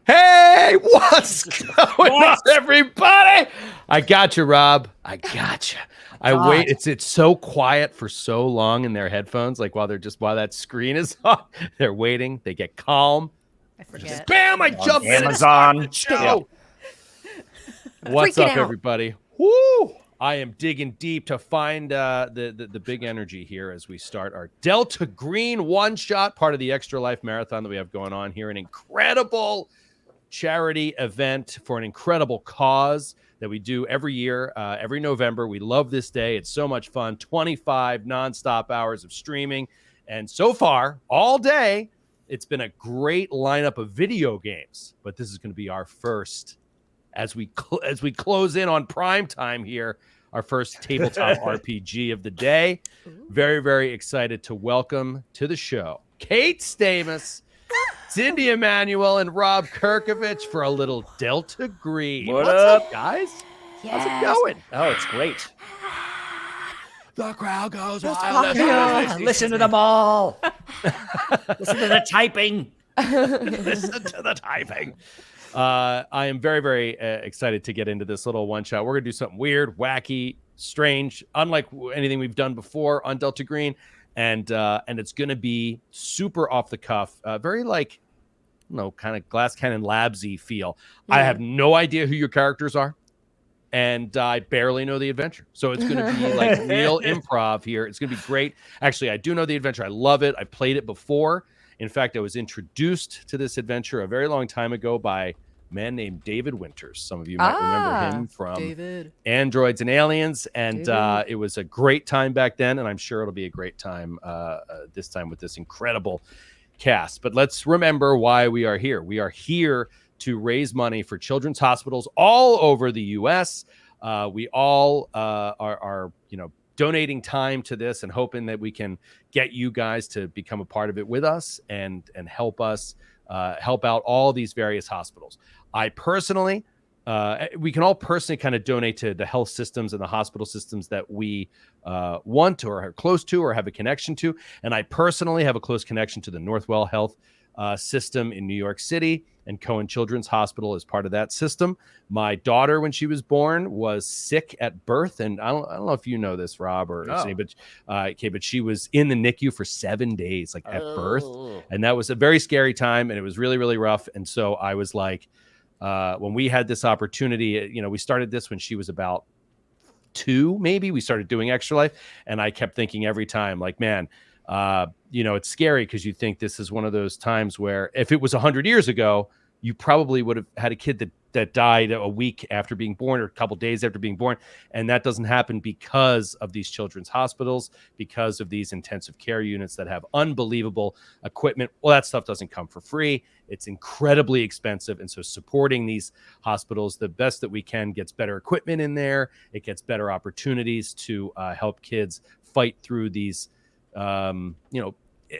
Hey, what's going on, everybody? I got you, Rob. I got you. I wait. It's so quiet for so long in their headphones. Like while that screen is on, they're waiting. They get calm. I forget. Bam! I jump in Amazon. and start the show. What's up, everybody? Woo! I am digging deep to find the big energy here as we start our Delta Green one-shot, part of the Extra Life Marathon that we have going on here. An incredible charity event for an incredible cause that we do every year, every November. We love this day. It's so much fun. 25 nonstop hours of streaming. And so far, all day, it's been a great lineup of video games. But this is going to be our first, as we close in on prime time here, our first tabletop RPG of the day. Very, very excited to welcome to the show Kate Stamus, Cindy Emanuel, and Rob Kerkovich for a little Delta Green. What's up, guys? Yes. How's it going? Oh, it's great. The crowd goes wild. Listen to them all. Listen to the typing. Listen to the typing. I am very, very excited to get into this little one shot. We're going to do something weird, wacky, strange, unlike anything we've done before on Delta Green. And it's going to be super off the cuff, very like, kind of Glass Cannon Labsy feel. I have no idea who your characters are, and I barely know the adventure. So it's going to be like real improv here. It's going to be great. Actually, I do know the adventure. I love it. I played it before. In fact, I was introduced to this adventure a very long time ago by a man named David Winters. Some of you might remember him from Androids and Aliens. And it was a great time back then. And I'm sure it'll be a great time this time with this incredible cast. But let's remember why we are here. We are here to raise money for children's hospitals all over the U.S. We all are donating time to this and hoping that we can get you guys to become a part of it with us and help us help out all these various hospitals. I personally, we can all personally kind of donate to the health systems and the hospital systems that we want or are close to or have a connection to. And I personally have a close connection to the Northwell Health system in New York City, and Cohen Children's Hospital is part of that system. My daughter, when she was born, was sick at birth, and I don't know if you know this, Rob, or but she was in the NICU for 7 days, like at birth, and that was a very scary time, and it was really, really rough. And so I was like, when we had this opportunity, we started this when she was about 2, maybe. We started doing Extra Life, and I kept thinking every time, like, man. It's scary because you think this is one of those times where if it was 100 years ago, you probably would have had a kid that died a week after being born or a couple days after being born. And that doesn't happen because of these children's hospitals, because of these intensive care units that have unbelievable equipment. Well, that stuff doesn't come for free. It's incredibly expensive. And so supporting these hospitals the best that we can gets better equipment in there. It gets better opportunities to help kids fight through these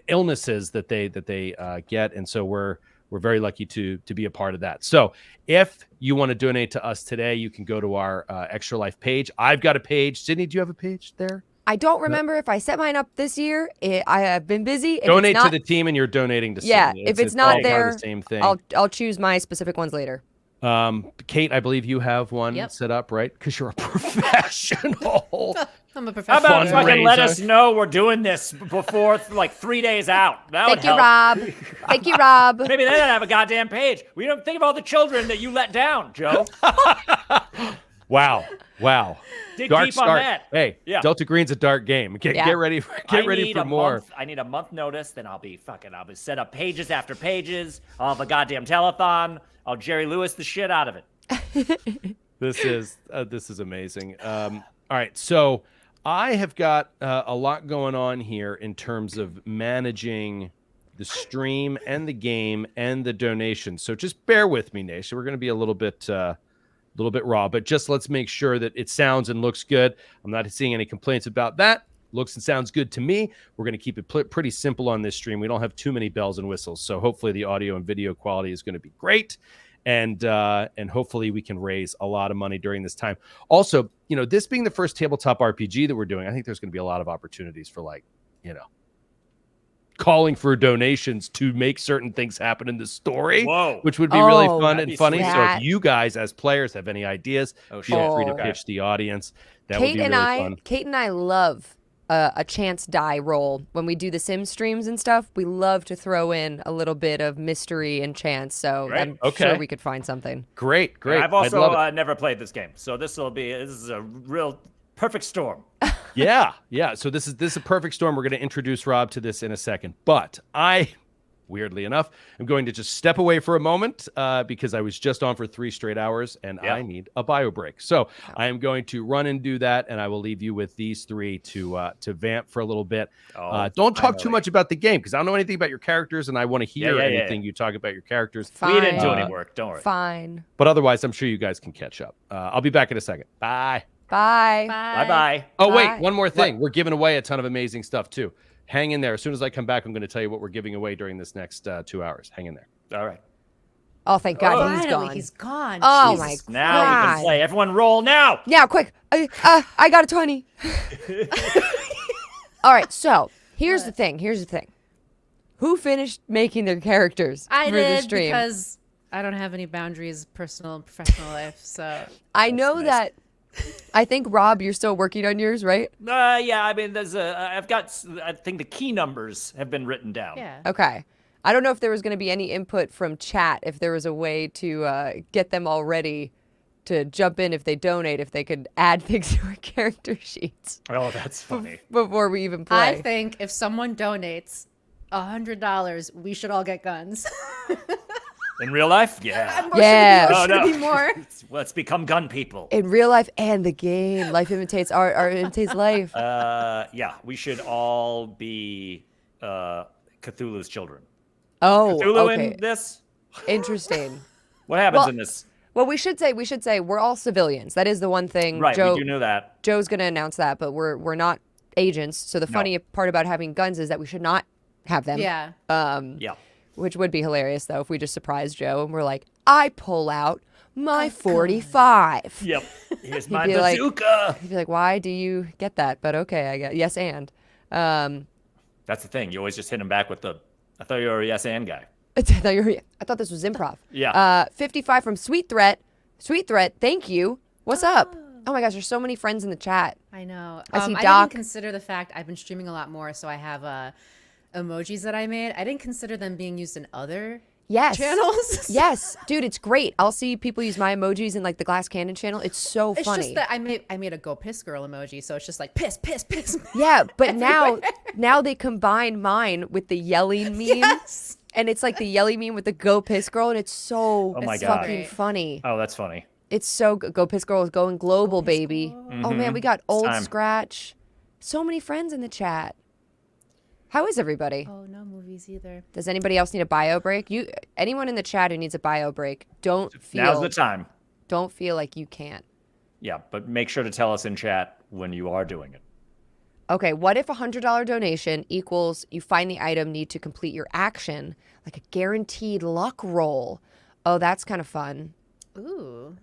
illnesses that they get. And so we're very lucky to be a part of that. So if you want to donate to us today, you can go to our Extra Life page. I've got a page. Sydney, do you have a page there? I don't remember if I set mine up this year. I have been busy. Donate to the team and you're donating to Sydney. If it's not there, the same thing. I'll choose my specific ones later. Kate, I believe you have one set up, right? Because you're a professional. I'm a professional. How about fucking let us know we're doing this before like 3 days out? That would help. Rob. Thank you, Rob. Maybe they don't have a goddamn page. We don't think of all the children that you let down, Joe. Wow. Dig dark deep start. On that. Hey, Delta Green's a dark game. Get ready for more. I need a month notice, then I'll be set up pages after pages. I'll have a goddamn telethon. I'll Jerry Lewis the shit out of it. This is amazing. All right, so I have got a lot going on here in terms of managing the stream and the game and the donations. So just bear with me, Nation. We're going to be a little bit raw, but just let's make sure that it sounds and looks good. I'm not seeing any complaints about that. Looks and sounds good to me. We're going to keep it pretty simple on this stream. We don't have too many bells and whistles, so hopefully the audio and video quality is going to be great, and hopefully we can raise a lot of money during this time. Also, this being the first tabletop RPG that we're doing, I think there's going to be a lot of opportunities for calling for donations to make certain things happen in the story, Whoa. which would be really Oh, fun that'd and be funny. sweet. So if That- you guys as players have any ideas, Oh, feel shit. free to Oh. pitch the audience. That would Kate be and really I, fun. Kate and I love a chance die roll when we do the sim streams and stuff. We love to throw in a little bit of mystery and chance. So Great. I'm Okay. sure we could find something. Great. And I've I'd love also it. never played this game, so this is a real perfect storm. Yeah. So this is a perfect storm. We're going to introduce Rob to this in a second, but weirdly enough, I'm going to just step away for a moment because I was just on for 3 straight hours and I need a bio break. So I am going to run and do that, and I will leave you with these 3 to vamp for a little bit. Don't talk too much about the game because I don't know anything about your characters, and I want to hear anything you talk about your characters. Fine. We didn't do any work. Don't worry. Fine. But otherwise, I'm sure you guys can catch up. I'll be back in a second. Bye. Bye. Bye. Oh, wait, Bye. one more thing. We're giving away a ton of amazing stuff, too. Hang in there. As soon as I come back, I'm going to tell you what we're giving away during this next 2 hours. Hang in there. All right. Oh, thank God Oh. he's Finally, gone. he's gone. Oh Jesus. my Now we can God. play. Everyone roll now. Yeah, quick. I got a 20. All right, so here's the thing. Who finished making their characters I for the did stream? because I don't have any boundaries, personal and professional life. So I know nice. that. I think Rob, you're still working on yours, right? Yeah, I mean, I've got, I think the key numbers have been written down. yeah. Okay. I don't know if there was going to be any input from chat, if there was a way to get them all ready to jump in if they donate, if they could add things to our character sheets Oh, that's funny. before we even play. I think if someone donates $100, we should all get guns. In real life? Yeah. Yeah. Oh, Should no. be more. Let's become gun people. In real life and the game, life imitates art, art imitates life. Yeah, we should all be Cthulhu's children. Oh, Cthulhu okay. in this? Interesting. What happens Well, in this? Well, we should say we're all civilians. That is the one thing. Right, Joe, we do know that. Joe's going to announce that, but we're not agents. So the funny part about having guns is that we should not have them. Yeah. Yeah. Which would be hilarious though if we just surprised Joe and we're like, I pull out my 45. Yep. Here's my be like- bazooka. He'd be like, why do you get that? But okay, I guess yes and. That's the thing. You always just hit him back with the, I thought you were a yes and guy. I thought this was improv. Yeah. 55 from Sweet Threat. Sweet Threat, thank you. What's up? Oh my gosh, there's so many friends in the chat. I know. I see I Doc. didn't consider the fact I've been streaming a lot more, so I have emojis that I made. I didn't consider them being used in other Yes. channels. Yes, dude, it's great. I'll see people use my emojis in like the Glass Cannon channel. It's so It's funny. just that I made a go piss girl emoji, so it's just like piss. Yeah, but now they combine mine with the yelling meme. Yes. And it's like the yelling meme with the Go Piss Girl, and it's so Oh my God. fucking funny. Oh, that's funny. It's so Go Piss Girl is going global, baby. Oh man, we got Old time. Scratch. So many friends in the chat. How is everybody? Oh, no movies either. Does anybody else need a bio break? Anyone in the chat who needs a bio break, Now's the don't time. feel like you can't. Yeah, but make sure to tell us in chat when you are doing it. Okay, what if a $100 donation equals you find the item, need to complete your action, like a guaranteed luck roll? Oh, that's kind of fun. Ooh.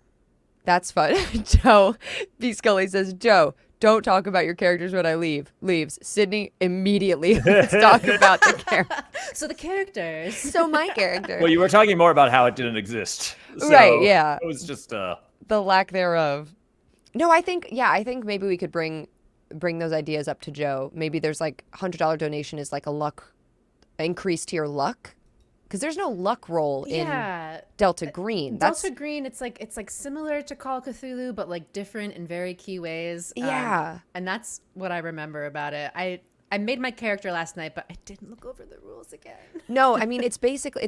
That's fun. Joe, B. Scully says, Joe, don't talk about your characters when I leave. Leaves. Sydney immediately. Let's talk about the character. So the characters. So my character. Well, you were talking more about how it didn't exist. So Right, yeah. It was just, The lack thereof. No, I think maybe we could bring those ideas up to Joe. Maybe there's like $100 donation is like a luck increase to your luck. Because there's no luck roll in Delta Green. Delta Green, it's like similar to Call of Cthulhu, but like different in very key ways. Yeah. And that's what I remember about it. I made my character last night, but I didn't look over the rules again. No, I mean it's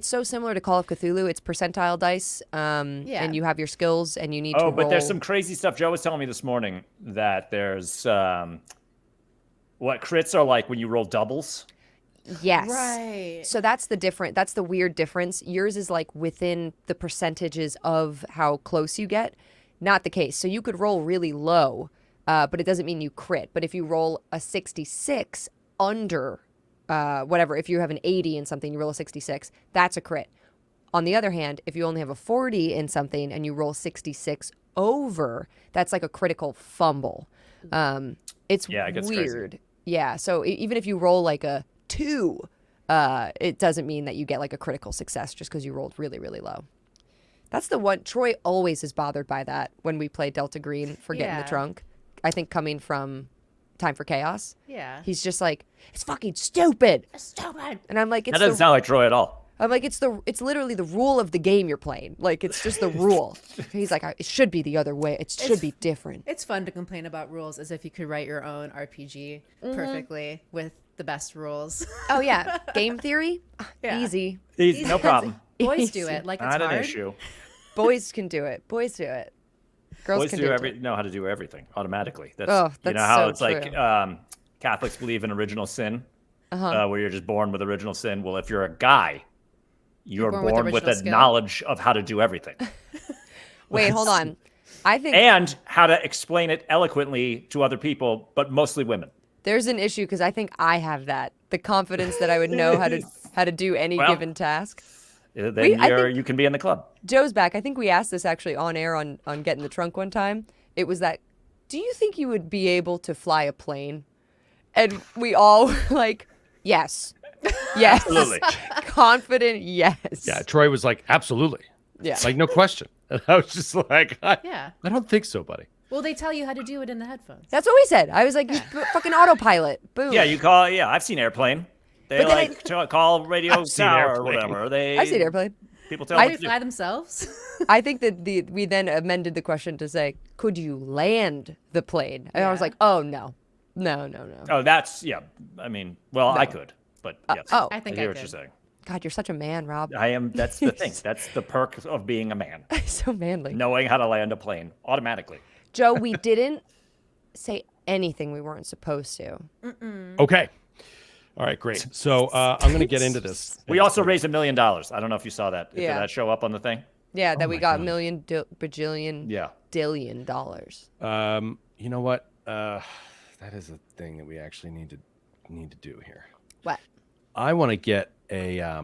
so similar to Call of Cthulhu. It's percentile dice, and you have your skills, and you need to roll. but there's some crazy stuff. Joe was telling me this morning that there's what crits are like when you roll doubles. Yes. Right. So that's the weird difference. Yours is like within the percentages of how close you get. Not the case. So you could roll really low, but it doesn't mean you crit. But if you roll a 66 under whatever, if you have an 80 in something, you roll a 66, that's a crit. On the other hand, if you only have a 40 in something and you roll 66 over, that's like a critical fumble. It's Yeah, it gets crazy. weird. Yeah, so even if you roll like a 2, it doesn't mean that you get like a critical success just because you rolled really, really low. That's the one. Troy always is bothered by that when we play Delta Green for getting the Yeah. trunk. I think coming from Time for Chaos. Yeah. He's just like, it's fucking stupid. It's stupid. And I'm like, That doesn't sound like Troy at all. I'm like, it's literally the rule of the game you're playing. Like, it's just the rule. He's like, it should be the other way. It should be different. It's fun to complain about rules as if you could write your own RPG perfectly with the best rules. Oh yeah, game theory, Yeah. easy. No problem. Boys do it like it's Not an hard. issue. Boys can do it. Boys do it. Girls Boys can do do it. know how to do everything automatically. That's, Oh, you know that's how so it's like true. Catholics believe in original sin, Uh-huh. where you're just born with original sin. Well, if you're a guy, you're born with born with original a skill? knowledge of how to do everything Wait, hold on. I think and how to explain it eloquently to other people, but mostly women. there's an issue because I think I have that the confidence that I would know how to do any Well, given task. Then I think- you can be in the club. Joe's back. I think we asked this actually on air on Getting the Trunk one time. It was that, do you think you would be able to fly a plane? And we all were like, yes. Yes. Absolutely. Confident, yes. Yeah, Troy was like, absolutely. Yeah. Like, no question. And I was just like, I Yeah. don't think so, buddy. Well, they tell you how to do it in the headphones. That's what we said. I was like, you fucking autopilot. Boom. Yeah, you call. Yeah, I've seen airplane. They But then like to call radio I've seen tower or airplane. whatever. They. I've seen airplane. People tell Do them they what to do. fly themselves? I think that we then amended the question to say, could you land the plane? And I was Yeah. like, oh, no. No. Oh, that's yeah. I mean, well, I could, but yes. oh. I think hear I what could. you're saying. God, you're such a man, Rob. I am. That's the thing. That's the perk of being a man. So manly. Knowing how to land a plane automatically. Joe, we didn't say anything we weren't supposed to. Okay. All right, great. So I'm going to get into this. We also raised $1 million. I don't know if you saw that. Did Yeah. that show up on the thing? Yeah, that we my got God. million, bajillion, Yeah. dillion dollars. You know what? That is a thing that we actually need to do here. What? I want to get a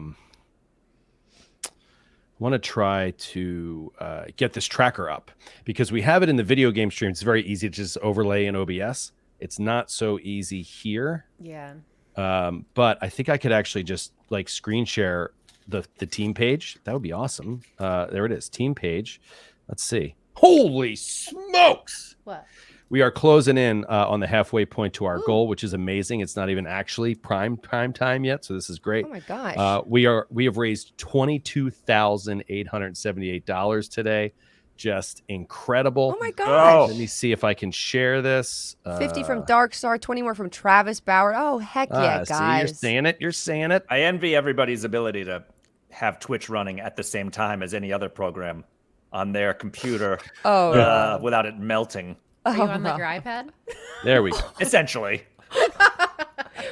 want to try to get this tracker up because we have it in the video game stream. It's very easy to just overlay in OBS. It's not so easy here. Yeah. But I think I could actually just like screen share the team page. That would be awesome. There it is, team page. Let's see. Holy smokes! What? We are closing in on the halfway point to our goal, which is amazing. It's not even actually prime time yet, so this is great. Oh my gosh. We have raised $22,878 today. Just incredible. Oh my gosh. Let me see if I can share this. 50 from Dark Star, 20 more from Travis Bauer. Oh, heck yeah, See, guys. you're saying it. You're saying it. I envy everybody's ability to have Twitch running at the same time as any other program on their computer Oh, without it melting. Are you on like your iPad? There we go. Essentially.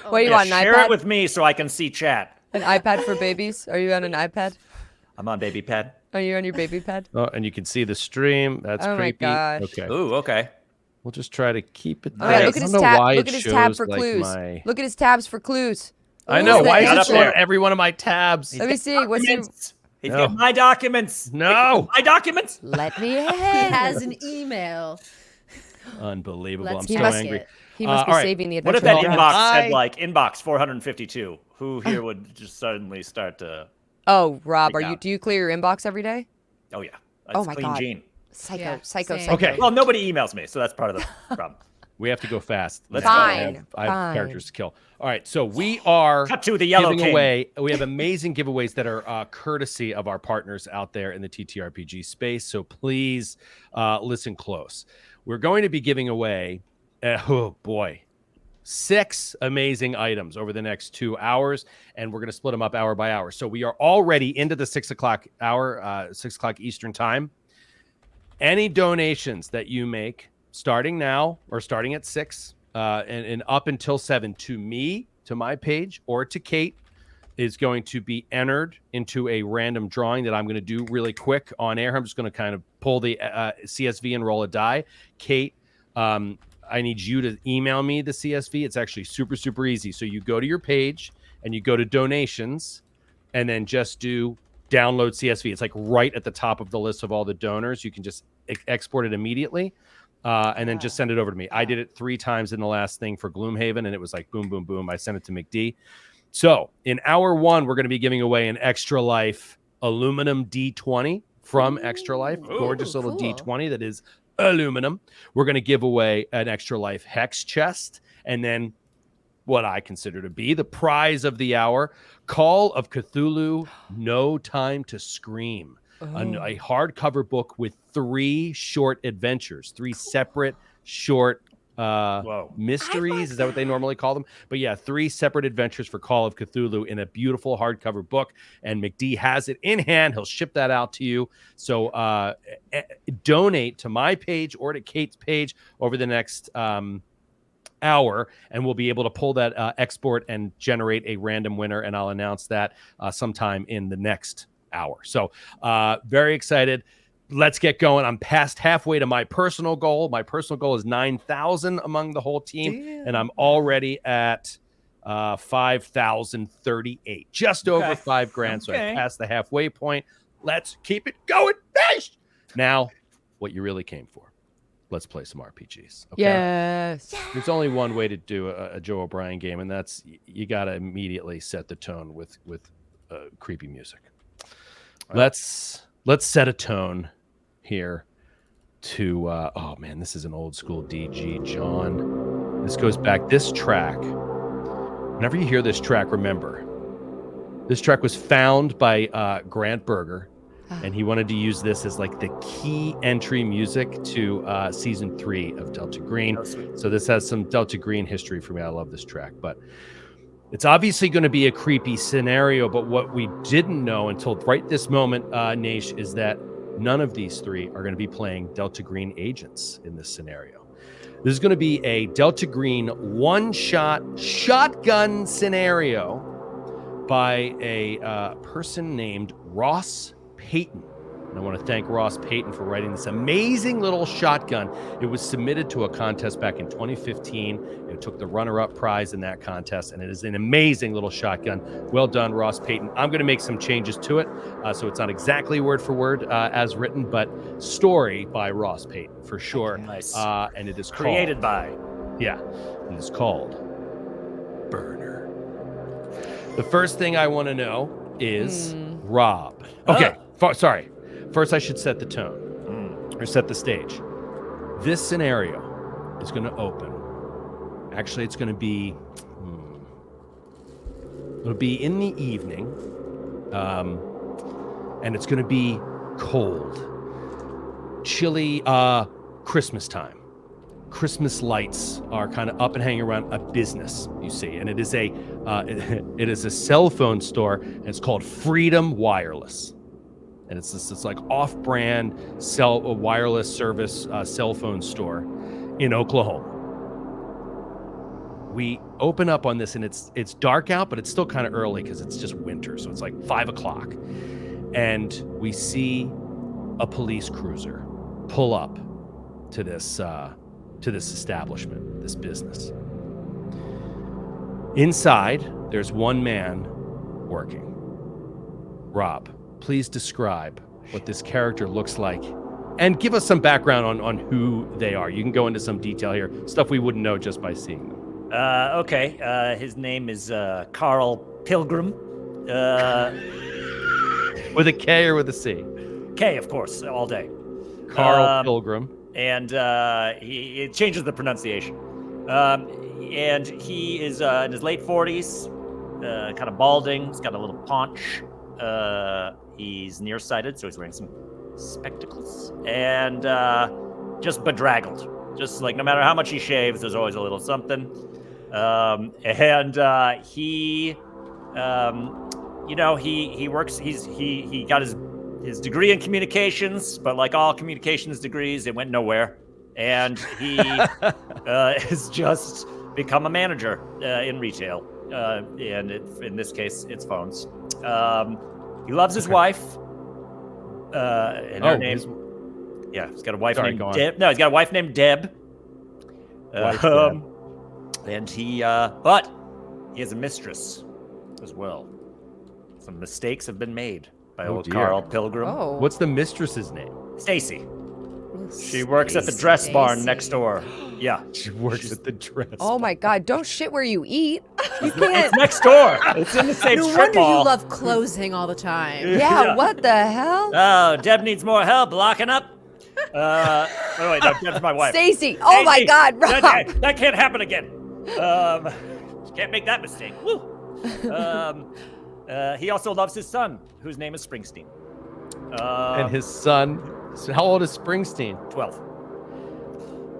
what do you Yeah, want, an share iPad? it with me so I can see chat. An iPad for babies? Are you on an iPad? I'm on baby pad. Are you on your baby pad? Oh, and you can see the stream. That's Oh my creepy. gosh. Okay. Ooh, okay. We'll just try to keep it Oh, there. yeah, I look at don't his know tab. why Look it at his tab shows, for like, clues. my- Look at his tabs for clues. I know. Who's Why the is Not it up showing there. every one of my tabs? Let me see. What's your... Documents. He's No. got my documents. No. My documents. Let me He in. has an email. Unbelievable. Let's I'm He so must angry. get- He must be all right. saving the What if adventure. that of inbox Rob. said like inbox 452? Who here would just suddenly start to? Oh, Rob, Freak out. do you clear your inbox every day? Oh yeah. That's Oh my clean God. gene. Psycho, Yeah, psycho, same. psycho. Okay. Well, nobody emails me, so that's part of the problem. We have to go fast. Let's now. go. I have Fine. characters to kill. All right. So we are Cut to the Yellow giving King. away. We have amazing giveaways that are courtesy of our partners out there in the TTRPG space. So please listen close. We're going to be giving away, oh boy, 6 amazing items over the next 2 hours, and we're going to split them up hour by hour. So we are already into the 6 o'clock hour, 6 o'clock Eastern time. Any donations that you make starting now or starting at 6 and up until 7 to me, to my page, or to Kate is going to be entered into a random drawing that I'm going to do really quick on air. I'm just going to kind of pull the CSV and roll a die. Kate, I need you to email me the CSV. It's actually super, super easy. So you go to your page and you go to donations and then just do download CSV. It's like right at the top of the list of all the donors. You can just export it immediately and then just send it over to me. I did it 3 times in the last thing for Gloomhaven and it was like boom, boom, boom. I sent it to McD. So in hour one, we're going to be giving away an Extra Life aluminum D20 from Extra Life. Gorgeous little cool. D20 that is aluminum. We're going to give away an Extra Life hex chest. And then what I consider to be the prize of the hour, Call of Cthulhu, No Time to Scream. A hardcover book with 3 short adventures, 3 separate short mysteries. Is that what they normally call them? But yeah, 3 separate adventures for Call of Cthulhu in a beautiful hardcover book. And McD has it in hand. He'll ship that out to you. So donate to my page or to Kate's page over the next hour, and we'll be able to pull that export and generate a random winner. And I'll announce that sometime in the next hour. So very excited. Let's get going. I'm past halfway to my personal goal. My personal goal is 9,000 among the whole team. And I'm already at 5,038, just over $5,000. So I passed the halfway point. Let's keep it going. Now, what you really came for. Let's play some RPGs. Okay? Yes. There's only one way to do a Joe O'Brien game, and that's you got to immediately set the tone with creepy music. Let's set a tone here to oh man, this is an old school DG John. This goes back. This track. Whenever you hear this track, remember this track was found by Grant Berger. And he wanted to use this as like the key entry music to season 3 of Delta Green. Oh, sweet. So this has some Delta Green history for me. I love this track, but it's obviously going to be a creepy scenario. But what we didn't know until right this moment, Nash, is that none of these 3 are going to be playing Delta Green agents in this scenario. This is going to be a Delta Green one-shot shotgun scenario by a person named Ross Payton. And I want to thank Ross Payton for writing this amazing little shotgun. It was submitted to a contest back in 2015. It took the runner-up prize in that contest, and it is an amazing little shotgun. Well done, Ross Payton. I'm going to make some changes to it, so it's not exactly word for word as written, but story by Ross Payton for sure. Nice. And it is Created by. Yeah, it is called Burner. The first thing I want to know is Rob. Okay. Sorry. First, I should set the tone or set the stage. This scenario is going to open. Actually, it's going to be it'll be in the evening, and it's going to be cold, chilly Christmas time. Christmas lights are kind of up and hanging around a business, you see, and it is a cell phone store, and it's called Freedom Wireless. And it's like off-brand wireless service cell phone store in Oklahoma. We open up on this, and it's dark out, but it's still kind of early because it's just winter, so it's like 5 o'clock. And we see a police cruiser pull up to this establishment, this business. Inside, there's one man working. Rob, please describe what this character looks like and give us some background on who they are. You can go into some detail here, stuff we wouldn't know just by seeing them. Okay. His name is Carl Pilgrim. With a K or with a C? K, of course, all day. Carl Pilgrim. And it changes the pronunciation. And he is in his late 40s, kind of balding. He's got a little paunch. He's nearsighted, so he's wearing some spectacles. And just bedraggled. Just like no matter how much he shaves, there's always a little something. He works. He got his degree in communications, but like all communications degrees, it went nowhere. And he has just become a manager in retail. And in this case, it's phones. He loves his wife. And her name. Yeah, he's got a wife named Deb. No, he's got a wife named Deb. And but he has a mistress as well. Some mistakes have been made by old dear. Carl Pilgrim. Oh. What's the mistress's name? Stacy. She works at the dress barn next door. Yeah. She works at the dress. Oh my God! Don't shit where you eat. You It's can't. next door. It's in the same No strip wonder you mall. love closing all the time. Yeah. What the hell? Oh, Deb needs more help locking up. Oh wait, no, Deb's my wife. Stacy. Oh my Stacey, God, Rob. that can't happen again. Can't make that mistake. Woo. He also loves his son, whose name is Springsteen. And his son. So how old is Springsteen? 12.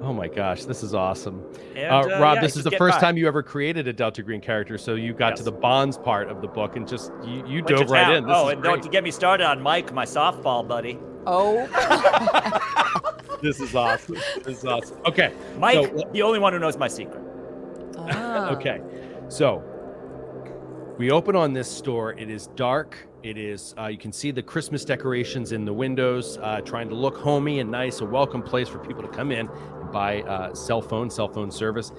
Oh my gosh, this is awesome. And, Rob, yeah, this is just the get first by. time you ever created a Delta Green character, so you got to Yes. the Bonds part of the book and just you Went to dove right town. in. This Oh, is and great. don't get me started on Mike, my softball buddy. Oh. This is awesome. This is awesome. Okay, Mike, so- the only one who knows my secret. Ah. okay, so we open on this store. It is dark. It is. You can see the Christmas decorations in the windows, trying to look homey and nice, a welcome place for people to come in and buy cell phone service.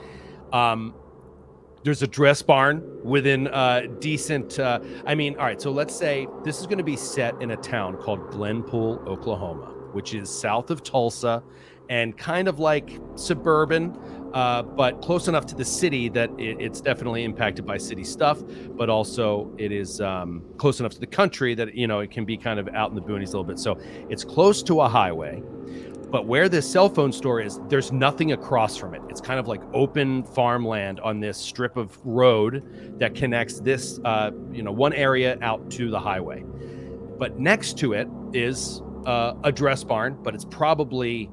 There's a dress barn within decent. All right. So let's say this is going to be set in a town called Glenpool, Oklahoma, which is south of Tulsa, and kind of like suburban, but close enough to the city that it's definitely impacted by city stuff, but also it is close enough to the country that, it can be kind of out in the boonies a little bit. So it's close to a highway, but where this cell phone store is, there's nothing across from it. It's kind of like open farmland on this strip of road that connects this, one area out to the highway. But next to it is a dress barn, but it's probably,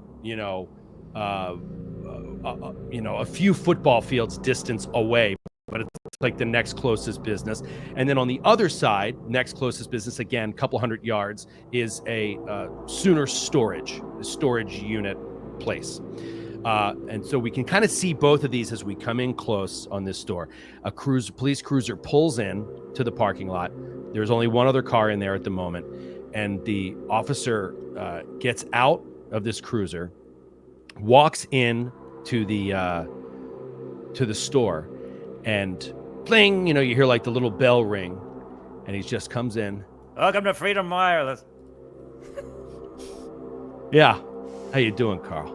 a few football fields distance away, but it's like the next closest business. And then on the other side, next closest business, again, couple hundred yards, is a Sooner storage unit place. And so we can kind of see both of these as we come in close on this store. A police cruiser pulls in to the parking lot. There's only one other car in there at the moment. And the officer gets out of this cruiser, walks in to the store, and bling, you hear like the little bell ring, and he just comes in. Welcome to Freedom Wireless. Yeah, how you doing, Carl?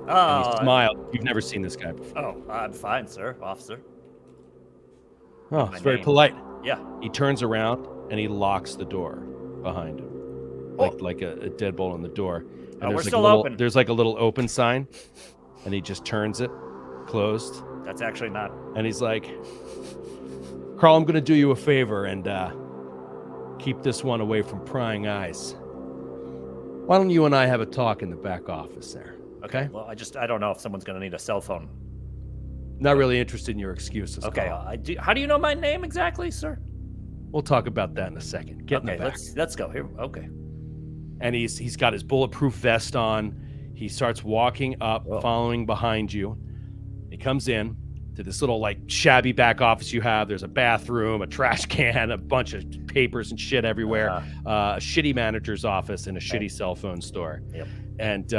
And Oh, he smiled. You've never seen this guy before. oh, I'm fine, sir, officer. Oh, my it's very name. polite. Yeah. He turns around and he locks the door behind him, like a deadbolt on the door. And we're there's still like open. There's like a little open sign, and he just turns it closed. That's actually not. And he's like, Carl, I'm going to do you a favor and keep this one away from prying eyes. Why don't you and I have a talk in the back office there? Okay? Well, I don't know if someone's going to need a cell phone. Not really interested in your excuses. Okay. Carl. How do you know my name exactly, sir? We'll talk about that in a second. Get in Okay, the back. let's go here. Okay. And he's got his bulletproof vest on. He starts walking up, following behind you. He comes in to this little like shabby back office you have. There's a bathroom, a trash can, a bunch of papers and shit everywhere. A shitty manager's office and a shitty cell phone store. Yep. And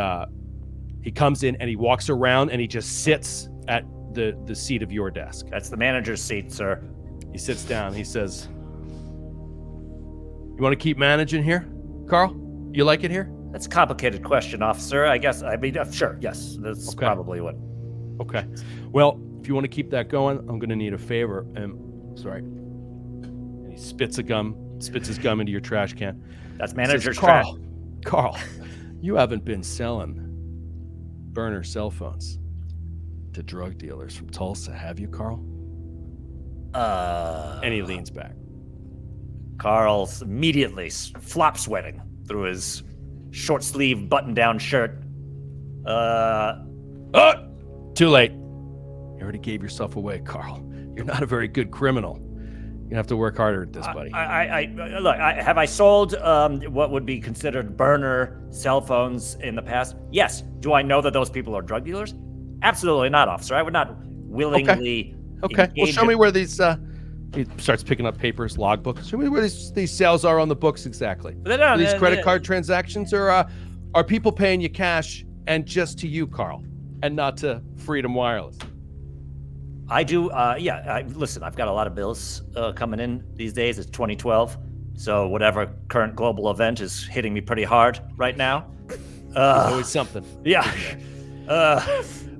he comes in and he walks around and he just sits at the seat of your desk. That's the manager's seat, sir. He sits down. He says, "You want to keep managing here, Carl? You like it here?" That's a complicated question, officer. I guess. Sure. Yes. That's Okay. probably what. Okay. Well, if you want to keep that going, I'm going to need a favor. Sorry. And he spits his gum into your trash can. That's He says, manager's trash. Carl, you haven't been selling burner cell phones to drug dealers from Tulsa, have you, Carl? And he leans back. Carl's immediately flop sweating through his short sleeve button down shirt. Too late. You already gave yourself away, Carl. You're not a very good criminal. You're gonna have to work harder at this, buddy. Have I sold what would be considered burner cell phones in the past? Yes. Do I know that those people are drug dealers? Absolutely not, officer. I would not willingly. Okay. Well, engage show me where these. He starts picking up papers, logbooks. Show me where these sales are on the books exactly. Are these credit card transactions, or are people paying you cash and just to you, Carl, and not to Freedom Wireless? I do. Listen, I've got a lot of bills coming in these days. It's 2012, so whatever current global event is hitting me pretty hard right now. always something. Yeah.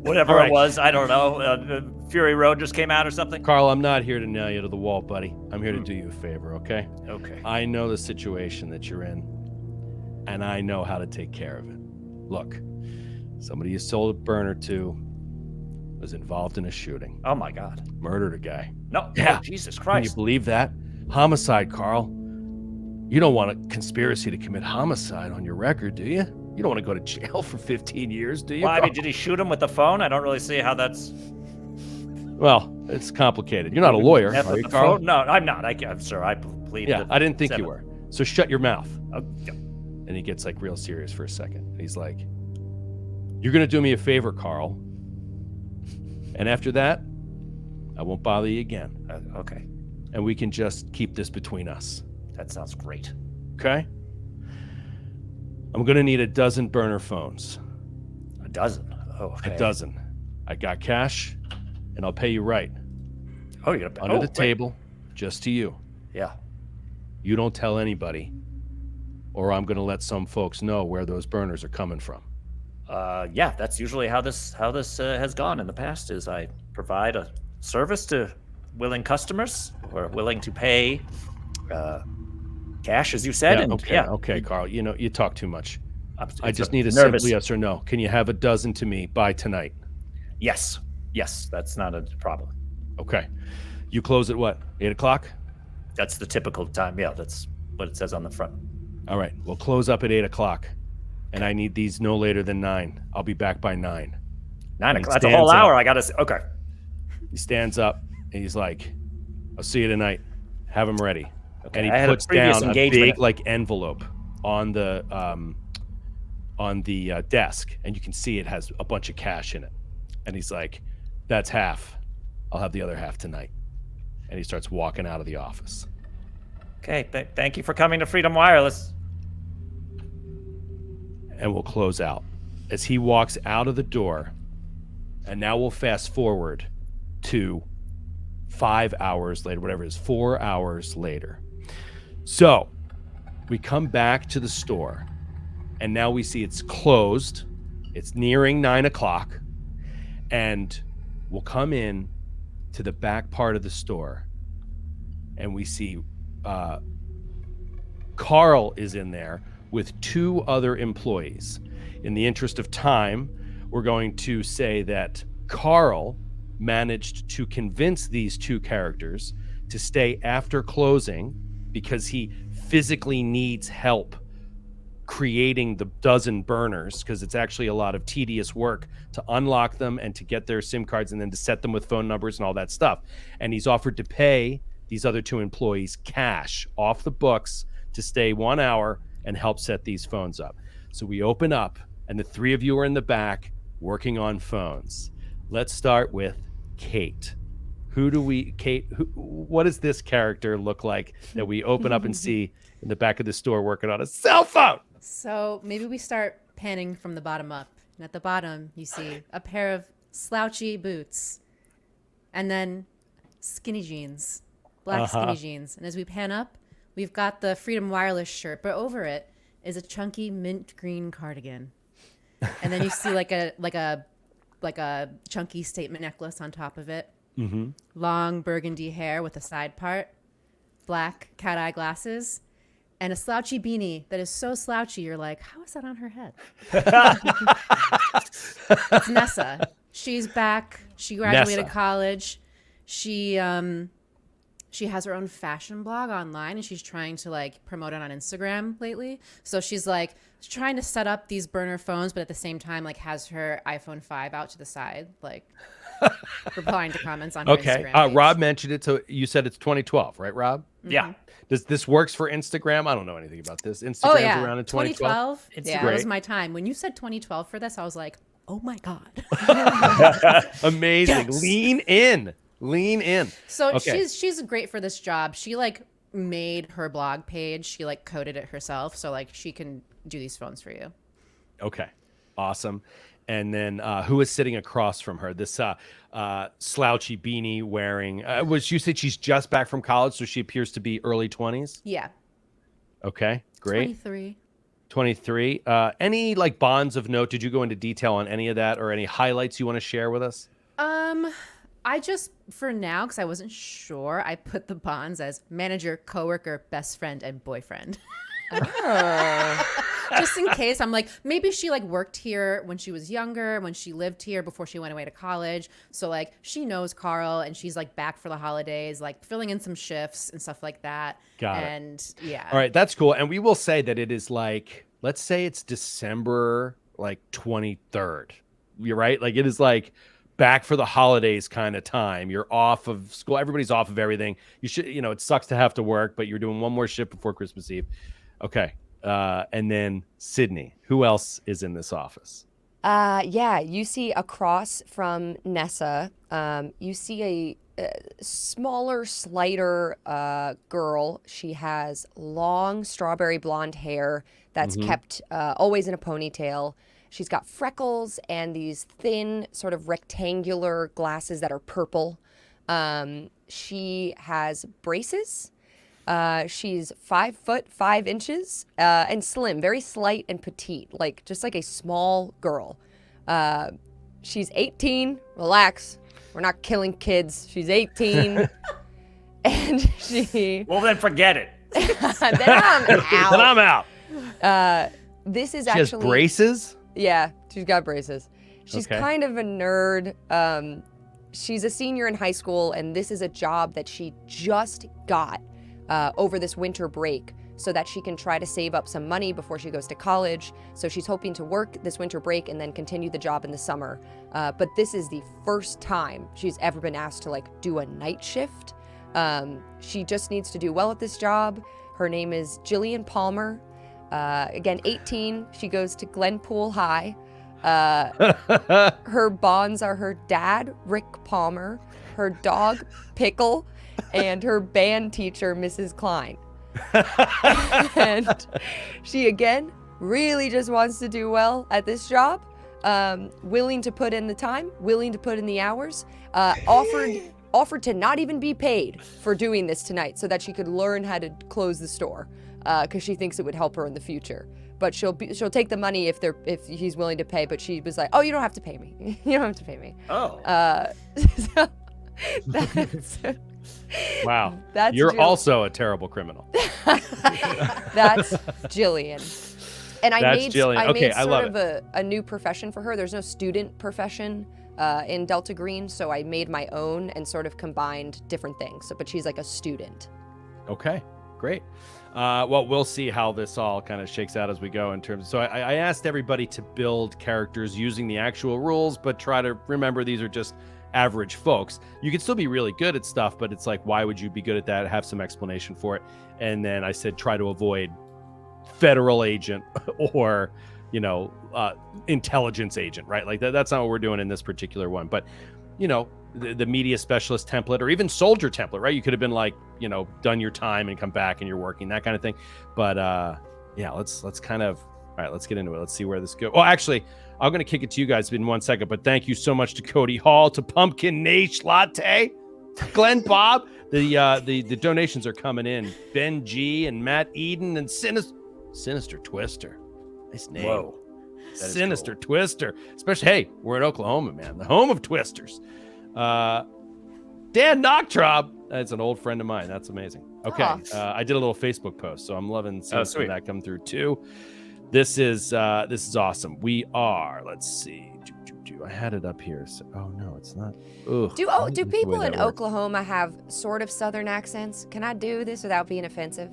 Whatever All right. it was, I don't know. Fury Road just came out or something. Carl, I'm not here to nail you to the wall, buddy. I'm here to do you a favor, okay? Okay. I know the situation that you're in, and I know how to take care of it. Look, somebody you sold a burner to was involved in a shooting. Oh my God. Murdered a guy. No. Yeah. Oh, Jesus Can you Christ. believe that? Homicide, Carl. You don't want a conspiracy to commit homicide on your record, do you? You don't want to go to jail for 15 years, do you? Well, I mean, Carl? did he shoot him with the phone? I don't really see how that's. Well, it's complicated. You're not a lawyer, F are you, with the Carl? phone? No, I'm not. I'm sure. I plead. Yeah, the I didn't think you seventh. were. So shut your mouth. Oh, yeah. And he gets like real serious for a second. And he's like, you're going to do me a favor, Carl. And after that, I won't bother you again. Okay. And we can just keep this between us. That sounds great. Okay? I'm going to need a dozen burner phones. A dozen. Oh, okay. A dozen. I got cash, and I'll pay you right. Oh, you're gonna Under the wait. table, just to you. Yeah. You don't tell anybody, or I'm going to let some folks know where those burners are coming from. Yeah. That's usually how this has gone in the past. Is I provide a service to willing customers who are willing to pay cash, as you said. Yeah, and okay, yeah. okay, Carl. You know, you talk too much. I It's just need a nervous. simple yes or no. Can you have a dozen to me by tonight? Yes. Yes. That's not a problem. Okay. You close at what? 8 o'clock? That's the typical time. Yeah. That's what it says on the front. All right. We'll close up at 8 o'clock. And I need these no later than 9. I'll be back by 9. 9 He o'clock. That's a whole stands hour. up. I gotta. Okay. He stands up and he's like, I'll see you tonight. Have him ready. Okay. And he I had a puts previous down a engagement. big like envelope on the desk, and you can see it has a bunch of cash in it. And he's like, that's half. I'll have the other half tonight. And he starts walking out of the office. Okay. Thank you for coming to Freedom Wireless. And we'll close out. As he walks out of the door, and now we'll fast forward to 5 hours later, whatever it is, 4 hours later. So we come back to the store, and now we see it's closed. It's nearing 9 o'clock, and we'll come in to the back part of the store, and we see Carl is in there with 2 other employees. In the interest of time, we're going to say that Carl managed to convince these 2 characters to stay after closing because he physically needs help creating the dozen burners, because it's actually a lot of tedious work to unlock them and to get their SIM cards and then to set them with phone numbers and all that stuff. And he's offered to pay these other 2 employees cash off the books to stay 1 hour and help set these phones up. So we open up, and the 3 of you are in the back working on phones. Let's start with Kate. What does this character look like that we open up and see in the back of the store working on a cell phone? So maybe we start panning from the bottom up. And at the bottom, you see a pair of slouchy boots and then skinny jeans, black skinny jeans. And as we pan up, we've got the Freedom Wireless shirt, but over it is a chunky mint green cardigan. And then you see like a chunky statement necklace on top of it. Mm-hmm. Long burgundy hair with a side part, black cat eye glasses, and a slouchy beanie that is so slouchy you're like, how is that on her head? It's Nessa. She's back. She graduated Nessa. college. She has her own fashion blog online, and she's trying to like promote it on Instagram lately. So she's like trying to set up these burner phones, but at the same time like has her iPhone 5 out to the side, like replying to comments on her Okay. Instagram page. Rob mentioned it. So you said it's 2012, right, Rob? Yeah. Does this works for Instagram? I don't know anything about this. Instagram's Oh yeah, around in 2012. Yeah, great. that was my time. When you said 2012 for this, I was like, oh my god. Amazing. Yes. Lean in. Lean in. So Okay. she's great for this job. She like made her blog page. She like coded it herself, so like she can do these phones for you. Okay. Awesome. And then who is sitting across from her? This slouchy beanie wearing. You said she's just back from college, so she appears to be early 20s. Yeah. Okay. Great. 23. 23. Any like bonds of note? Did you go into detail on any of that or any highlights you want to share with us? I just, for now, because I wasn't sure, I put the bonds as manager, coworker, best friend, and boyfriend. Just in case. I'm like, maybe she like worked here when she was younger, when she lived here before she went away to college. So like she knows Carl and she's like back for the holidays, like filling in some shifts and stuff like that. Got it. And yeah. All right, that's cool. And we will say that it is like, let's say it's December like 23rd. You're right. Like it is like back for the holidays kind of time. You're off of school. Everybody's off of everything. You should, it sucks to have to work, but you're doing one more shift before Christmas Eve. Okay. And then Sydney, who else is in this office? Yeah, you see across from Nessa, you see a smaller, slighter girl. She has long strawberry blonde hair that's kept always in a ponytail. She's got freckles and these thin, sort of rectangular glasses that are purple. She has braces. She's 5'5" and slim, very slight and petite, like just like a small girl. She's 18. Relax. We're not killing kids. She's 18. And she. Well, then forget it. Then I'm out. Then I'm out. This is She actually. has braces? Yeah, she's got braces. She's Okay. kind of a nerd. She's a senior in high school, and this is a job that she just got over this winter break so that she can try to save up some money before she goes to college. So she's hoping to work this winter break and then continue the job in the summer. But this is the first time she's ever been asked to like do a night shift. She just needs to do well at this job. Her name is Jillian Palmer. Again, 18. She goes to Glenpool High. Her bonds are her dad, Rick Palmer, her dog, Pickle, and her band teacher, Mrs. Klein. And she, again, really just wants to do well at this job. Willing to put in the time, willing to put in the hours, offered to not even be paid for doing this tonight so that she could learn how to close the store. Because she thinks it would help her in the future, but she'll take the money if he's willing to pay. But she was like, "Oh, you don't have to pay me. You don't have to pay me." Oh. So that's, Wow. That's You're Jill. Also a terrible criminal. That's Jillian. And I That's made Jillian. I Okay, made I sort love of a new profession for her. There's no student profession in Delta Green, so I made my own and sort of combined different things. So, but she's like a student. Okay, great. Well, we'll see how this all kind of shakes out as we go in terms. So I asked everybody to build characters using the actual rules, but try to remember these are just average folks. You can still be really good at stuff, but it's like, why would you be good at that? Have some explanation for it. And then I said, try to avoid federal agent or, intelligence agent, right? Like that's not what we're doing in this particular one. But, the media specialist template or even soldier template, right? You could have been like, done your time and come back and you're working, that kind of thing. But yeah, let's kind of, all right, let's get into it. Let's see where this goes. Oh, actually, I'm going to kick it to you guys in 1 second, but thank you so much to Cody Hall, to Pumpkin Nash Latte, Glenn Bob. The donations are coming in. Ben G and Matt Eden and Sinister Twister. Nice name. Whoa. Sinister cool. Twister. Especially, hey, we're in Oklahoma, man. The home of Twisters. Dan Knocktraub. That's an old friend of mine. That's amazing. Okay. I did a little Facebook post, so I'm loving seeing that come through too. This is awesome. We are, let's see. I had it up here. So, oh no, it's not. Ugh, Do people in Oklahoma have sort of Southern accents? Can I do this without being offensive?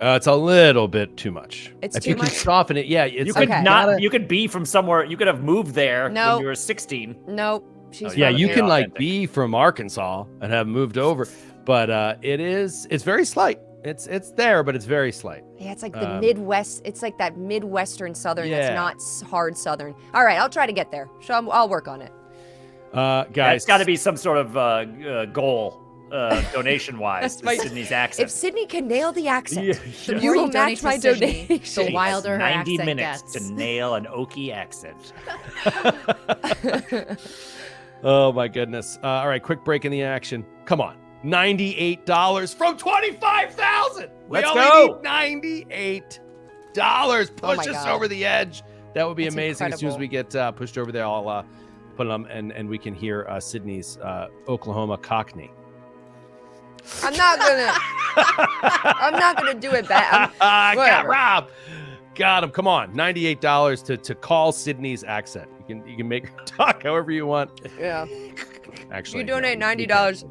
It's a little bit too much. It's if too you much? can soften it, yeah. It's You could Okay. You could be from somewhere. You could have moved there No. when you were 16. Nope. She's yeah, from you here. can like Authentic. be from Arkansas and have moved over, but it's very slight. It's there, but it's very slight. Yeah, it's like the Midwest. It's like that Midwestern Southern Yeah. that's not hard Southern. All right, I'll try to get there. I'll work on it. Yeah, Guys, it's got to be some sort of goal, donation-wise, my- Sydney's If accent. Sydney can nail the accent, The you more will you match donate my to Sydney, donation. the wilder her 90 accent minutes gets. to nail an Okie accent. Oh my goodness. All right, quick break in the action. Come on. $98 from $25,000. We Let's only go. need $98. $98. Oh Push my us God. over the edge. That would be That's amazing. As soon as incredible. we get pushed over there, I'll put them and we can hear Sydney's Oklahoma Cockney. I'm not gonna do it back. Got Whatever. Rob. Got him. Come on, $98 to call Sydney's accent. You can make her talk however you want. Yeah. Actually, You donate no, we $90. can't.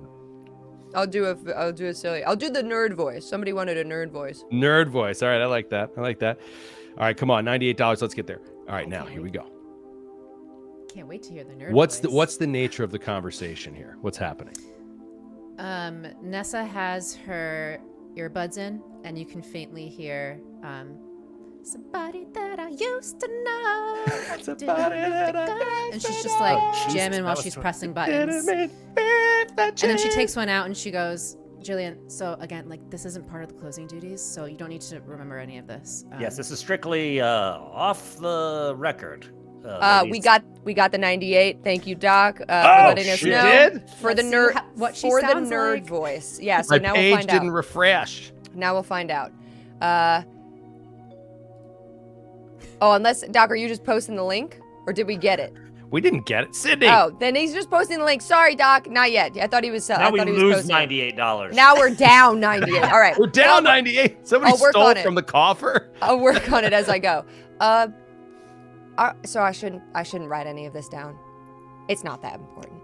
I'll do a silly. I'll do the nerd voice. Somebody wanted a nerd voice. Nerd voice. All right, I like that. All right, come on, $98. Let's get there. All right, now here we go. Can't wait to hear the nerd What's voice. the nature of the conversation here? What's happening? Nessa has her earbuds in, and you can faintly hear somebody that I used to know. And she's just like Jesus, jamming while that was she's so- pressing buttons. And then she takes one out and she goes, Jillian, so again, like, this isn't part of the closing duties, so you don't need to remember any of this. Yes, this is strictly off the record. We got the 98. Thank you, Doc, for Oh, letting us she know. did? For the Let's see nerd, what she for the sounds nerd like. voice. Yeah. So My now we'll page find didn't out. refresh. Now we'll find out. Oh, unless Doc, are you just posting the link, or did we get it? We didn't get it, Sydney. Oh, then he's just posting the link. Sorry, Doc, not yet. I thought he was. now I we thought he was lose posting it. $98. Now we're down 98. All right. We're down 98. Somebody I'll work stole on it. from the coffer. I'll work on it as I go. So I shouldn't write any of this down. It's not that important.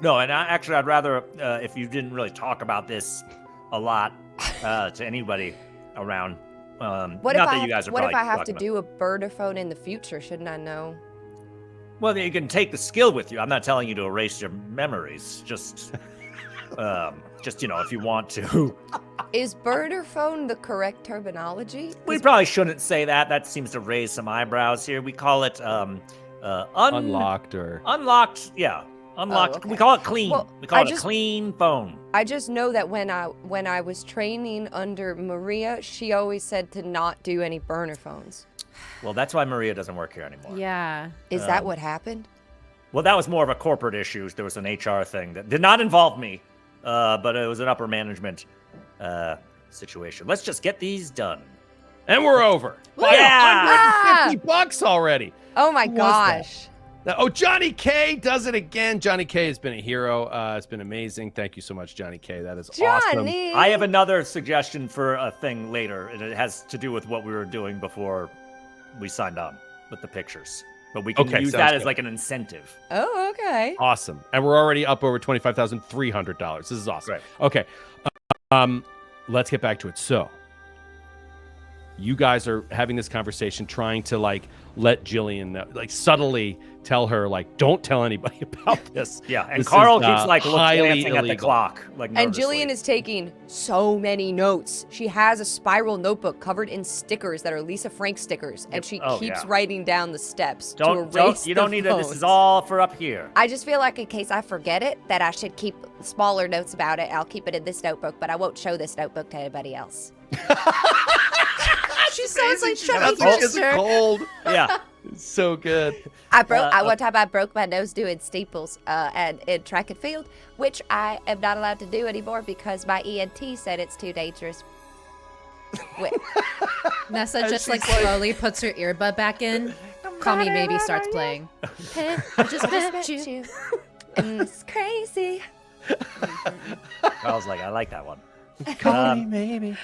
No, and actually, I'd rather if you didn't really talk about this a lot to anybody around. What not if that you guys are what if probably I have to talking do a birdophone in the future? Shouldn't I know? Well, you can take the skill with you. I'm not telling you to erase your memories. Just if you want to. Is birdophone the correct terminology? We probably shouldn't say that. That seems to raise some eyebrows here. We call it Unlocked or unlocked. Yeah, unlocked. okay. We call it clean. Well, we call I it just- a clean phone. I just know that when I was training under Maria, she always said to not do any burner phones. Well, that's why Maria doesn't work here anymore. Yeah. Is that what happened? Well, that was more of a corporate issue. There was an HR thing that did not involve me, but it was an upper management situation. Let's just get these done. and we're over. Yeah! $150 already. Oh my Who was that? gosh. Oh, Johnny K does it again. Johnny K has been a hero. It's been amazing. Thank you so much, Johnny K. That is awesome. Johnny. I have another suggestion for a thing later, and it has to do with what we were doing before we signed on with the pictures. But we can Okay, use sounds that as good. like an incentive. Oh, okay. Awesome. And we're already up over $25,300. This is awesome. Right. Okay. Let's get back to it. So you guys are having this conversation, trying to let Jillian know, subtly tell her, don't tell anybody about this. Yeah, and This Carl is, keeps highly glancing at the illegal. clock, And nervously. Jillian is taking so many notes. She has a spiral notebook covered in stickers that are Lisa Frank stickers, and she Oh, keeps yeah. writing down the steps to Don't erase you don't the need it. This phones. is all for up here. I just feel like in case I forget it, that I should keep smaller notes about it. I'll keep it in this notebook, but I won't show this notebook to anybody else. She sounds like Chucky That's why she has a Brewster. cold. Yeah. It's so good. One time I broke my nose doing steeples and in track and field, which I am not allowed to do anymore because my ENT said it's too dangerous. Wait, Nessa just slowly puts her earbud back in. Call Me Maybe starts playing. Hey, I just met you. and it's crazy. I was like, I like that one. Call me maybe.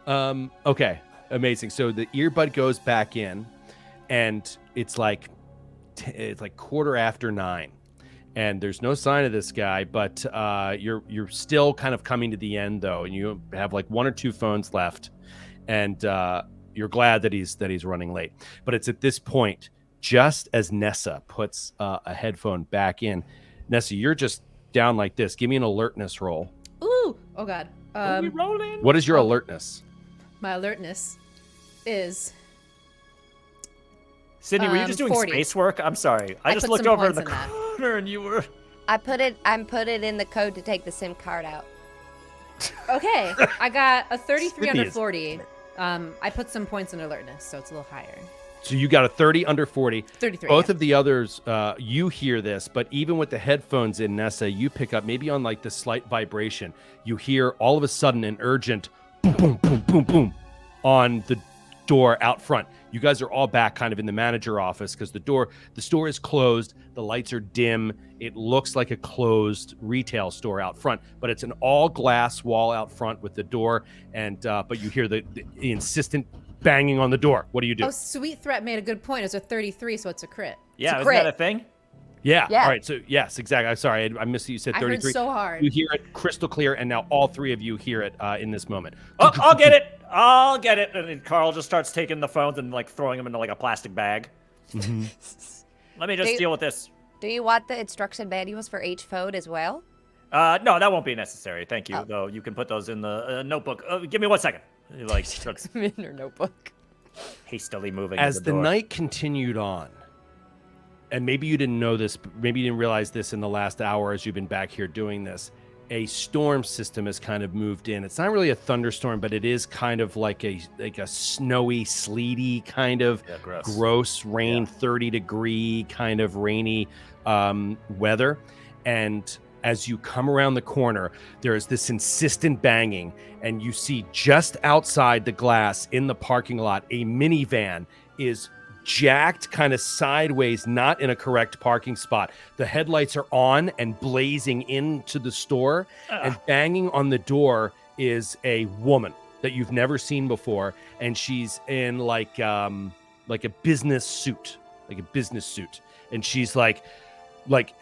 Okay, amazing. So the earbud goes back in, and it's like 9:15, and there's no sign of this guy. But you're still kind of coming to the end though, and you have one or two phones left, and you're glad that he's running late. But it's at this point, just as Nessa puts a headphone back in, Nessa, you're just down like this. Give me an alertness roll. Ooh. Oh God. Are we rolling? What is your alertness? My alertness is Sydney, were you just doing 40. space work? I'm sorry. I just put looked some over in points the in that. corner and you were. I put it in the code to take the SIM card out. okay. I got a 33 Sydney under is- 40. I put some points in alertness, so it's a little higher. So you got a 30 under 40. 33. Both yeah. of the others, you hear this, but even with the headphones in, Nessa, you pick up maybe on the slight vibration. You hear all of a sudden an urgent boom, boom, boom, boom, boom on the door out front. You guys are all back kind of in the manager office because the store is closed. The lights are dim. It looks like a closed retail store out front, but it's an all glass wall out front with the door. And but you hear the insistent banging on the door. What do you do? Oh, Sweet Threat made a good point. It's a 33, so it's a crit. Yeah, a isn't crit. that a thing? Yeah. Yeah. All right. So yes, exactly. I'm sorry. I missed you said I heard 33. so hard. You hear it crystal clear, and now all three of you hear it in this moment. Oh, I'll get it. I'll get it. And then Carl just starts taking the phones and like throwing them into like a plastic bag. Let me just deal with this. Do you want the instruction manuals for each phone as well? No, that won't be necessary. Thank you. Oh. Though you can put those in the notebook. Give me 1 second. He like starts In your notebook. hastily moving. As to the door. night continued on, and maybe you didn't know this, but maybe you didn't realize this in the last hour as you've been back here doing this, a storm system has kind of moved in. It's not really a thunderstorm, but it is kind of like a snowy, sleety kind of gross rain, 30-degree kind of rainy weather. And as you come around the corner, there is this insistent banging, and you see just outside the glass in the parking lot, a minivan is jacked kind of sideways, not in a correct parking spot. The headlights are on and blazing into the store, and banging on the door is a woman that you've never seen before, and she's in like a business suit, and she's like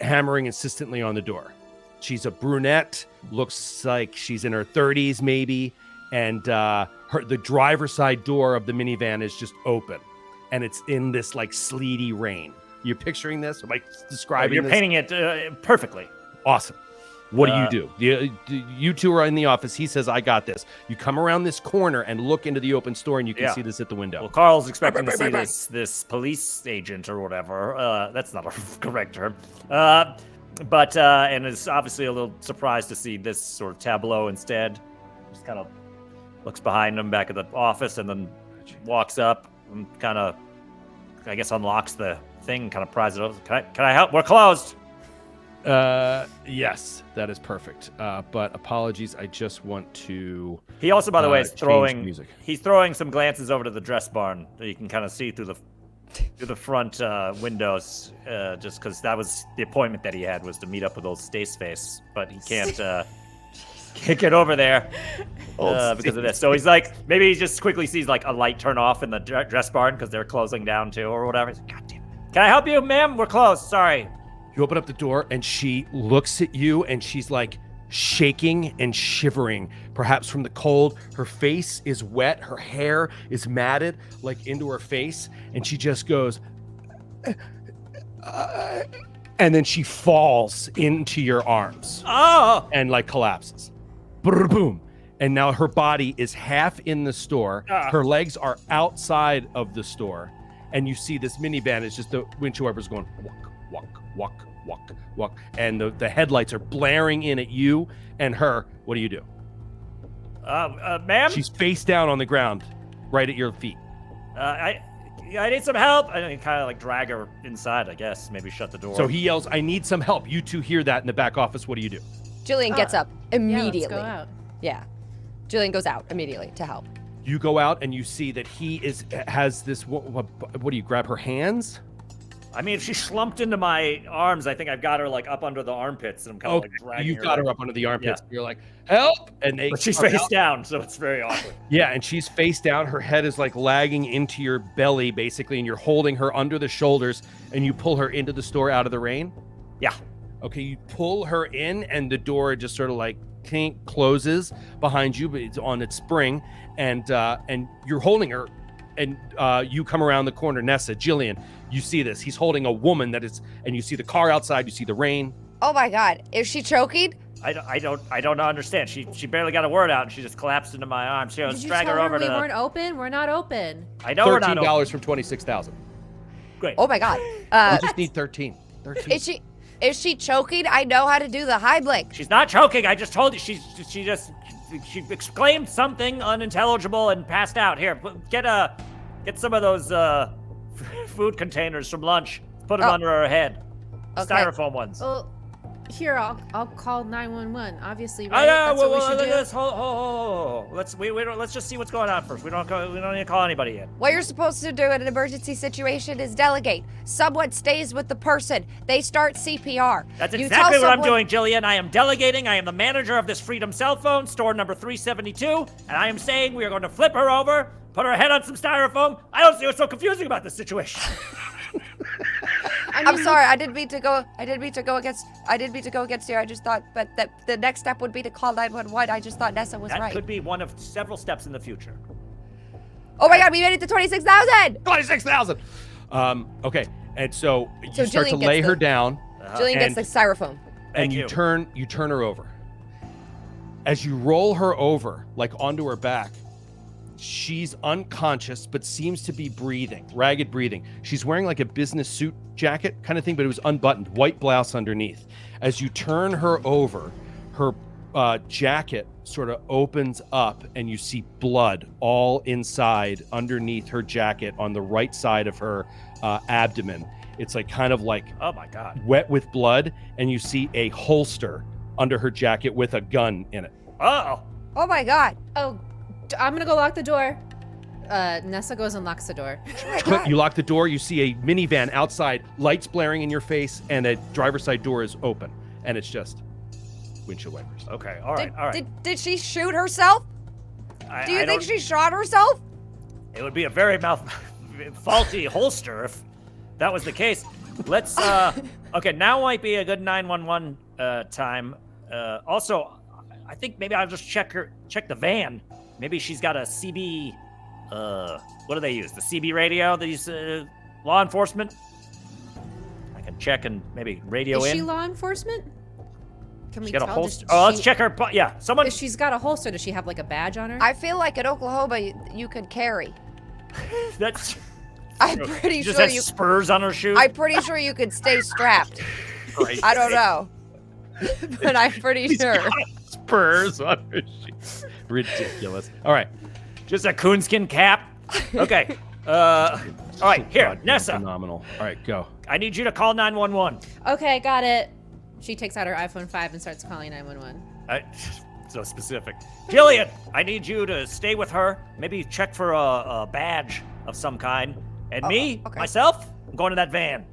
hammering insistently on the door. She's a brunette, looks like she's in her 30s maybe, and the driver's side door of the minivan is just open. And it's in this like sleety rain. You're picturing this? Am I describing You're this? painting it perfectly. Awesome. What do? You two are in the office. He says, I got this. You come around this corner and look into the open store, and you can see this at the window. Well, Carl's expecting to see this police agent or whatever. That's not a correct term. And is obviously a little surprised to see this sort of tableau instead. Just kind of looks behind him back at the office and then walks up and kind of, I guess, unlocks the thing, kind of pries it over. Can I help? We're closed. Yes, that is perfect. But apologies, I just want to. He also, by the way, is change music. He's throwing some glances over to the dress barn that you can kind of see through the front windows, just because that was the appointment that he had, was to meet up with old Staceface, but he can't get over there because of this. So he's like, maybe he just quickly sees like a light turn off in the dress barn because they're closing down too or whatever. He's like, God damn it. Can I help you, ma'am? We're closed. Sorry. You open up the door, and she looks at you, and she's like shaking and shivering, perhaps from the cold. Her face is wet. Her hair is matted like into her face, and she just goes, and then she falls into your arms. Oh! And like collapses. Boom. And now her body is half in the store. Her legs are outside of the store. And you see this minivan is just the windshield wipers going walk. And the headlights are blaring in at you and her. What do you do? Ma'am? She's face down on the ground right at your feet. I need some help. And kind of like drag her inside, I guess. Maybe shut the door. So he yells, I need some help. You two hear that in the back office. What do you do? Jillian gets up immediately. Yeah, let's go out. Yeah. Jillian goes out immediately to help. You go out and you see that he has this. What do you grab her hands? I mean, if she slumped into my arms, I think I've got her like up under the armpits, and I'm kind of like dragging you've got her up under the armpits. Yeah. You're like, help! And But she's face down, so it's very awkward. Yeah, and she's face down. Her head is like lagging into your belly, basically, and you're holding her under the shoulders, and you pull her into the store out of the rain. Yeah. Okay, you pull her in, and the door just sort of like closes behind you, but it's on its spring, and you're holding her, and you come around the corner. Nessa, Jillian, you see this. He's holding a woman that is, and you see the car outside. You see the rain. Oh my God, is she choking? I don't understand. She barely got a word out, and she just collapsed into my arms. Here, let's Did you drag tell her over we to. weren't open? We're not open. I know we're not open. $13 from 26,000. Great. Oh my God. I just need 13. Is she choking? I know how to do the Heimlich. She's not choking. I just told you. She exclaimed something unintelligible and passed out. Here, get some of those food containers from lunch. Put them under her head. Okay. Styrofoam ones. Oh, Here, I'll call 911. Obviously, Oh, right? yeah, That's what we should do. Let's just see what's going on first. We don't need to call anybody in. What you're supposed to do in an emergency situation is delegate. Someone stays with the person. They start CPR. That's You exactly tell what I'm someone- doing, Jillian. I am delegating. I am the manager of this Freedom cell phone, store number 372, and I am saying we are going to flip her over, put her head on some styrofoam. I don't see what's so confusing about this situation. I'm sorry. I didn't mean to go against you. I just thought, but the next step would be to call 911. I just thought Nessa was That right. could be one of several steps in the future. Oh my God, we made it to 26,000. 26,000. Okay, and so you So start to Jillian lay gets her the- down, Jillian gets the and- styrofoam. and you turn her over. As you roll her over, like onto her back, she's unconscious but seems to be breathing, ragged breathing. She's wearing like a business suit jacket kind of thing, but it was unbuttoned, white blouse underneath. As you turn her over, her jacket sort of opens up and you see blood all inside underneath her jacket on the right side of her abdomen. It's like kind of like Oh my God. wet with blood, and you see a holster under her jacket with a gun in it. Oh. Oh my God. Oh, I'm gonna go lock the door. Nessa goes and locks the door. Oh my God. You lock the door, you see a minivan outside, lights blaring in your face, and a driver's side door is open, and it's just windshield wipers. Okay. All right. Did she shoot herself? Do you I think don't- she shot herself? It would be a very faulty holster if that was the case. Let's. Okay, now might be a good 911 time. Also, I think maybe I'll just check the van. Maybe she's got a CB. What do they use? The CB radio? These law enforcement. I can check and maybe radio Is in. she law enforcement? Can we She's got a tell? holster. Oh, let's check her. Yeah, someone. If she's got a holster, does she have like a badge on her? I feel like in Oklahoma you could carry. That's. I'm pretty She just sure has you. spurs on her shoes. I'm pretty sure you could stay strapped. Right. I don't know, but I'm pretty sure. Spurs on her shoes. Ridiculous. All right. Just a coonskin cap. Okay. All right, here, God, Nessa. Phenomenal. All right, go. I need you to call 911. Okay, got it. She takes out her iPhone 5 and starts calling 911. So specific. Jillian, I need you to stay with her. Maybe check for a badge of some kind. And me, okay. myself, I'm going to that van.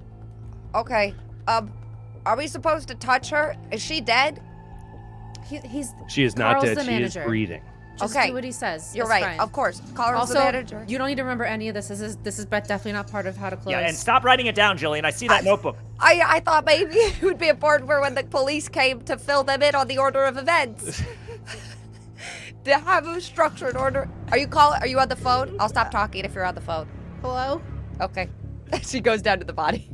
Okay. Are we supposed to touch her? Is she dead? He's She is not Carl's dead. the She manager. is breathing. Just Okay. do what he says. You're It's right. fine. Of course. Call her Also, the manager. you don't need to remember any of this. This is definitely not part of how to close. Yeah, and stop writing it down, Jillian. I see that notebook. I thought maybe it would be important for when the police came to fill them in on the order of events. To have a structured order. Are you on the phone? I'll stop talking if you're on the phone. Hello? Okay. She goes down to the body.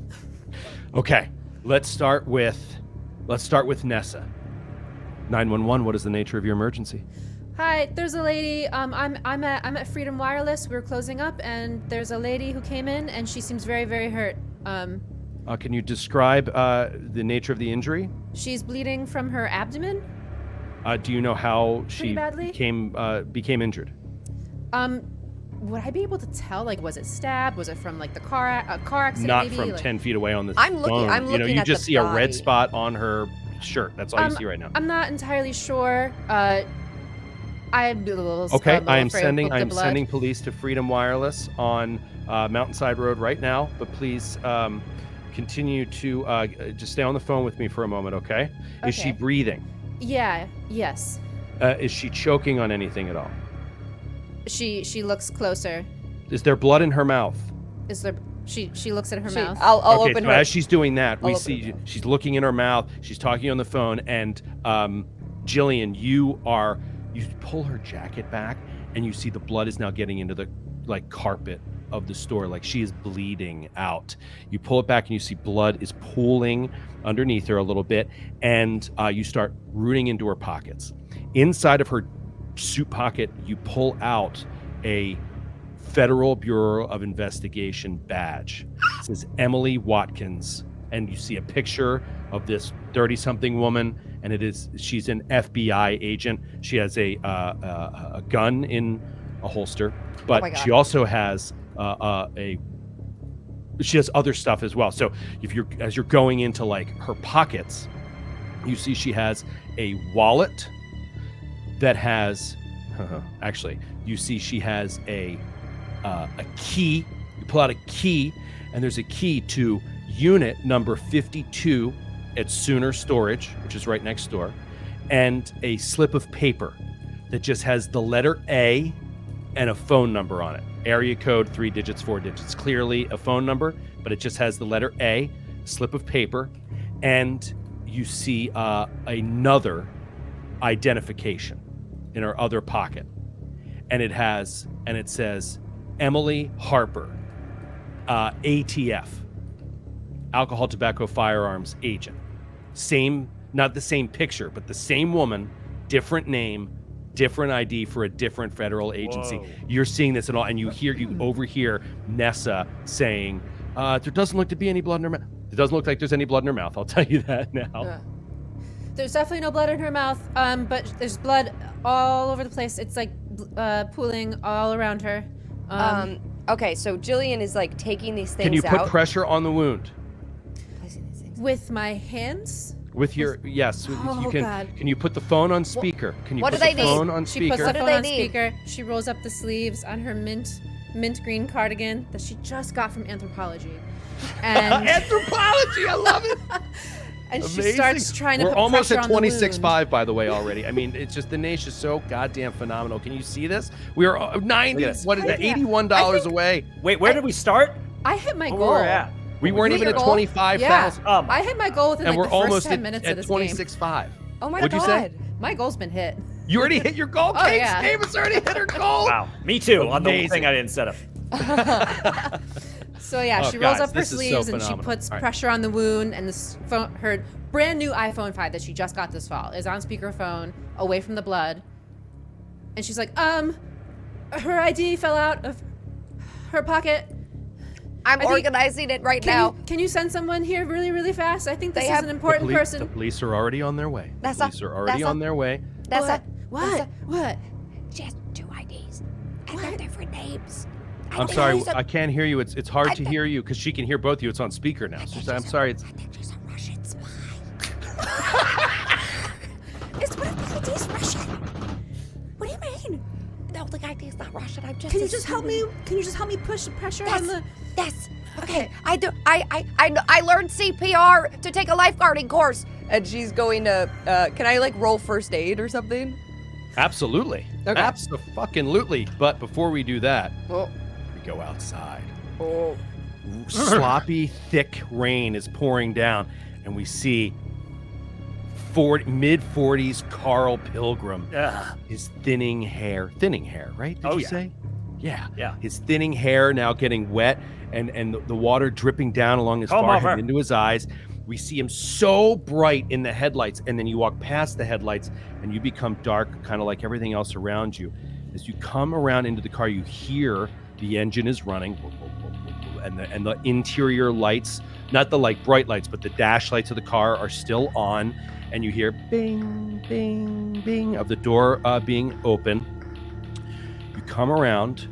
Okay. Let's start with Nessa. 911. What is the nature of your emergency? Hi, there's a lady. I'm at Freedom Wireless. We're closing up, and there's a lady who came in, and she seems very, very hurt. Can you describe the nature of the injury? She's bleeding from her abdomen. Do you know how she badly. became injured? Would I be able to tell? Like, was it stabbed? Was it from like the car accident? Not maybe? from Like, 10 feet away on the I'm looking- phone. I'm You know, looking you at just the see a red body. spot on her shirt. That's all you see right now. I'm not entirely sure. I'm Okay, I am afraid sending of the blood. sending police to Freedom Wireless on Mountainside Road right now. But please continue to just stay on the phone with me for a moment, okay? Is she Okay. breathing? Yeah. Yes. Is she choking on anything at all? She looks closer. Is there blood in her mouth? Is there? She looks at her mouth. I'll Okay, open so her. as she's doing that, we I'll open see her mouth. she's looking in her mouth. She's talking on the phone, and Jillian, you pull her jacket back, and you see the blood is now getting into the carpet of the store, like she is bleeding out. You pull it back, and you see blood is pooling underneath her a little bit, and you start rooting into her pockets. Inside of her suit pocket, you pull out a Federal Bureau of Investigation badge. It says Emily Watkins, and you see a picture of this 30-something woman, and she's an FBI agent. She has a gun in a holster, my but God. she also has she has other stuff as well. So as you're going into her pockets, You see she has a wallet that has, actually, you see she has a key. You pull out a key, and there's a key to unit number 52 at Sooner Storage, which is right next door, and a slip of paper that just has the letter A and a phone number on it. Area code, 3 digits, 4 digits. Clearly a phone number, but it just has the letter A, slip of paper, and you see another identification in her other pocket. And it says Emily Harper, ATF, alcohol, tobacco, firearms agent. Same, not the same picture, but the same woman, different name, different ID for a different federal agency. Whoa. You're seeing this and all, and you overhear Nessa saying, there doesn't look to be any blood in her mouth. It doesn't look like there's any blood in her mouth. I'll tell you that now. There's definitely no blood in her mouth, but there's blood all over the place. It's like pooling all around her. Okay, so Jillian is like taking these things out. Can you put pressure on the wound? With my hands? With your, yes, Oh, you can. God. Can you put the phone on speaker? Can you What put do the they need? phone on She puts speaker? the do phone they on need? speaker. She rolls up the sleeves on her mint green cardigan that she just got from Anthropology. And Anthropology, I love it. and she Amazing. starts trying to We're put almost pressure at on the wound. 26.5, by the way, already. I mean, it's just the niche is so goddamn phenomenal. Can you see this? We are 90. Look at this. What is that? Yeah. $81 I think- away. Wait, where did we start? I hit my Where goal. were we at? We weren't hit even your at goal? 25,000, Yeah. I hit my goal within and like we're the first almost 10 minutes at of this game. 26.5. Oh my What'd you god. say? My goal's been hit. You already hit your goal. Oh, Kate yeah. Davis already hit her goal. Wow, me too. On the Amazing. thing I didn't set up. So yeah, Oh, she rolls guys, up her this is so sleeves and she phenomenal. puts All right. pressure on the wound, and this phone, her brand new iPhone 5 that she just got this fall, is on speakerphone, away from the blood. And she's like, her ID fell out of her pocket. I'm I think- organizing it right now. Can you send someone here really, really fast? I think this They is have- an important The person. police are already on their way. That's The not- police are already that's on not- their way. That's what? a, that's What? She has 2 IDs. And they're different names. I'm think sorry, she's a- I can't hear you. It's hard I to thi- hear you because she can hear both of you. It's on speaker now. So I'm sorry. It's I think she's a Russian spy. It's what if the ID's Russian? What do you mean? No, the ID's not Russian. I'm just. Can you just help me? Can you just help me push the pressure on the? Yes. Okay. I do. I learned CPR to take a lifeguarding course. And she's going to. Can I like roll first aid or something? absolutely, Okay. absolutely. But before we do that, Oh. we go outside. Oh. Sloppy, thick rain is pouring down, and we see mid-40s Carl Pilgrim. Ugh. His thinning hair, right? Did Oh, you yeah. say? Yeah. Yeah. His thinning hair now getting wet, and the water dripping down along his Comb forehead over. and into his eyes. We see him so bright in the headlights, and then you walk past the headlights, and you become dark, kind of like everything else around you. As you come around into the car, you hear the engine is running, and the interior lights, not the like bright lights, but the dash lights of the car are still on, and you hear bing, bing, bing of the door being open. You come around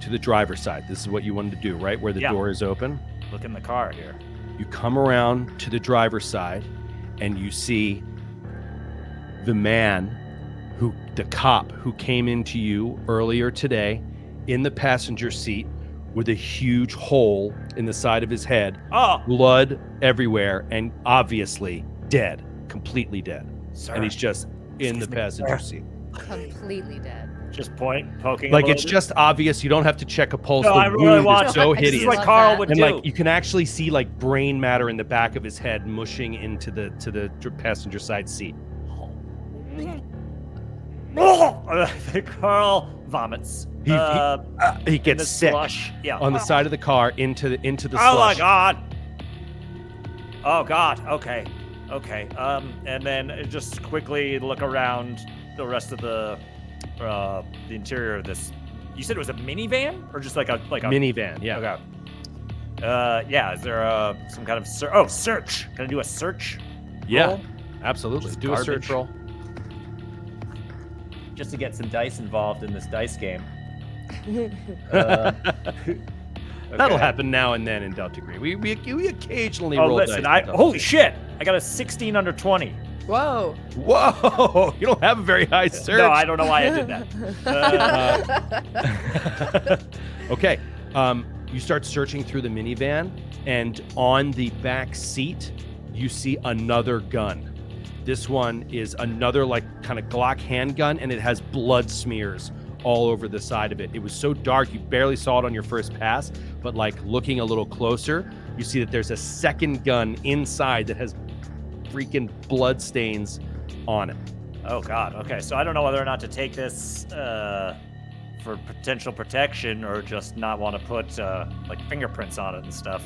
to the driver's side. This is what you wanted to do, right? Where the Yeah. door is open. Look in the car here. You come around to the driver's side, and you see the man the cop who came into you earlier today in the passenger seat with a huge hole in the side of his head, Oh, blood everywhere, and obviously dead, completely dead. sir. And he's just in the Excuse me, passenger sir. seat. Completely dead. Just poking. Like a it's little just obvious. You don't have to check a pulse. No, the I really wound want is to. so I just This is hideous. what love Carl that. would And do. like you can actually see like brain matter in the back of his head mushing into the passenger side seat. I think Carl vomits. He in the gets sick slush. Yeah. on the side of the car into the Oh my slush. god. Oh god. Okay. Okay. And then just quickly look around the rest of the interior of this. You said it was a minivan or just like a Minivan, yeah. Okay. Yeah. Is there some kind of search? Can I do a search? Yeah, roll? absolutely. Just Do a search garbage. roll. Just to get some dice involved in this dice game. That'll Okay. happen now and then in Delta Green. We occasionally Oh, roll listen, dice. in Delta holy Green. shit! I got a 16 under 20. Whoa. Whoa! You don't have a very high surge. No, I don't know why I did that. Okay. You start searching through the minivan, and on the back seat, you see another gun. This one is another like kind of Glock handgun, and it has blood smears all over the side of it. It was so dark you barely saw it on your first pass, but like looking a little closer, you see that there's a second gun inside that has freaking blood stains on it. Oh God. Okay, so I don't know whether or not to take this for potential protection or just not want to put like fingerprints on it and stuff.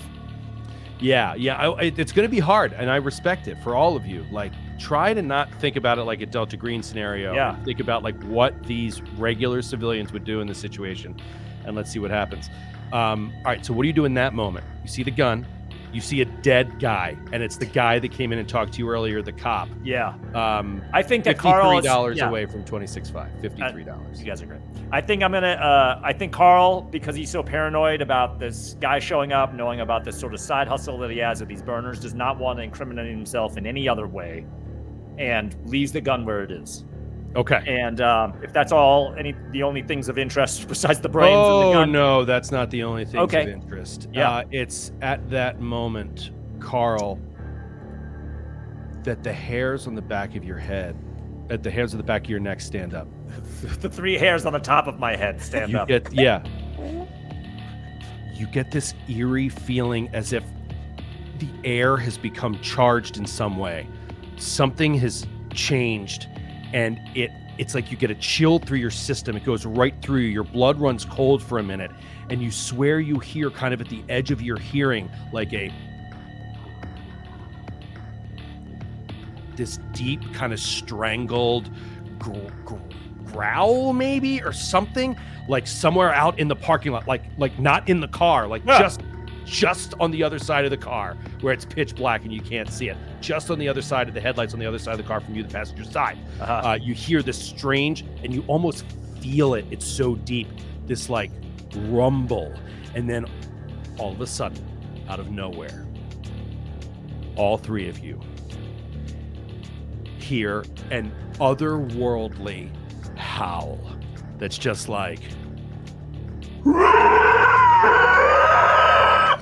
Yeah. It's going to be hard, and I respect it for all of you. Like, try to not think about it like a Delta Green scenario. Yeah. Think about like what these regular civilians would do in this situation, and let's see what happens. All right. So what do you do in that moment? You see the gun. You see a dead guy, and it's the guy that came in and talked to you earlier, the cop. Yeah. I think that $53 Carl is, yeah. away from $26.5. $53. You guys are great. I think I'm gonna. I think Carl, because he's so paranoid about this guy showing up, knowing about this sort of side hustle that he has with these burners, does not want to incriminate himself in any other way, and leaves the gun where it is. Okay. And if that's all, the only things of interest besides the brains and the Oh gun. no, that's not the only thing Okay. of interest. Yeah. It's at that moment, Carl, that the hairs on the back of your head, at the hairs of the back of your neck stand up. The 3 hairs on the top of my head stand You up. get You get this eerie feeling as if the air has become charged in some way. Something has changed, and it's like you get a chill through your system. It goes right through you. Your blood runs cold for a minute, and you swear you hear kind of at the edge of your hearing like this deep kind of strangled growl maybe, or something, like somewhere out in the parking lot, like not in the car, like just on the other side of the car where it's pitch black and you can't see it, just on the other side of the headlights on the other side of the car from you, the passenger side. You hear this strange, and you almost feel it, it's so deep, this like rumble, and then all of a sudden, out of nowhere, all 3 of you hear an otherworldly howl that's just like,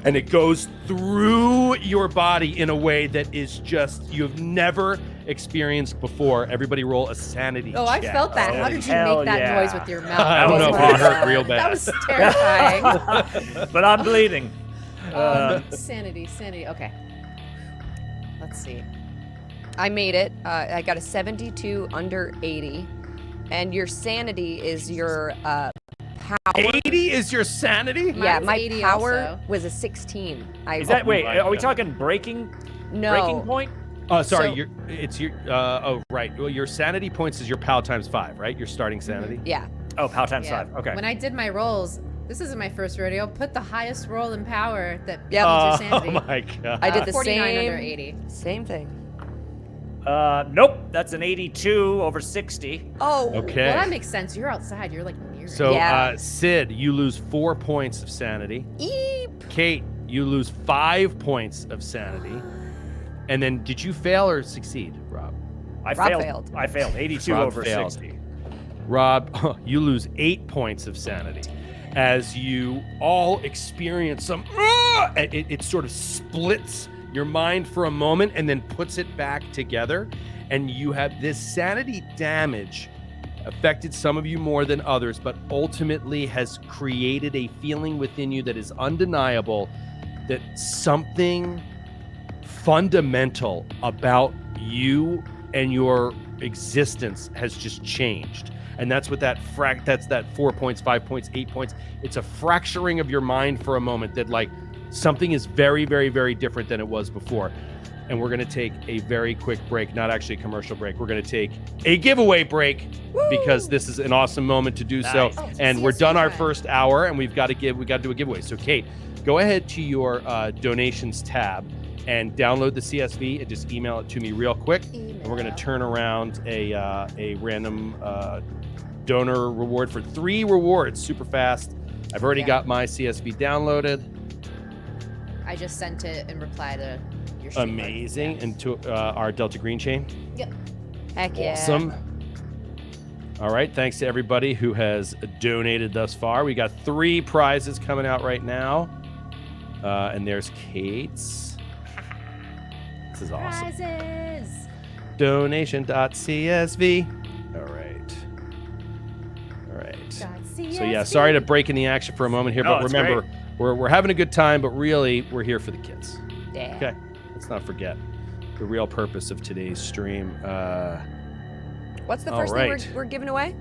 and it goes through your body in a way that is just you've never experienced before. Everybody roll a sanity Oh, I check. felt that. How did you hell make that yeah. noise with your mouth? I don't know if it hurt real bad. That was terrifying. But I'm bleeding. Sanity. Okay. Let's see. I made it. I got a 72 under 80. And your sanity is your power. 80 is your sanity? Yeah, Mine's my 80 power also. was a 16. Is that wait? my Are we God. talking breaking No. point? Sorry, So- right. Well, your sanity points is your POW times 5, right? Your starting sanity. Yeah. Oh, POW times Yeah. 5. Okay. When I did my rolls, this isn't my first rodeo. Put the highest roll in power that Yep. beats Oh your sanity. my God. I did the 49 same. under 80. Same thing. Nope. That's an 82 over 60. Oh. Okay. Well, that makes sense. You're outside. You're like near. So, Yeah. Sid, you lose 4 points of sanity. Eep. Kate, you lose 5 points of sanity. And then, did you fail or succeed, Rob? I Rob failed. failed. I failed. 82 Rob over failed. 60. Rob, you lose 8 points of sanity as you all experience some. It sort of splits your mind for a moment and then puts it back together. And you have this sanity damage affected some of you more than others, but ultimately has created a feeling within you that is undeniable that something fundamental about you and your existence has just changed. And that's what that's that 4 points, 5 points, 8 points. It's a fracturing of your mind for a moment that like something is very, very, very different than it was before. And we're going to take a very quick break, not actually a commercial break. We're going to take a giveaway break because this is an awesome moment to do so. Nice. Oh, And we're CSV done our time. first hour, and we got to do a giveaway. So Kate, go ahead to your donations tab and download the CSV and just email it to me real quick. And we're going to turn around a random donor reward for 3 rewards super fast. I've already got my CSV downloaded. I just sent it in reply to your stream. Amazing. And to our Delta Green chain. Yep. Heck yeah. Awesome. All right. Thanks to everybody who has donated thus far. We got 3 prizes coming out right now. And there's Kate's. This is awesome. Prizes. Donation.csv. All right. So yeah, sorry to break in the action for a moment here, No, but it's remember, we're having a good time, but really we're here for the kids. Yeah. Okay, let's not forget the real purpose of today's stream. What's the All first right. thing we're giving away?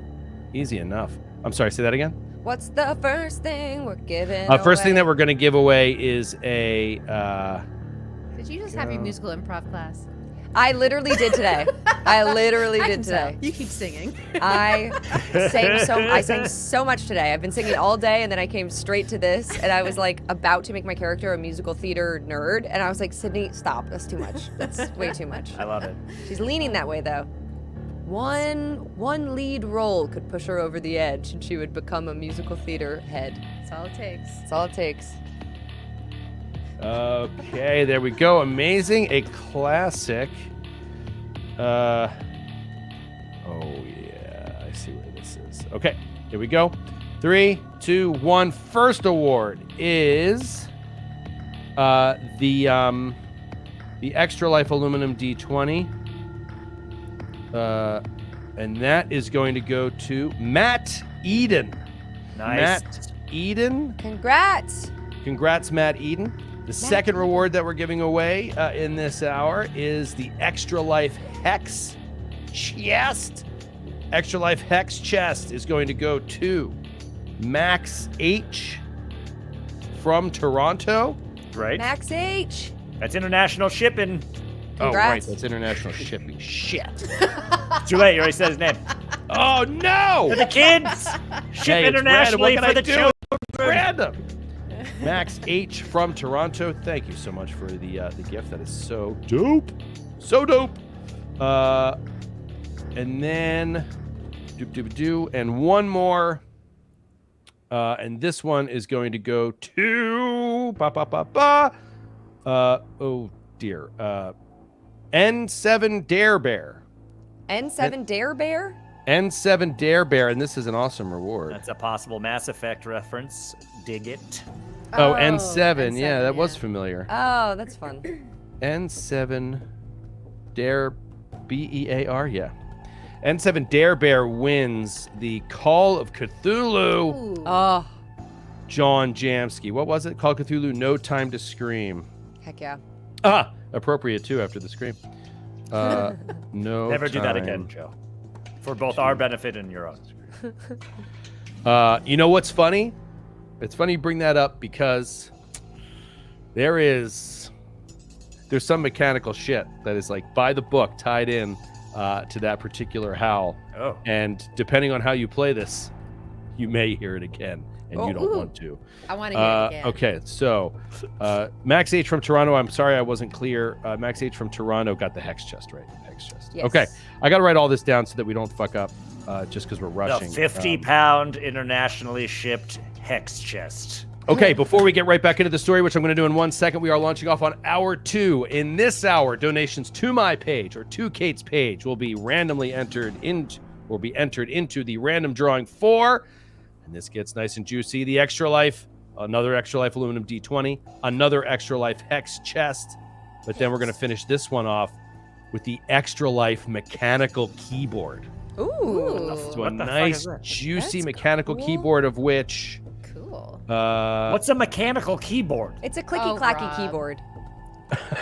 Easy enough. I'm sorry, say that again. What's the first thing we're giving First thing away? that we're going to give away is a. Did you just have your musical improv class? I literally did today. I literally I did can tell. today. You keep singing. I sang so much today. I've been singing all day, and then I came straight to this, and I was like about to make my character a musical theater nerd, and I was like, Sydney, stop. That's too much. That's way too much. I love it. She's leaning that way though. One lead role could push her over the edge, and she would become a musical theater head. That's all it takes. That's all it takes. Okay, there we go. Amazing. A classic. Oh, yeah. I see where this is. Okay, here we go. 3, 2, 1. First award is the Extra Life Aluminum D20. And that is going to go to Matt Eden. Nice. Matt Eden. Congrats. Congrats, Matt Eden. The second reward that we're giving away in this hour is the Extra Life Hex Chest. Extra Life Hex Chest is going to go to Max H from Toronto. Right? Max H. That's international shipping. Oh, right. Congrats. That's international shipping. Shit. Too late. You already said his name. Oh, no. For the kids. Ship Hey, it's internationally random. What for can the I do? children. It's random. Max H from Toronto. Thank you so much for the gift. That is so dope. So dope. And then and one more. And this one is going to go to oh dear. N7 Dare Bear. N7 Dare Bear? N7 Dare Bear, and this is an awesome reward. That's a possible Mass Effect reference. Dig it. Oh, N7. Yeah, N7, that was yeah. familiar. Oh, that's fun. N7 Dare Bear, yeah. N7 Dare Bear wins the Call of Cthulhu. Ooh. Oh, John Jamsky. What was it? Call of Cthulhu No Time to Scream. heck yeah. Ah, appropriate too after the scream. No. Never do that time. again, Joe. For both our benefit and your own. You know what's funny? It's funny you bring that up because there's some mechanical shit that is like by the book tied in to that particular howl. Oh. And depending on how you play this, you may hear it again, and you don't ooh. want to. I want to hear it again. Okay, so Max H from Toronto. I'm sorry I wasn't clear. Max H from Toronto got the hex chest right. Hex chest. Yes. Okay, I got to write all this down so that we don't fuck up just because we're The rushing. 50-pound internationally shipped hex chest. Okay, before we get right back into the story, which I'm going to do in 1 second, we are launching off on hour 2. In this hour, donations to my page or to Kate's page will be randomly entered into the random drawing for, and this gets nice and juicy, the Extra Life, another Extra Life Aluminum D20, another Extra Life Hex chest, but then we're going to finish this one off with the Extra Life mechanical keyboard. Ooh. So a What the fuck nice, is that? juicy That's mechanical cool. keyboard of which... Cool. What's a mechanical keyboard? It's a clicky-clacky Rob. keyboard.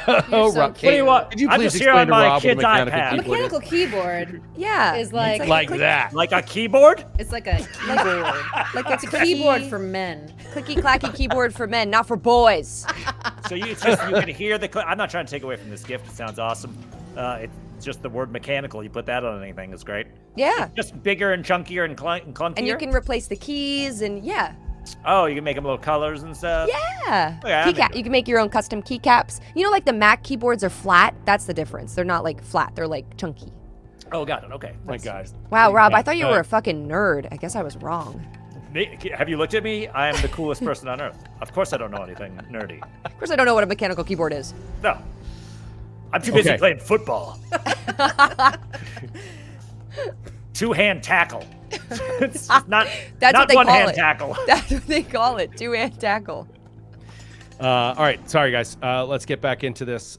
Oh, so Rob, cute. What do you want? Could you I'm please just here explain on to my Rob what a kid's mechanical iPad. keyboard is? Mechanical keyboard Yeah. is like Like click- that. Like a keyboard? it's like a keyboard. Like it's it's a keyboard for men. clicky-clacky keyboard for men, not for boys. So it's just you can hear the. I'm not trying to take away from this gift. It sounds awesome. It's just the word mechanical. You put that on anything, it's great. Yeah. Just bigger and chunkier and clunkier. And you can replace the keys and yeah. Oh, you can make them little colors and stuff. Yeah. Yeah, I'm Keycap. into You can make your own custom keycaps. You know, like the Mac keyboards are flat. That's the difference. They're not like flat. They're like chunky. Oh, got it. Okay. My God. Wow, Rob, I thought you Uh, were a fucking nerd. I guess I was wrong. Have you looked at me? I am the coolest person on earth. Of course I don't know anything nerdy. Of course, I don't know what a mechanical keyboard is. No. I'm too busy Okay. playing football. Two-hand tackle. It's not, That's not what they call one-hand it. tackle. That's what they call it. Two-hand tackle. All right, sorry guys. Let's get back into this.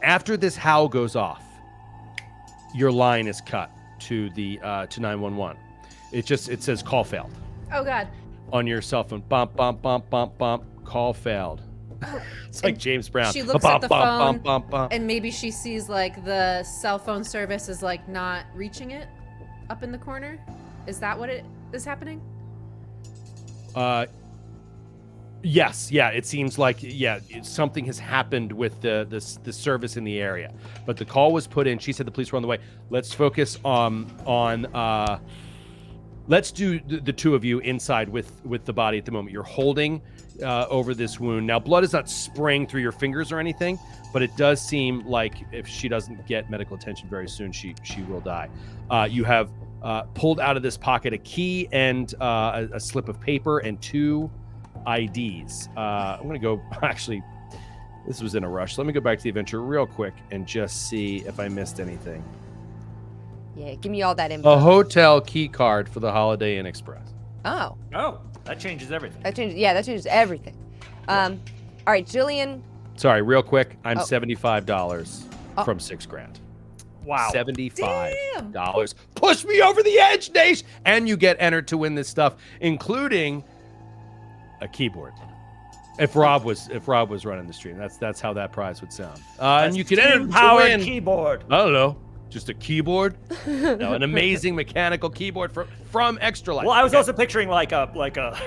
After this howl goes off, your line is cut to the to 911. It says call failed Oh God. on your cell phone. Bump bump bump bump bump. Call failed. It's like James Brown. She looks Bump, at the bump, phone, bump, bump, bump. and maybe she sees like the cell phone service is like not reaching it up in the corner. Is that what it is happening? Yes, yeah. It seems like something has happened with the service in the area, but the call was put in. She said the police were on the way. Let's focus on let's do the two of you inside with the body at the moment. You're holding over this wound. Now, blood is not spraying through your fingers or anything, but it does seem like if she doesn't get medical attention very soon, she will die. You have pulled out of this pocket a key and a slip of paper and 2 IDs. I'm going to go, actually, this was in a rush. Let me go back to the adventure real quick and just see if I missed anything. Yeah, give me all that info. A hotel key card for the Holiday Inn Express. Oh, Oh, that changes everything. that changes everything. All right, Jillian. Sorry, real quick. I'm Oh. $75 from $6,000. Wow. $75. Push me over the edge, Nash! And you get entered to win this stuff, including a keyboard. If Rob was running the stream, that's how that prize would sound. And you can enter to powered win. keyboard. I don't know, just a keyboard. No, an amazing mechanical keyboard from Extra Life. Well, I was Okay. also picturing like a Like a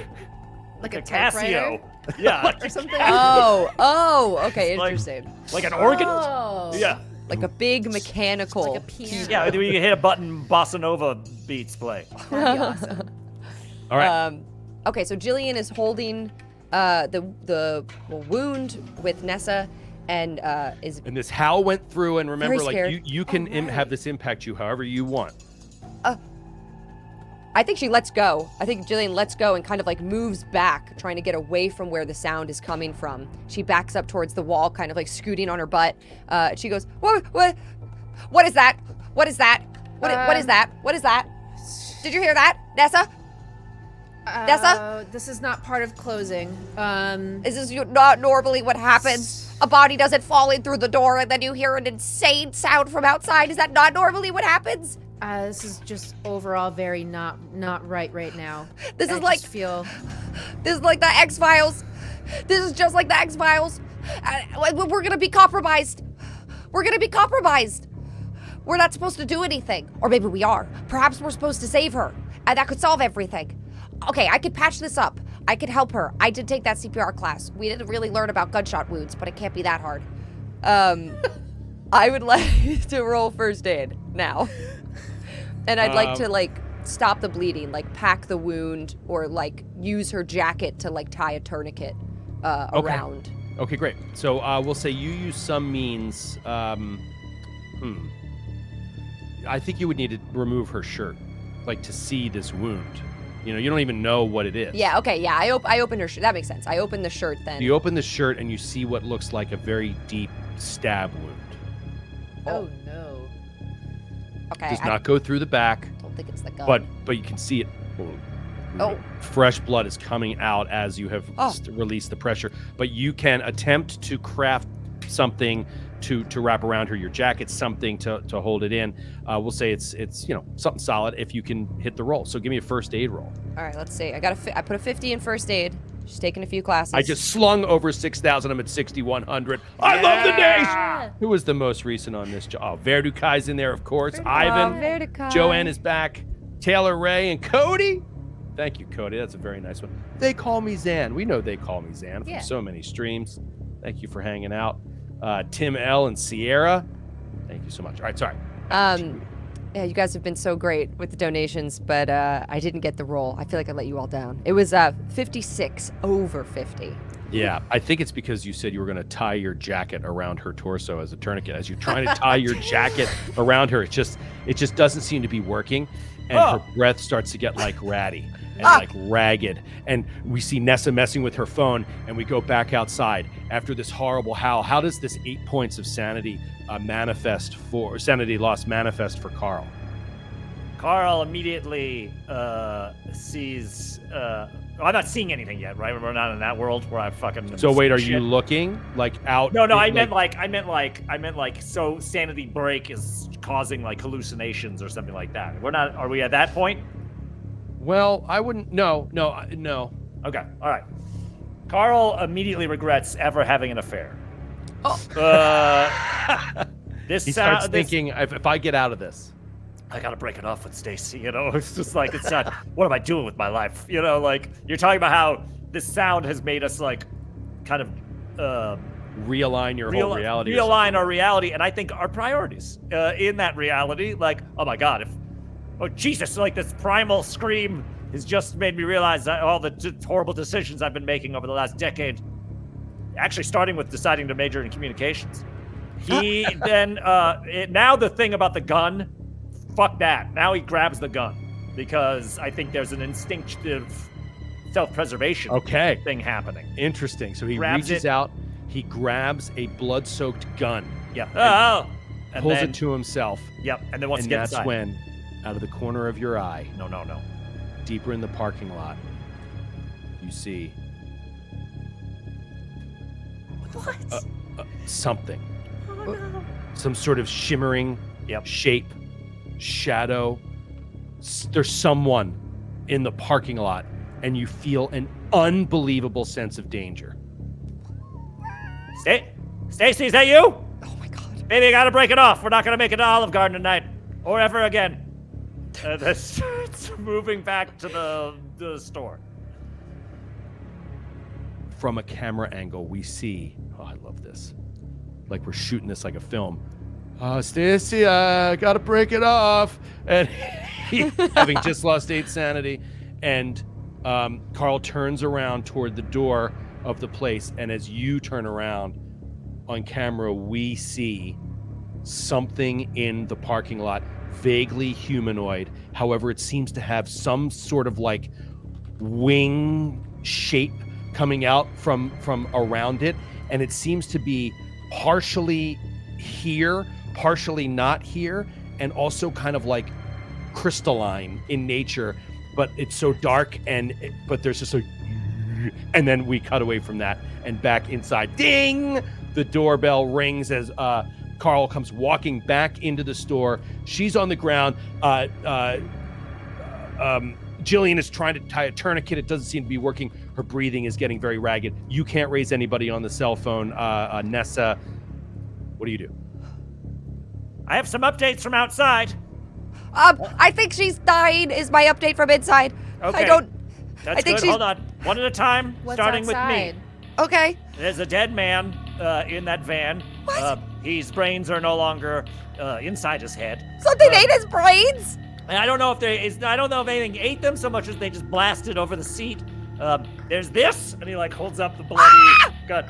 Casio. typewriter? Yeah. Or something. Oh, okay, Like- interesting. Like an organ. Oh. Yeah. Like a big mechanical. Like a piano. Yeah, when you hit a button, bossa nova beats play. That'd be awesome. All right. Okay, so Jillian is holding the wound with Nessa and is And this howl went through, and remember, Very like scared. you can have this impact you however you want. I think she lets go. I think Jillian lets go and kind of like moves back, trying to get away from where the sound is coming from. She backs up towards the wall, kind of like scooting on her butt. She goes, what is that? What is that? What is that? What is that? Did you hear that, Nessa? Nessa? This is not part of closing. Is this not normally what happens? A body doesn't fall in through the door and then you hear an insane sound from outside. Is that not normally what happens? This is just overall very not right now. This is I like just feel This is like the X-Files. This is just like the X-Files. We're gonna be compromised. We're gonna be compromised. We're not supposed to do anything. Or maybe we are. Perhaps we're supposed to save her. And that could solve everything. Okay, I could patch this up. I could help her. I did take that CPR class. We didn't really learn about gunshot wounds, but it can't be that hard. I would like to roll first aid now. And I'd like to like stop the bleeding, like pack the wound or like use her jacket to like tie a tourniquet around. Okay, great. So we'll say you use some means. I think you would need to remove her shirt, like to see this wound. You know, you don't even know what it is. Yeah, okay, yeah. I opened her shirt. That makes sense. I opened the shirt then. You open the shirt and you see what looks like a very deep stab wound. oh no. Okay. Does I not go through the back, don't think it's the gun. but you can see it. Oh. Fresh blood is coming out as you have released the pressure. But you can attempt to craft something to wrap around her, your jacket, something to hold it in. We'll say it's something solid if you can hit the roll. So give me a first aid roll. All right, let's see. I put a 50 in first aid. She's taken a few classes. I just slung over 6,000. I'm at 6,100. I love the days. Who was the most recent on this job? Oh, Verdukai's in there, of course. Ivan. Vertical. Joanne is back. Taylor Ray and Cody. Thank you, Cody. That's a very nice one. They call me Zan. We know they call me Zan from Yeah. so many streams. Thank you for hanging out. Tim L and Sierra. Thank you so much. All right, sorry. Yeah, you guys have been so great with the donations, but I didn't get the roll. I feel like I let you all down. It was 56 over 50. Yeah, I think it's because you said you were going to tie your jacket around her torso as a tourniquet. As you're trying to tie your jacket around her, it just doesn't seem to be working, and her breath starts to get like ratty and like ragged. And we see Nessa messing with her phone, and we go back outside after this horrible howl. How does this 8 points of sanity sanity loss manifest for Carl? Carl immediately sees. I'm not seeing anything yet, right? We're not in that world where I fucking. So wait, are shit. you looking like out? No, I meant like. So sanity break is causing like hallucinations or something like that. We're not. Are we at that point? Well, I wouldn't. No. Okay, all right. Carl immediately regrets ever having an affair. Oh. This He starts thinking, if I get out of this. I gotta break it off with Stacy, you know? It's just like, it's not, what am I doing with my life? You know, like, you're talking about how this sound has made us, like, kind of, realign your whole reality. Realign our reality, and I think our priorities in that reality. Like, oh my God, oh Jesus, like this primal scream has just made me realize that all the horrible decisions I've been making over the last decade, actually starting with deciding to major in communications. He then, now the thing about the gun, fuck that. Now he grabs the gun because I think there's an instinctive self-preservation thing happening. Interesting. So he reaches out, he grabs a blood-soaked gun. Yeah. And pulls then, it to himself. Yep. And then once and again, that's when, out of the corner of your eye, no, deeper in the parking lot, you see What? something. Oh no. Some sort of shimmering shape, shadow. There's someone in the parking lot, and you feel an unbelievable sense of danger. Stacy, is that you? Oh my God. Baby, I gotta break it off. We're not gonna make it to Olive Garden tonight, or ever again. It's moving back to the store. From a camera angle, we see, oh, I love this. Like we're shooting this like a film. Stacy, I gotta break it off. And he, having just lost 8 sanity, and Carl turns around toward the door of the place, and as you turn around on camera, we see something in the parking lot, vaguely humanoid. However, it seems to have some sort of like wing shape coming out from around it, and it seems to be partially here, partially not here, and also kind of like crystalline in nature, but it's so dark, but there's just a, and then we cut away from that and back inside. Ding! The doorbell rings as Carl comes walking back into the store. She's on the ground. Jillian is trying to tie a tourniquet. It doesn't seem to be working. Her breathing is getting very ragged. You can't raise anybody on the cell phone. Nessa, what do you do? I have some updates from outside. I think she's dying is my update from inside. Okay. That's I think good. Hold on. One at a time, What's starting outside? with me. Okay. There's a dead man in that van. What? His brains are no longer inside his head. Something ate his brains. And I don't know if I don't know if anything ate them so much as they just blasted over the seat. There's this, and he like holds up the bloody gun.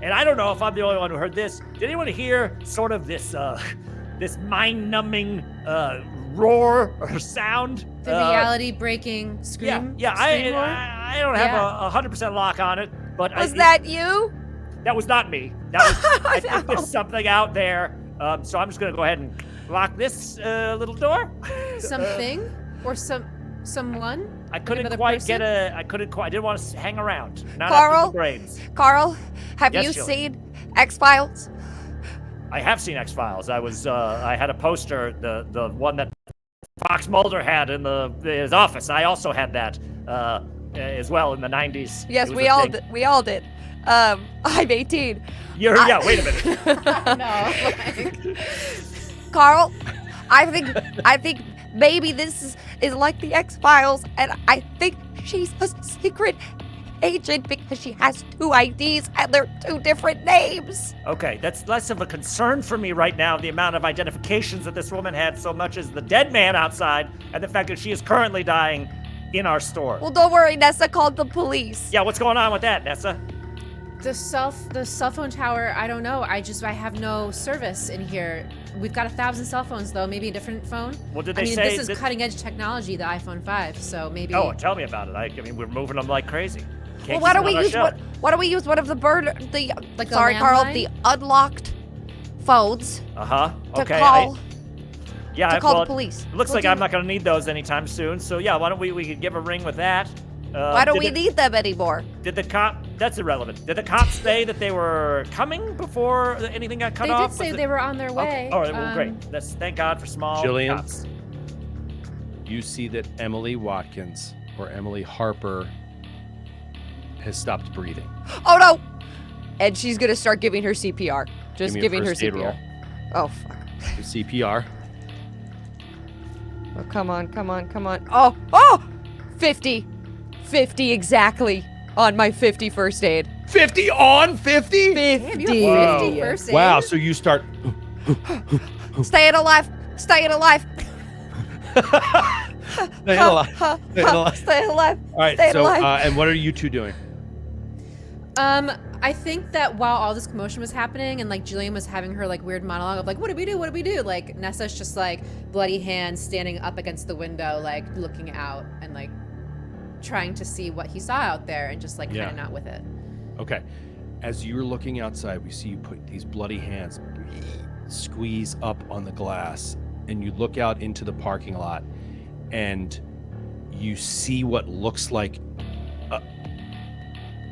And I don't know if I'm the only one who heard this. Did anyone hear sort of this this mind-numbing roar or sound? The reality-breaking scream. Yeah. Scream roar? I don't have a 100% lock on it, but Was that you? That was not me. That was. I think there's something out there. So I'm just gonna go ahead and lock this little door. Something or someone. I couldn't Another quite person? I didn't want to hang around. Not Carl? after the brains. Carl, have Yes, you Jill. seen X-Files? I have seen X-Files. I had a poster, the one that Fox Mulder had in his office. I also had that as well in the 90s. Yes, It was we a all thing. did. We all did. I'm 18. Yeah, wait a minute. No. Carl, I think maybe this is like the X-Files, and I think she's a secret agent because she has 2 IDs and they're 2 different names. Okay, that's less of a concern for me right now, the amount of identifications that this woman had, so much as the dead man outside and the fact that she is currently dying in our store. Well, don't worry, Nessa called the police. Yeah, what's going on with that, Nessa? The cell phone tower, I don't know. I have no service in here. We've got 1,000 cell phones though, maybe a different phone. Well, did they I mean, say this is cutting edge technology, the iPhone 5, so maybe. Oh, tell me about it. I mean, we're moving them like crazy. Well, Can't why keep don't we them on our use shelf. why don't we use one of the Like a sorry, Carl, landline? the unlocked phones Uh-huh. to Okay. call Yeah, to call well, the police. It looks We'll like do I'm it. not going to need those anytime soon. So yeah, why don't we could give a ring with that? Why don't did we the- need them anymore? Did the cop? That's irrelevant. Did the cops say that they were coming before anything got cut They off? did say Was it- they were on their way. Okay. All right. Well, great. Thank God for small Jillian? cops. You see that Emily Watkins or Emily Harper has stopped breathing. Oh no! And she's gonna start giving her CPR. Just Give me a giving her first aid CPR. roll. Oh fuck. CPR. Oh, come on, come on, come on. Oh! 50! 50 exactly on my 50 first aid. 50 on 50? 50! You have 50 Whoa. first aid? Wow, so you start Staying alive! Staying alive! staying alive. Staying alive. Staying alive! All right, Staying so alive! and what are you two doing? I think that while all this commotion was happening and like Jillian was having her like weird monologue of like, what do we do? What do we do? Like Nessa's just like bloody hands standing up against the window, like looking out and like trying to see what he saw out there and just like kind Yeah. of not with it. Okay. As you're looking outside, we see you put these bloody hands squeeze up on the glass, and you look out into the parking lot, and you see what looks like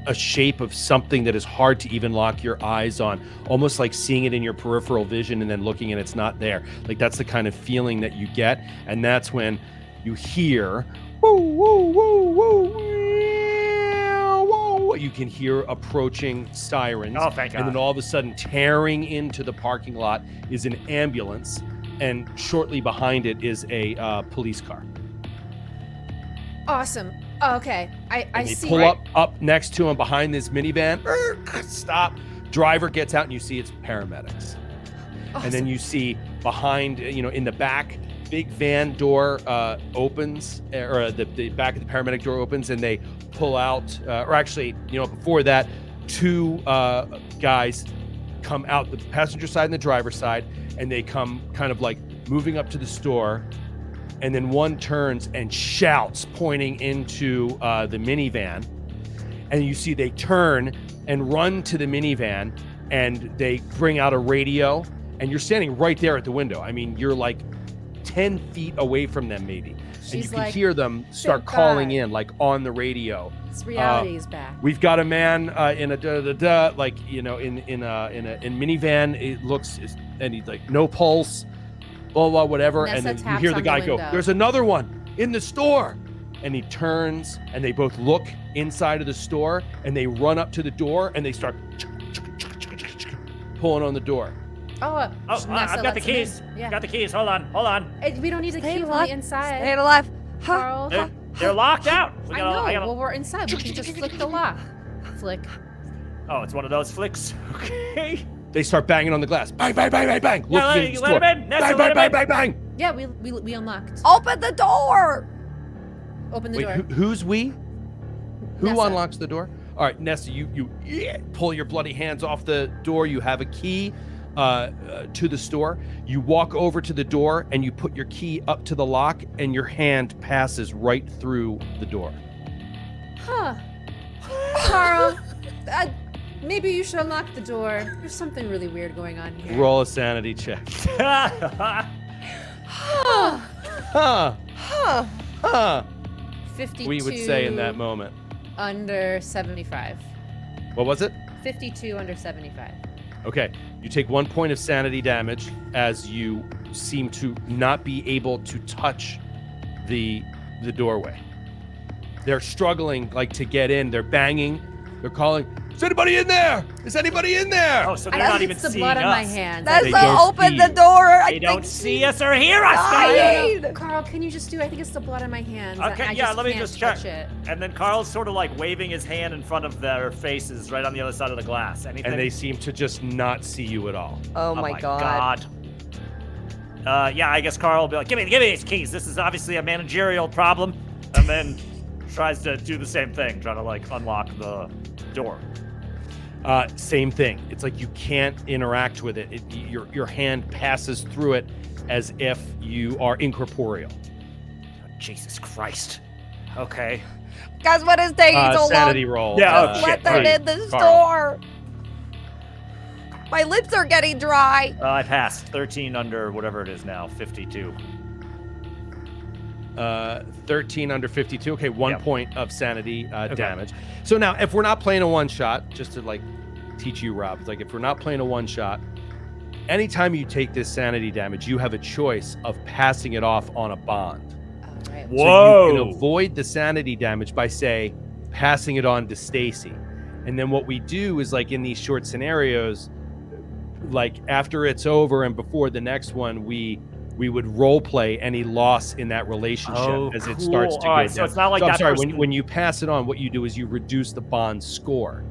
a shape of something that is hard to even lock your eyes on, almost like seeing it in your peripheral vision and then looking and it's not there. Like that's the kind of feeling that you get, and that's when you hear woo woo woo woo woo. You can hear approaching sirens. Oh, thank And then God. all of a sudden, tearing into the parking lot is an ambulance, and shortly behind it is a police car. Awesome. Oh, okay. I And they see. pull up next to him behind this minivan. Stop. Driver gets out, and you see it's paramedics. Awesome. And then you see behind, in the back, big van door opens, or the back of the paramedic door opens, and they pull out, or actually, before that, two guys come out the passenger side and the driver's side, and they come kind of like moving up to the store, and then one turns and shouts, pointing into the minivan, and you see they turn and run to the minivan, and they bring out a radio, and you're standing right there at the window. I mean, you're like 10 feet away from them, maybe. And you She's can like, hear them start "Goodbye." calling in, like on the radio. This reality is back. We've got a man in a like in minivan. It looks, and he's like no pulse, blah blah whatever. Nessa And then you taps hear the on the guy go, window. "There's another one in the store," and he turns, and they both look inside of the store, and they run up to the door, and they start pulling on the door. Oh, Oh, Nessa I've got the lets him in. keys. Yeah. Got the keys. Hold on. We don't need a Staying key from alive. the inside. Staying alive! Carl. They're locked out. I know. Well, we're inside. We can just flick the lock. Flick. Oh, it's one of those flicks. Okay. They start banging on the glass. Bang, bang, bang, bang, bang. Yeah, Looking let- in the let store. him in. Nessa, Bang, let bang, him bang, in. bang, bang. Yeah, we unlocked. Open the door! Open the Wait, door. who's we? Who Nessa. unlocks the door? All right, Nessa, you pull your bloody hands off the door. You have a key to the store. You walk over to the door and you put your key up to the lock, and your hand passes right through the door. Huh. Carl, maybe you should unlock the door. There's something really weird going on here. Roll a sanity check. Huh. Huh. Huh. 52. We would say in that moment. Under 75. What was it? 52 under 75. Okay, you take 1 point of sanity damage as you seem to not be able to touch the doorway. They're struggling to get in. They're banging. They're calling, "Is anybody in there? Is anybody in there?" Oh, so I they're not think even it's the seeing blood on my us. hands. Nessa, They don't open see the you. door! I They think don't see us or hear us. dying. guys. Carl, can you just do? I think it's the blood on my hands. Okay, I yeah, just let me can't just check. touch it. And then Carl's sort of like waving his hand in front of their faces right on the other side of the glass. Anything? And they seem to just not see you at all. Oh my god. Yeah, I guess Carl will be like, give me these keys. This is obviously a managerial problem. And then tries to do the same thing, trying to like unlock the door. Same thing. It's like you can't interact with it. Your hand passes through it as if you are incorporeal. Jesus Christ. Okay. Guys, what is taking so Sanity long? roll. Yeah, Just shit, let them right. in the Carl. store. My lips are getting dry. I passed. 13 under whatever it is now. 52. 13 under 52. Okay, 1 Yep. point of sanity damage. So now, if we're not playing a one shot, just to like teach you, Rob, it's like if we're not playing a one shot, anytime you take this sanity damage, you have a choice of passing it off on a bond. Oh, right. Whoa. So you can avoid the sanity damage by, say, passing it on to Stacy. And then what we do is, like in these short scenarios, like after it's over and before the next one, we would role play any loss in that relationship as it starts to All go right, down. so it's not like I'm that sorry, person- when you pass it on, what you do is you reduce the bond score.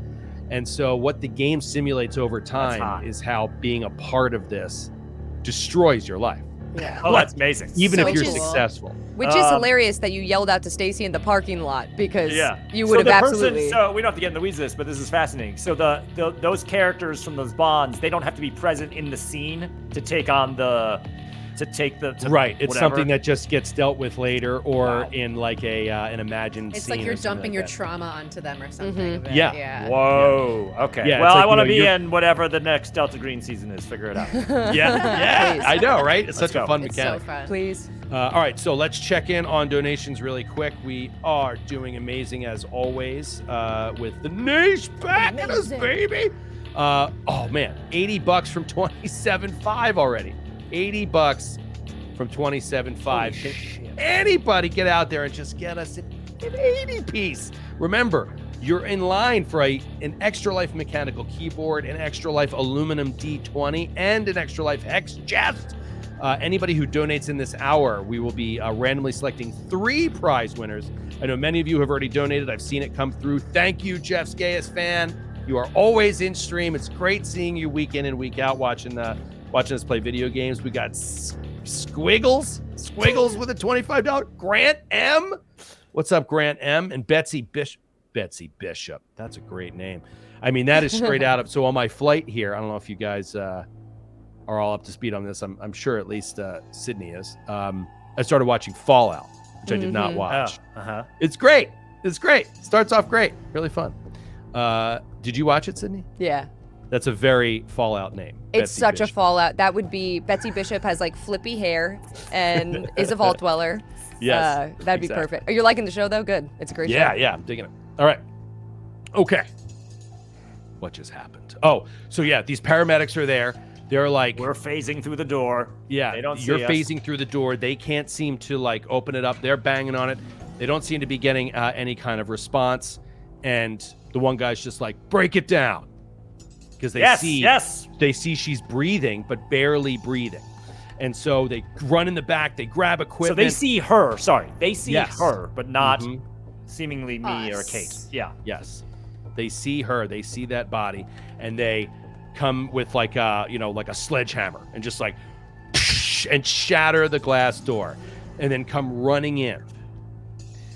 And so what the game simulates over time hot. is how being a part of this destroys your life, Yeah. Oh, that's amazing. even So if you're cool. successful. Which is hilarious that you yelled out to Stacy in the parking lot because you would have the absolutely. Person, so we don't have to get in the weeds of this, but this is fascinating. So those characters from those bonds, they don't have to be present in the scene to take on Right, it's whatever. something that just gets dealt with later, or Wow. in like a an imagined It's scene. like you're or something dumping like your that. trauma onto them or something. Mhm. a bit. Yeah. Yeah. Whoa. Okay. Yeah, it's well, like, I want to you know, be you're- in whatever the next Delta Green season is. Figure it out. Yeah, Please. I know, right? It's Let's such a go. fun It's so mechanic. fun. Please. All right, so let's check in on donations really quick. We are doing amazing as always with the niche back in us, Amazing. baby. Oh man, $80 from 27.5 already. $80 from 27.5. Holy Can shit. anybody get out there and just get us an 80 piece? Remember, you're in line for an Extra Life mechanical keyboard, an Extra Life aluminum D20, and an Extra Life hex chest. Anybody who donates in this hour, we will be randomly selecting 3 prize winners. I know many of you have already donated. I've seen it come through. Thank you, Jeff's Gayest fan. You are always in stream. It's great seeing you week in and week out watching us play video games. We got Squiggles with a $25. Grant M. What's up, Grant M? And Betsy Bishop. That's a great name. I mean, that is straight out of. So on my flight here, I don't know if you guys are all up to speed on this. I'm sure at least Sydney is. I started watching Fallout, which I did not watch. Uh-huh. It's great. Starts off great. Really fun. Did you watch it, Sydney? Yeah. That's a very Fallout name. It's Betsy such a Bishop. fallout. That would be Betsy Bishop has like flippy hair and is a vault dweller. Yes, that'd be exactly. perfect. Are you liking the show though? Good. It's a great show. Yeah, I'm digging it. All right. Okay. What just happened? Oh, so yeah, these paramedics are there. They're like, We're phasing through the door. yeah, They don't see you're us. phasing through the door. They can't seem to like open it up. They're banging on it. They don't seem to be getting any kind of response. And the one guy's just like, break it down. Because they see she's breathing, but barely breathing. And so they run in the back, they grab equipment. So they see her. Sorry, they see Yes. her, but not Mhm. seemingly me or Us. Kate. Yeah. Yes. They see her, they see that body, and they come with like a sledgehammer and just like and shatter the glass door and then come running in.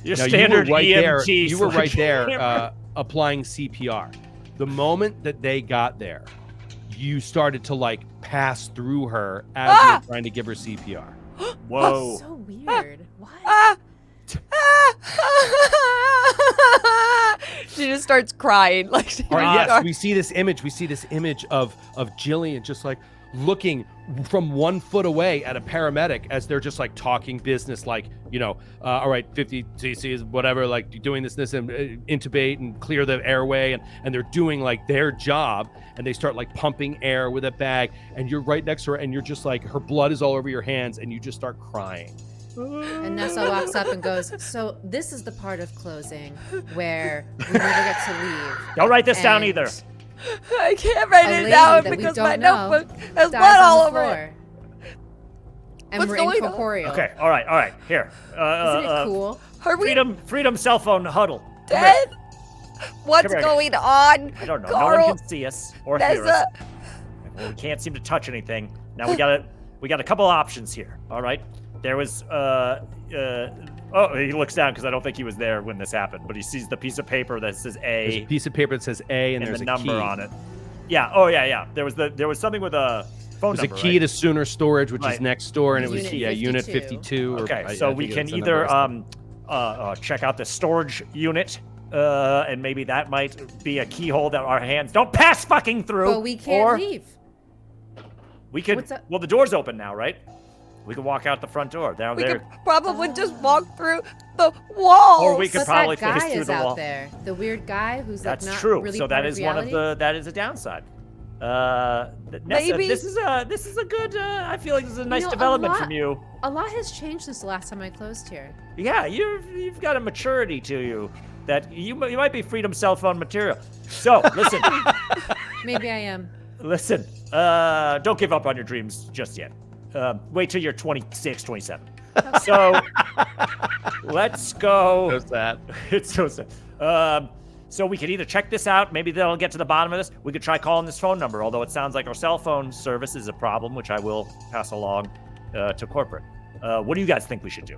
Your Now, standard you were right EMT. there, you were right there sledgehammer. applying CPR. The moment that they got there, you started to like pass through her as you were trying to give her CPR. Whoa. So weird. What? She just starts crying. Like she All right, just yes, we see this image of Jillian just like looking from 1 foot away at a paramedic as they're just like talking business, like, all right, 50 cc's, whatever, like doing this and intubate and clear the airway, and they're doing like their job, and they start like pumping air with a bag, and you're right next to her, and you're just like, her blood is all over your hands, and you just start crying. And Nessa walks up and goes, so this is the part of closing where we never get to leave. Don't write this down And either. I can't write a it lady down that we because don't my know notebook has dies blood on all the over it. floor. And What's we're going on? incorporeal. Okay. All right. Here. Isn't it cool? Are we Freedom cell phone huddle. Come here. dead? What's Come here. going on? I don't know. Carl, No one can see us or hear us. Nessa. Well, we can't seem to touch anything. Now we got a couple options here. All right. There was Oh, he looks down because I don't think he was there when this happened, but he sees the piece of paper that says There's A a piece of paper that says A, and and there's the a number key. on it. Yeah. Oh, yeah. There was something with a phone There's number. a key right? to Sooner Storage, which is Right. next door, and it was Unit Unit 52. 52. Okay, I so think we it's can the number either I said. check out the storage unit, and maybe that might be a keyhole that our hands don't pass fucking through. But we can't or leave. We could. What's up? Well, the door's open now, right? We could walk out the front door. Down We there. could probably just walk through the walls. Or we could But probably that face guy through is the out wall. there. The weird guy who's That's like not true. really So part that is reality. that is a downside. Nessa, Maybe- this is a good. I feel like this is a nice know, a development lot- from you. A lot has changed since the last time I closed here. Yeah, you've got a maturity to you that you might be freedom cell phone material. So listen, Maybe I am. listen. Don't give up on your dreams just yet. Wait till you're 26, 27. So let's go. So sad. It's so sad. So we could either check this out. Maybe they'll get to the bottom of this. We could try calling this phone number, although it sounds like our cell phone service is a problem, which I will pass along to corporate. What do you guys think we should do?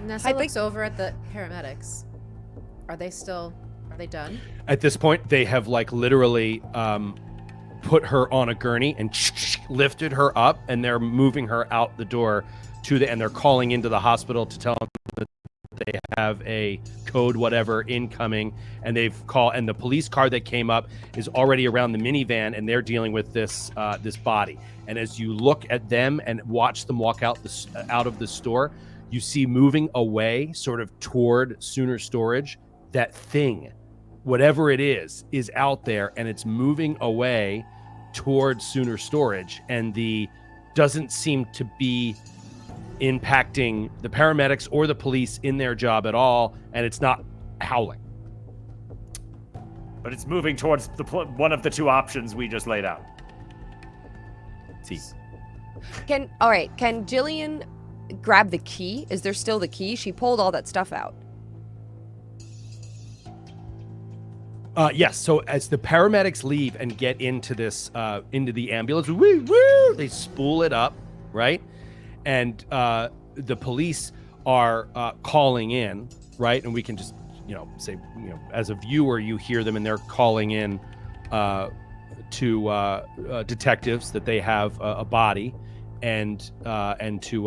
Nessa I looks think- over at the paramedics. Are they done? At this point, they have like literally put her on a gurney and lifted her up, and they're moving her out the door and they're calling into the hospital to tell them that they have a code whatever incoming, and and the police car that came up is already around the minivan, and they're dealing with this body. And as you look at them and watch them walk out of the store, you see moving away, sort of toward Sooner Storage, that thing, whatever it is out there, and it's moving away towards Sooner Storage, and doesn't seem to be impacting the paramedics or the police in their job at all, and it's not howling. But it's moving towards one of the two options we just laid out. See, Can Jillian grab the key? Is there still the key? She pulled all that stuff out. yes. So as the paramedics leave and get into into the ambulance, woo, woo, they spool it up, right? And the police are calling in, right? And we can just, say, as a viewer, you hear them, and they're calling in to detectives that they have a body, and to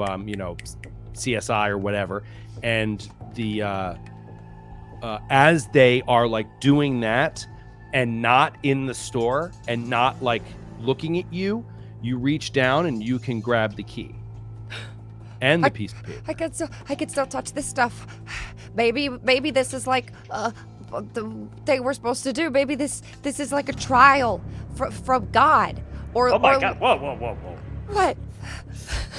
CSI or whatever, and as they are like doing that and not in the store and not like looking at you, you reach down and you can grab the key and the piece of paper. I could still touch this stuff. Maybe this is like the thing we're supposed to do. Maybe this is like a trial from God. Oh my God! Whoa! What?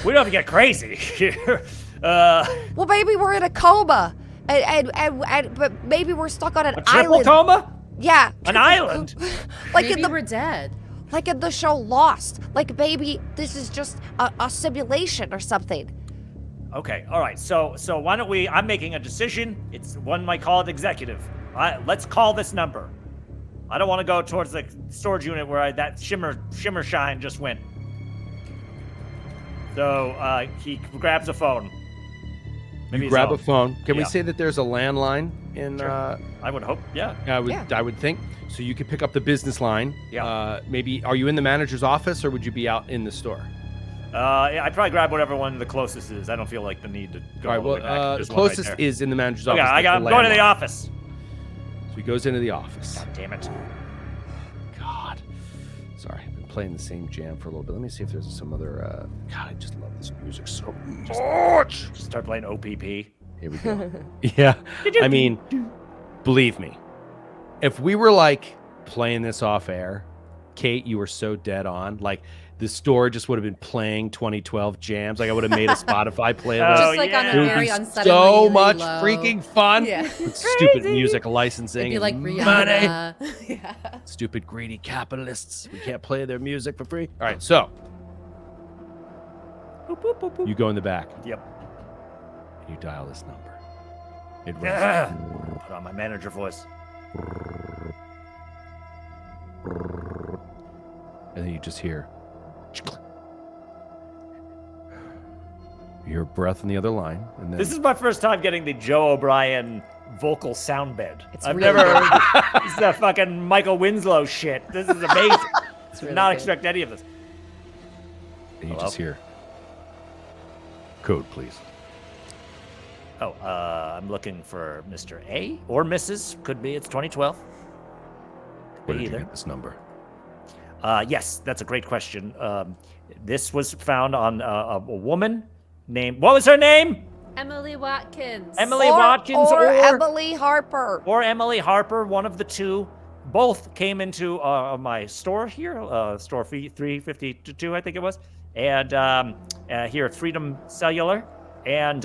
We don't have to get crazy here. Well, maybe we're in a coma, but maybe we're stuck on an A triple island. coma? Yeah. An island? Like Maybe in the we're dead. like in the show Lost. Like maybe this is just a simulation or something. Okay, all right. So why don't we? I'm making a decision. It's one might call it executive. Let's call this number. I don't want to go towards the storage unit where that shimmer shine just went. So he grabs a phone. Maybe You his grab own. a phone. Can we Yeah. say that there's a landline in? Sure. I would hope. Yeah. I would think so. You could pick up the business line. Yeah. Maybe are you in the manager's office or would you be out in the store? I'd probably grab whatever one the closest is. I don't feel like the need to go All right. all the way back. Well, the There's one right closest there. is in the manager's Okay, office. I'm going to the office. So he goes into the office. God damn it. God. Sorry, I've been playing the same jam for a little bit. Let me see if there's some other. God, I just love this music so much. Just start playing OPP. Here we go. Yeah. I mean, believe me, if we were like playing this off air, Kate, you were so dead on. Like the store just would have been playing 2012 jams. Like I would have made a Spotify playlist. Oh, Just like on yeah. a It would very be unsettling so really much low. freaking fun. Yeah. With stupid music licensing. It'd be like and Rihanna. money. Yeah. Stupid greedy capitalists. We can't play their music for free. All right, so you go in the back Yep. and you dial this number. It rings. Yeah. Put on my manager voice. And then you just hear. hear breath on the other line, and then This is my first time getting the Joe O'Brien vocal sound bed. It's I've really never good. heard this is a fucking Michael Winslow shit. This is amazing. Did really not good. expect any of this. and you Hello? just hear code, please. Oh, I'm looking for Mr. A or Mrs. Could be. It's 2012. Could Where be did you either. get this number? Yes, that's a great question. This was found on a woman named. What was her name? Emily Watkins. Emily Watkins or Emily Harper. or Emily Harper, one of the two. Both came into my store here, store 352, I think it was, and here at Freedom Cellular, and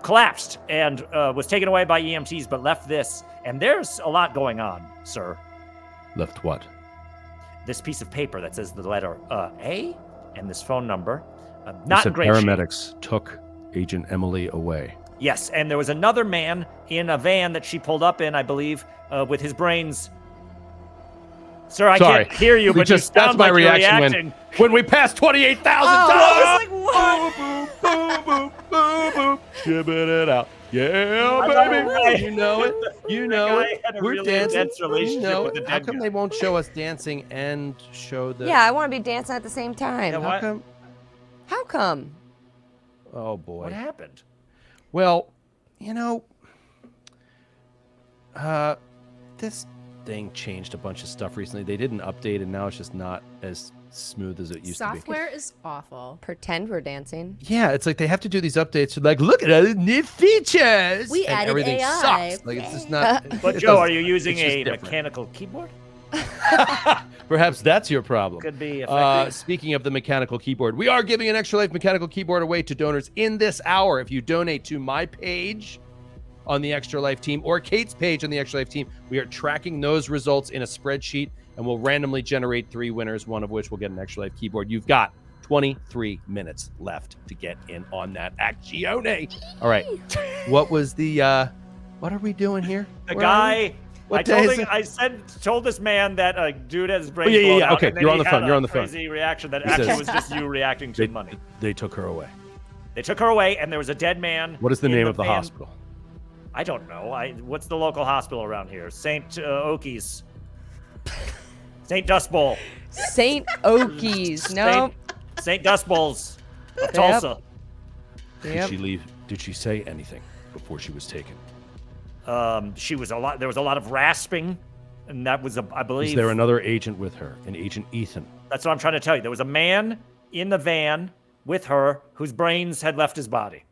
collapsed and was taken away by EMTs, but left this. And there's a lot going on, sir. Left what? This piece of paper that says the letter A and this phone number. You Not said in great shape. paramedics took Agent Emily away. Yes, and there was another man in a van that she pulled up in, I believe, with his brains. Sir, I Sorry. can't hear you, We but just, you sound that's my like you're reaction reacting. when we passed 28,000 Oh, dollars. I was like, what? Shipping it out. Yeah, I love baby. it. You know it. You know guy it. had a We're really dancing. intense You relationship know with it. the How dead come guy. they won't show us dancing and show the? Yeah, I want to be dancing at the same time. Yeah, How what? come? How come? Oh boy. What happened? Well, this thing changed a bunch of stuff recently. They did an update, and now it's just not as smooth as it used to be. Software is awful. Pretend we're dancing. Yeah, it's like they have to do these updates. Like, look at all the new features. We and added everything AI. sucks. Like, it's just not. But it Joe, doesn't- are you using it's just a different. mechanical keyboard? Perhaps that's your problem. Could be effective. Speaking of the mechanical keyboard, we are giving an Extra Life mechanical keyboard away to donors in this hour. If you donate to my page on the Extra Life team or Kate's page on the Extra Life team, we are tracking those results in a spreadsheet, and we'll randomly generate 3 winners, one of which will get an Extra Life keyboard. You've got 23 minutes left to get in on that actione. All right. What was the what are we doing here? The Where are we? guy. What I told, day is him, it? told this man that a dude has his brain yeah, blown yeah. out, Okay, and then you're on he the phone, had you're a on the phone. crazy reaction that He actually says- was just you reacting to They, money. they took her away. They took her away, and there was a dead man. What is the in name of the van. hospital? I don't know. What's the local hospital around here? St. Okies. St. Dust Bowl. Saint Okies. No. St. Dust Bowls of Yep. Tulsa. Did Yep. she leave? Did she say anything before she was taken? She was there was a lot of rasping, and that was I believe. Is there another agent with her? An Agent Ethan? That's what I'm trying to tell you. There was a man in the van with her whose brains had left his body.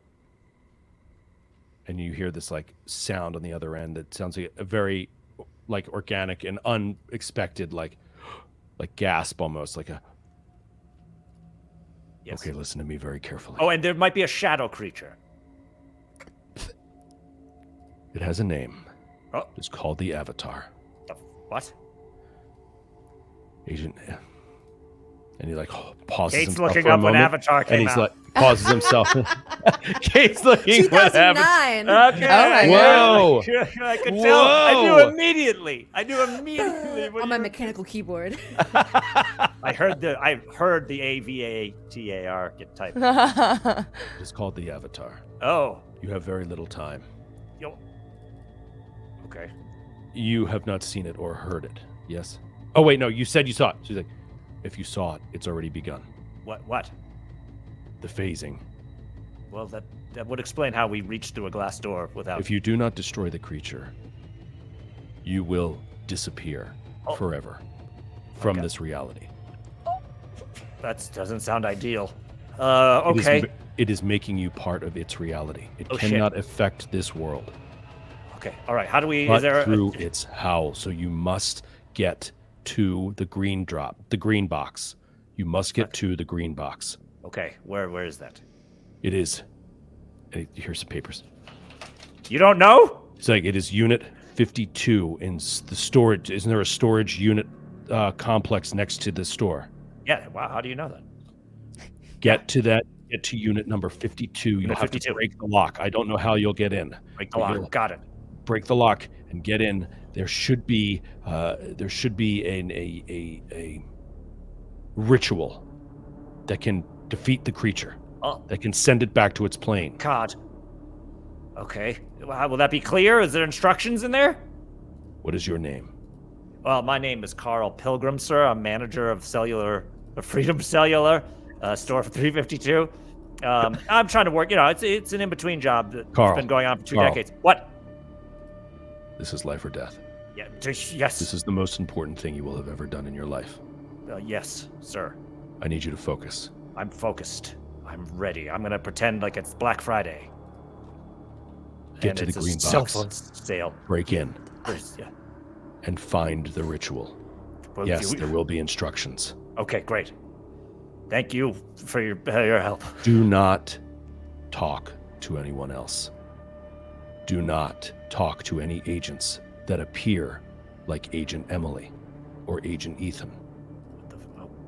And you hear this like sound on the other end that sounds like a very like organic and unexpected like gasp almost like a. Yes. Okay, listen to me very carefully. Oh, and there might be a shadow creature. It has a name. Oh. It's called the Avatar. What? Agent. And he like pauses Kate's himself looking for a up when moment, Avatar came and he's out. like pauses himself. Kate's looking what happened. 2009. Okay. Oh my Whoa. I could tell. I Whoa. knew immediately. when On my you- mechanical keyboard. I heard the AVATAR get typed. It's called the Avatar. Oh. You have very little time. Yo. Okay. You have not seen it or heard it. Yes. Oh wait, no. You said you saw it. She's like, if you saw it, it's already begun. What? The phasing. Well, that would explain how we reached through a glass door without. If you do not destroy the creature, you will disappear Oh. forever from Okay. this reality. That doesn't sound ideal. It is Okay. it is making you part of its reality. It Oh, shit. cannot affect this world, Okay. All right. How do we? but Is there? through its howl. So you must get to the green box. You must get to the green box. Okay. Where is that? It is. Here's some papers. You don't know? It's like it is Unit 52 in the storage. Isn't there a storage unit complex next to the store? Yeah. Wow. How do you know that? Get to that. Get to unit number 52. You'll Unit have 52. to break the lock. I don't know how you'll get in. Break the lock. You'll Got it. break the lock and get in. There should be a ritual that can defeat the creature. Oh, that can send it back to its plane. God. Okay. Well, will that be clear? Is there instructions in there? What is your name? Well, my name is Carl Pilgrim, sir. I'm manager of Freedom Cellular, store for 352. I'm trying to work. It's an in-between job that's Carl, been going on for 2 Carl. decades. What? This is life or death. Yeah. Yes. This is the most important thing you will have ever done in your life. Yes, sir. I need you to focus. I'm focused. I'm ready. I'm gonna pretend like it's Black Friday. Get and to the it's a green cell box. phone sale. Break in Yeah. and find the ritual. Well, Yes, there will be instructions. Okay, great. Thank you for your help. Do not talk to anyone else. Do not talk to any agents that appear like Agent Emily or Agent Ethan.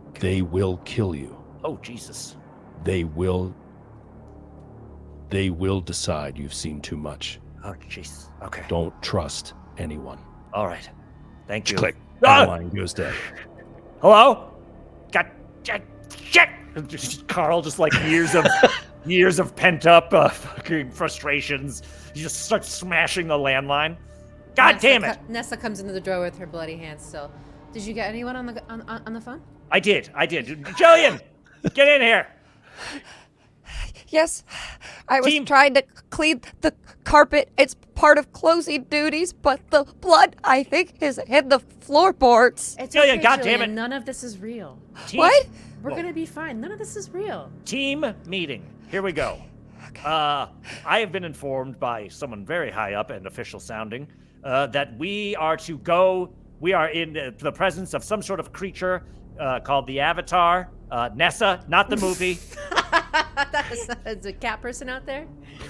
Okay. They will kill you. Oh, Jesus. They will decide you've seen too much. Oh, jeez. Okay. Don't trust anyone. All right. Thank you. Click. Ah! The line goes dead. Hello? God, shit! Carl, just like years of pent up fucking frustrations. He just starts smashing the landline. God damn it! Nessa comes into the door with her bloody hands still. Did you get anyone on the phone? I did. Jillian, get in here. Yes, I was Team- trying to clean the carpet. It's part of closing duties, but the blood, I think, is in the floorboards. It's Jillian, okay, goddamn Jillian. it. None of this is real. What? We're Whoa. gonna be fine. None of this is real. Team meeting. Here we go. I have been informed by someone very high up and official sounding that we are to go. We are in the presence of some sort of creature called the Avatar. Nessa, not the movie. That's a cat person out there.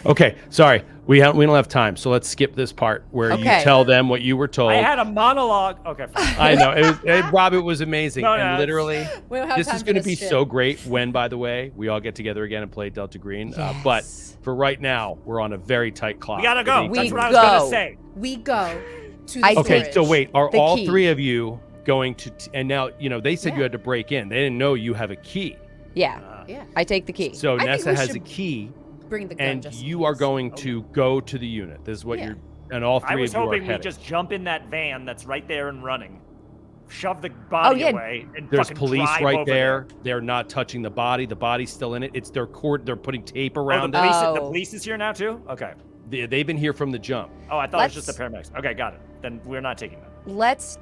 Okay, sorry. We don't have time, so let's skip this part where you Okay. tell them what you were told. I had a monologue. Okay, fine. I know. Rob, it was amazing. No, and no, literally, We don't have this time is for going to this be shit. so great when, by the way, we all get together again and play Delta Green. But for right now, we're on a very tight clock. We gotta go. We That's what I was gonna go. say. We go to the I Okay, storage. so wait, are The all key. three of you going to, and now, they said Yeah. you had to break in. They didn't know you have a key. Yeah, Yeah. I take the key. So I think Nessa we has a should key, Bring the gun. and just in you are case. going to go to the unit. This is what Yeah. you're, and all I three was of you are hoping we heading. just jump in that van that's right there and running, shove the body yeah. away, and There's fucking police drive right over there. They're not touching the body. The body's still in it. It's their court. They're putting tape Oh, around the it. police, Oh. the police is here now too. Okay. They've been here from the jump. Oh, I thought it was just Let's- the paramedics. Okay, got it. Then we're not taking that.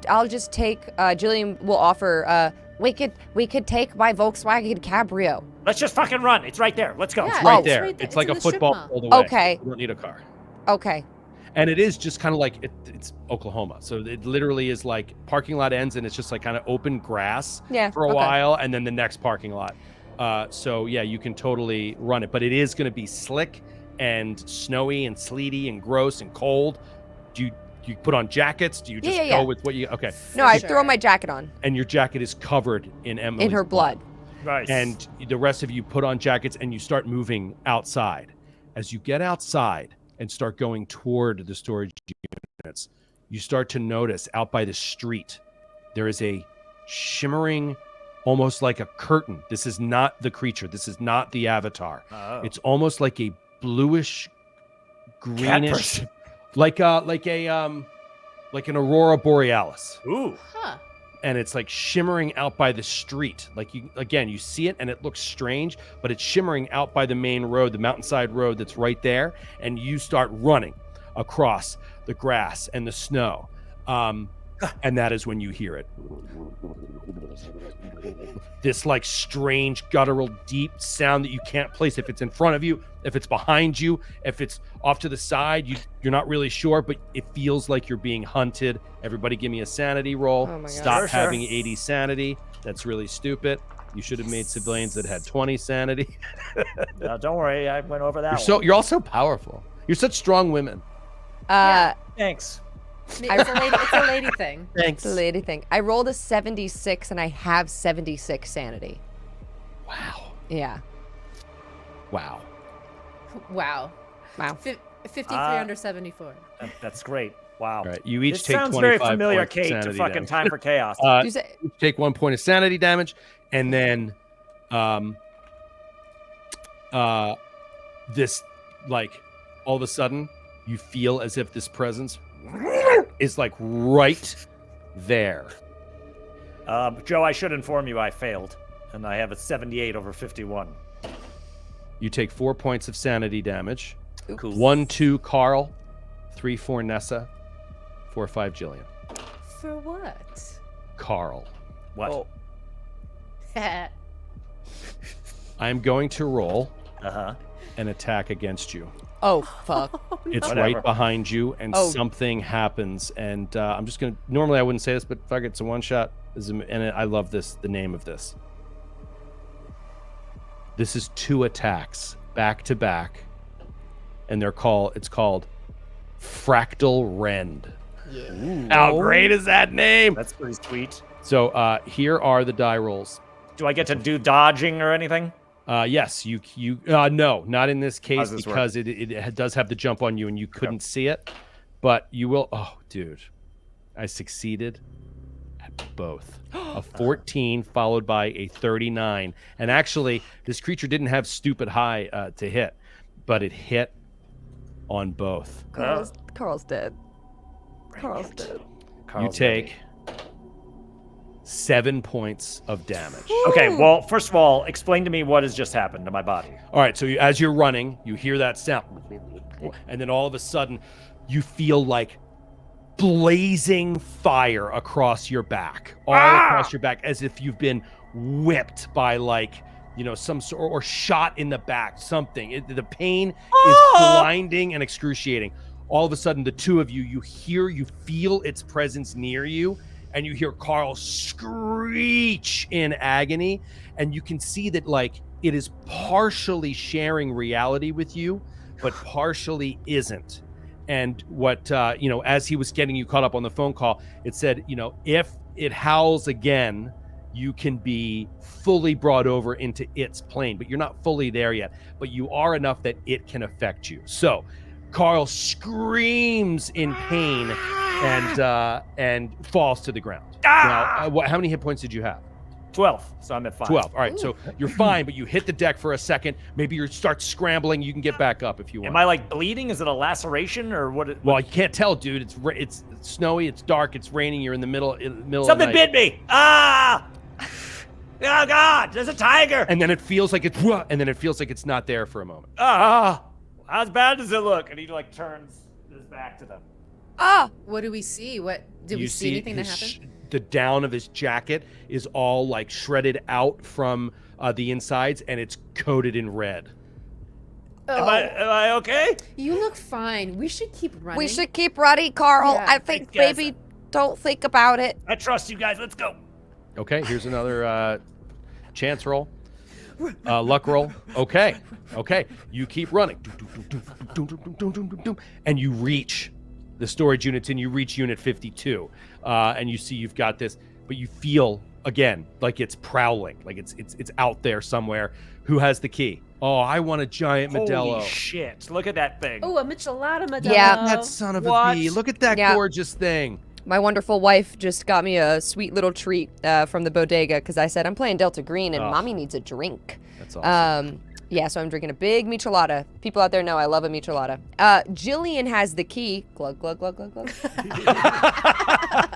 I'll just take, Jillian will offer, we could take my Volkswagen Cabrio. Let's just fucking run. It's right there. Let's go. Yeah. Right Oh. there. It's right there. It's like It's a in the strip football mall. field away. Okay. You don't need a car. Okay. And it is just kind of like it's Oklahoma. So it literally is like parking lot ends and it's just like kind of open grass Yeah, for a okay. while and then the next parking lot. So yeah, you can totally run it, but it is going to be slick and snowy and sleety and gross and cold. Do you put on jackets? Do you just Yeah. go with what you okay? No, I sure. throw my jacket on And your jacket is covered in Emily's in her blood. Nice. And the rest of you put on jackets and you start moving outside. As you get outside and start going toward the storage units, you start to notice out by the street there is a shimmering, almost like a curtain. This is not the creature. This is not the Avatar. Oh. It's almost like a bluish, Cat greenish, person. like an aurora borealis. Ooh. Huh. And it's like shimmering out by the street. Like you see it and it looks strange, but it's shimmering out by the main road, the mountainside road that's right there. And you start running across the grass and the snow. And that is when you hear it. This like strange, guttural, deep sound that you can't place. If it's in front of you, if it's behind you, if it's off to the side, you're not really sure, but it feels like you're being hunted. Everybody give me a sanity roll. Oh my God. Stop Sure, sure. having 80 sanity. That's really stupid. You should have made civilians that had 20 sanity. No, don't worry. I went over that one. You're all so powerful. You're such strong women. Thanks. It's a lady thing. Thanks. The lady thing. I rolled a 76 and I have 76 sanity. Wow. Yeah. Wow. Wow. Wow. 53 under 74. That's great. Wow. All right. You each This take sounds 25 very familiar, points of Kate, to sanity fucking damage. Time for Chaos. You say, Take 1 point of sanity damage, and then this, like, all of a sudden, you feel as if this presence is like right there. Joe, I should inform you I failed, and I have a 78 over 51. You take 4 points of sanity damage. Cool. 1-2 Carl, 3-4 Nessa, 4-5 Jillian. For what? Carl, What? I am going to roll Uh-huh. an attack against you. Oh, fuck. It's Whatever. right behind you, and Oh. something happens. And I'm just gonna. Normally, I wouldn't say this, but fuck it, it's a one shot. I love this. The name of this. This is 2 attacks back to back, and it's called Fractal Rend. How great is that name? That's pretty sweet. So here are the die rolls. Do I get to do dodging or anything? Yes, you no, not in this case, How's this work? because it does have the jump on you and you couldn't see it, but you will. Oh, dude, I succeeded at both. A 14 followed by a 39, and actually, this creature didn't have stupid high to hit, but it hit on both. Carl's dead. Carl's dead. You Carl's take 7 points of damage. Okay, well, first of all, explain to me what has just happened to my body. All right, so as you're running, you hear that sound, and then all of a sudden, you feel like blazing fire across your back, all across your back, as if you've been whipped by, like, you know, some sort, or shot in the back, something. The pain is blinding and excruciating. All of a sudden, the two of you, you feel its presence near you, and you hear Carl screech in agony, and you can see that, like, it is partially sharing reality with you, but partially isn't. And what, you know, as he was getting you caught up on the phone call, it said, you know, if it howls again, you can be fully brought over into its plane, but you're not fully there yet, but you are enough that it can affect you. So Carl screams in pain and falls to the ground. Now, how many hit points did you have? 12, so I'm at 5. 12. All right, so you're fine, but you hit the deck for a second. Maybe you start scrambling. You can get back up if you want. Am I, like, bleeding? Is it a laceration or what? Well, you can't tell, dude. It's snowy. It's dark. It's raining. You're in the middle of the Something night. bit me! Ah! Oh, God! There's a tiger! And then it feels like it's not there for a moment. Ah! How bad does it look? And he, like, turns his back to them. Ah! What do we see? What did we You see anything that his happened? the down of his jacket is all, like, shredded out from the insides, and it's coated in red. Am I okay? You look fine. We should keep running. We should keep running, Carl. Yeah, I think I guess. maybe don't think about it. I trust you guys. Let's go. Okay, here's another chance roll. Luck roll. Okay. You keep running. And you reach the storage units, and you reach unit 52. And you see you've got this, but you feel, again, like it's prowling, like it's out there somewhere. Who has the key? Oh, I want a giant Modelo. Holy shit. Look at that thing. Oh, a Michelada Modelo. Yeah. That son of What? a bee. Look at that Yeah. gorgeous thing. My wonderful wife just got me a sweet little treat from the bodega because I said I'm playing Delta Green and Oh. mommy needs a drink. That's awesome. Yeah, so I'm drinking a big michelada. People out there know I love a michelada. Jillian has the key. Glug, glug, glug, glug, glug.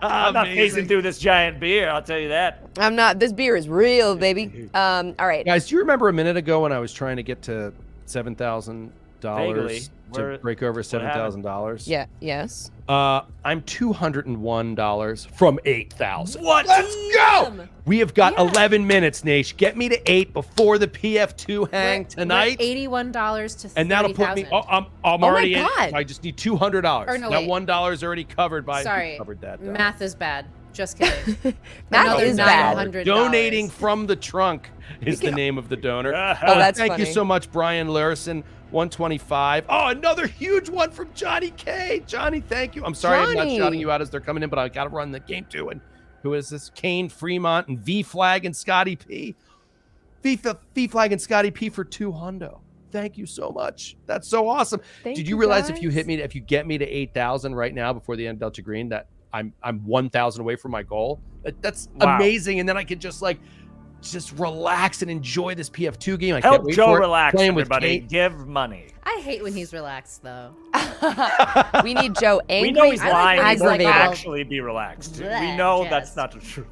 I'm not phasing through this giant beer, I'll tell you that. I'm not. This beer is real, baby. All right. Guys, do you remember a minute ago when I was trying to get to $7,000 Vaguely. to Where- break over happened? $7,000? Yeah. Yes. I'm $201 from 8,000. What? Let's go! Damn. We have got Yeah. 11 minutes, Nash. Get me to 8 before the PF2 hang We're tonight. $81 to $30,000. And that'll put me. Oh, I'm Oh my already in. God. I just need $200. Or no, that wait. $1 is already covered by. Sorry. Who covered that. Math is bad. Just kidding. Math Another is bad. $900. Donating from the trunk is the name of the donor. Oh, that's thank you funny. so much, Brian Larson. 125. Oh, another huge one from Johnny K. Johnny, thank you. I'm sorry I'm not Johnny. shouting you out as they're coming in, but I got to run the game too. And who is this? Kane Fremont and V Flag and Scotty P. V Flag and Scotty P for 200. Thank you so much. That's so awesome. Thank Did you you, realize if you guys. get me to 8,000 right now before the end of Delta Green, that I'm 1,000 away from my goal? That's Wow. amazing. And then I could just, like, just relax and enjoy this PF2 game. I Help can't wait Joe for it. relax, Playing with everybody. Kate. Give money. I hate when he's relaxed, though. We need Joe angry. We know he's I like lying. when He he's won't like, aggravated. actually be relaxed. Bleh, We know Jess. that's not the truth.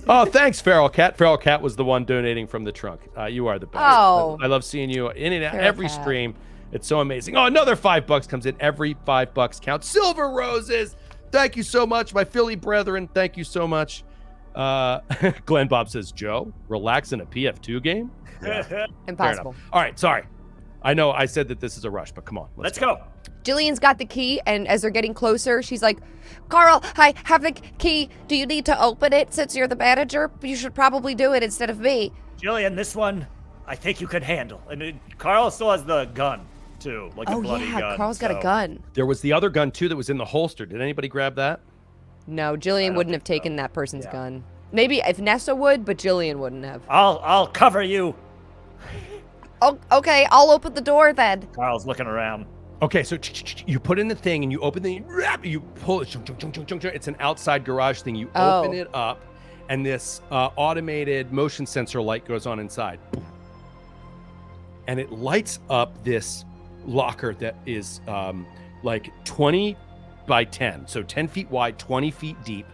Oh, thanks, Feral Cat. Feral Cat was the one donating from the trunk. You are the best. Oh. I love seeing you in and out Feral every Cat. stream. It's so amazing. Oh, another $5 comes in. Every $5 counts. Silver Roses. Thank you so much, my Philly brethren. Thank you so much. Glenn Bob says, Joe, relax in a PF2 game? Yeah, fair Impossible. enough. All right, sorry. I know I said that this is a rush, but come on. Let's go. Jillian's got the key, and as they're getting closer, she's like, Carl, I have the key. Do you need to open it since you're the manager? You should probably do it instead of me. Jillian, this one, I think you could handle. And Carl still has the gun, too, like a Oh, bloody yeah, gun. Carl's got a so- gun. There was the other gun, too, that was in the holster. Did anybody grab that? No, Jillian don't wouldn't have think so. taken that person's Yeah. gun. Maybe if Nessa would, but Jillian wouldn't have. I'll cover you. Oh, okay, I'll open the door then. Carl's looking around. Okay, so you put in the thing and you open the, you pull it. It's an outside garage thing. You open Oh. it up, and this automated motion sensor light goes on inside, and it lights up this locker that is like 20 by 10, so 10 feet wide, 20 feet deep,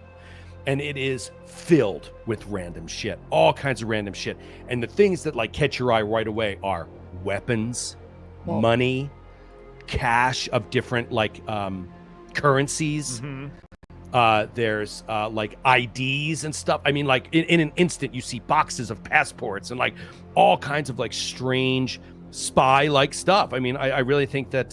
and it is filled with random shit, all kinds of random shit. And the things that like catch your eye right away are weapons, Whoa. money, cash of different like currencies. There's like IDs and stuff. I mean, like in an instant you see boxes of passports and like all kinds of like strange spy like stuff. I mean, I really think that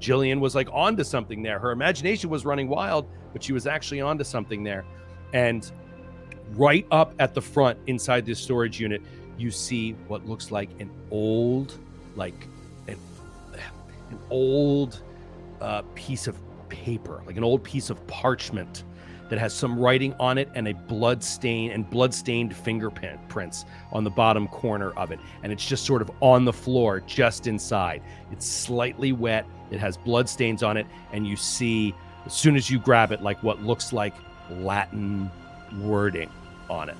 Jillian was like onto something there. Her imagination was running wild, but she was actually onto something there. And right up at the front inside this storage unit, you see what looks like an old, like an old piece of paper, like an old piece of parchment that has some writing on it and a blood-stained fingerprints on the bottom corner of it. And it's just sort of on the floor just inside. It's slightly wet. It has blood stains on it. And you see, as soon as you grab it, like what looks like Latin wording on it.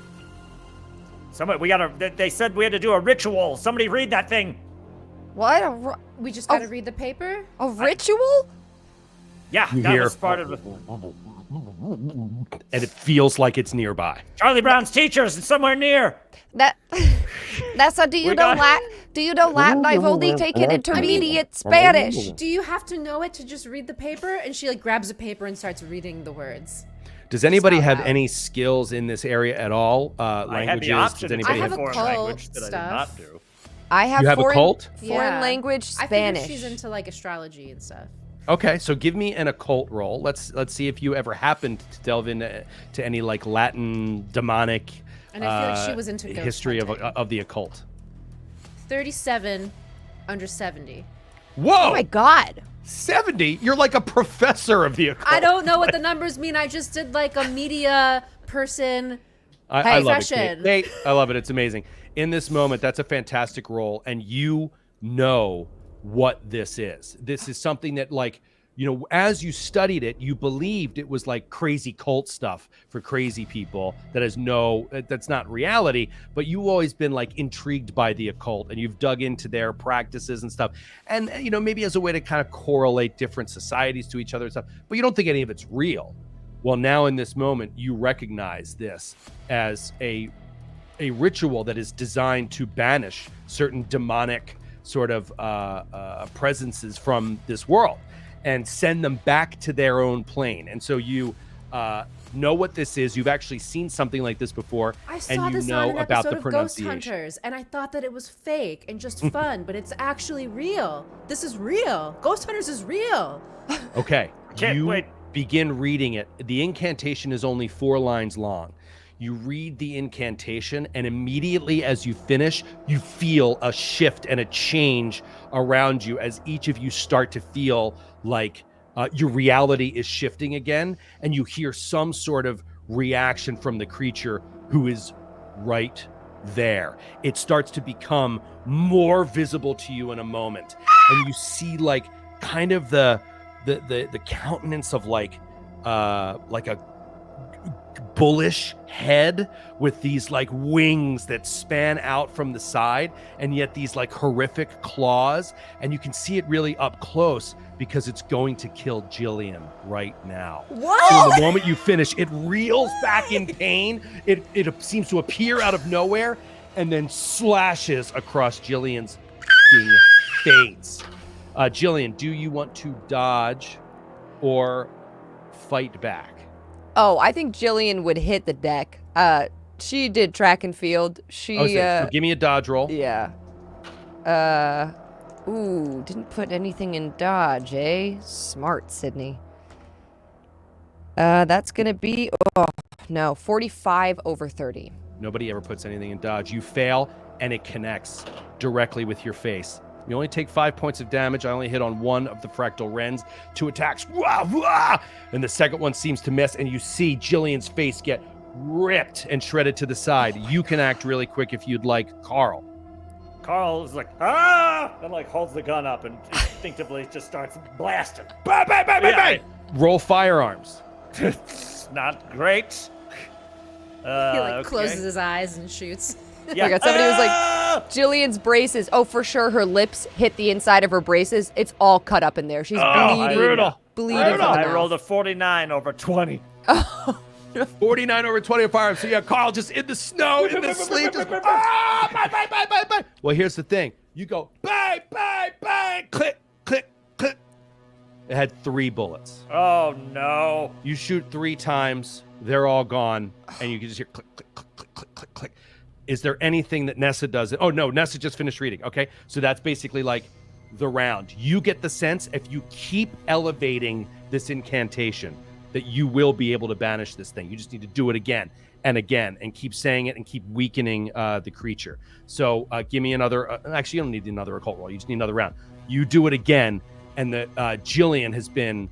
Somebody, they said we had to do a ritual. Somebody read that thing. What? We just gotta read the paper? A ritual? Yeah, You that hear- was part of the And it feels like it's nearby. Charlie Brown's teachers and somewhere near. That's a, do you We know got- Latin? Do you know Latin? I've only taken intermediate Spanish. Do you have to know it to just read the paper? And she like grabs a paper and starts reading the words. Does anybody Stop have out. any skills in this area at all? I had Languages? the option Does to anybody I have take a a foreign cult language that I did stuff. not do. I have You have a foreign, cult? foreign Yeah. language I figure Spanish. she's into like astrology and stuff. Okay, so give me an occult roll. Let's see if you ever happened to delve into to any like Latin demonic And I feel like she was into ghost history hunting. of the occult. 37 under 70. Whoa! Oh my God. 70? You're like a professor of the occult. I don't know what the numbers mean. I just did like a media person. I love it, Kate. Session. Kate, I love it. It's amazing. In this moment, that's a fantastic role, and you know what this is. This is something that, like, you know, as you studied it, you believed it was like crazy cult stuff for crazy people that's not reality, but you've always been like intrigued by the occult and you've dug into their practices and stuff. And, you know, maybe as a way to kind of correlate different societies to each other and stuff, but you don't think any of it's real. Well, now in this moment, you recognize this as a ritual that is designed to banish certain demonic sort of presences from this world and send them back to their own plane. And so you know what this is. You've actually seen something like this before, I saw and you this know on an about episode the of Ghost pronunciation. Hunters, and I thought that it was fake and just fun, but it's actually real. This is real. Ghost Hunters is real. Okay, Can't you wait. begin reading it. The incantation is only 4 lines long. You read the incantation, and immediately as you finish, you feel a shift and a change around you as each of you start to feel like your reality is shifting again, and you hear some sort of reaction from the creature who is right there. It starts to become more visible to you in a moment, and you see like kind of the countenance of like a bullish, head with these like wings that span out from the side, and yet these like horrific claws, and you can see it really up close because it's going to kill Jillian right now. What? So in the moment you finish, it reels back in pain. It seems to appear out of nowhere and then slashes across Jillian's face. Jillian, do you want to dodge or fight back? Oh, I think Jillian would hit the deck. She did track and field. So give me a dodge roll. Yeah. Ooh, didn't put anything in dodge, eh? Smart, Sydney. That's gonna be, 45 over 30. Nobody ever puts anything in dodge. You fail, and it connects directly with your face. You only take 5 points of damage. I only hit on one of the fractal wrens. 2 attacks. Wah, wah! And the second one seems to miss, and you see Jillian's face get ripped and shredded to the side. You can act really quick if you'd like. Carl. Carl is like, ah! And like holds the gun up and instinctively just starts blasting. Bang, bang, bang, bang, bang! Roll firearms. Not great. He like Okay. closes his eyes and shoots. Yeah. Oh my God, somebody was like, Ah! Jillian's braces. Oh, for sure, her lips hit the inside of her braces. It's all cut up in there. She's bleeding. brutal. Bleeding from the I mouth. rolled a 49 over 20. 49 over 20 of firearms. So yeah, Carl just in the snow, in the sleep. Just, bang, bang, bang, bang, bang. Well, here's the thing. You go bang, bang, bang, click, click, click. It had 3 bullets. Oh no. You shoot 3 times, they're all gone, and you can just hear click, click, click, click, click, click, click. Is there anything that Nessa does? Oh no, Nessa just finished reading. Okay, so that's basically like the round. You get the sense if you keep elevating this incantation that you will be able to banish this thing. You just need to do it again and again and keep saying it and keep weakening the creature. So give me another, actually you don't need another occult roll. You just need another round. You do it again, and the Jillian has been,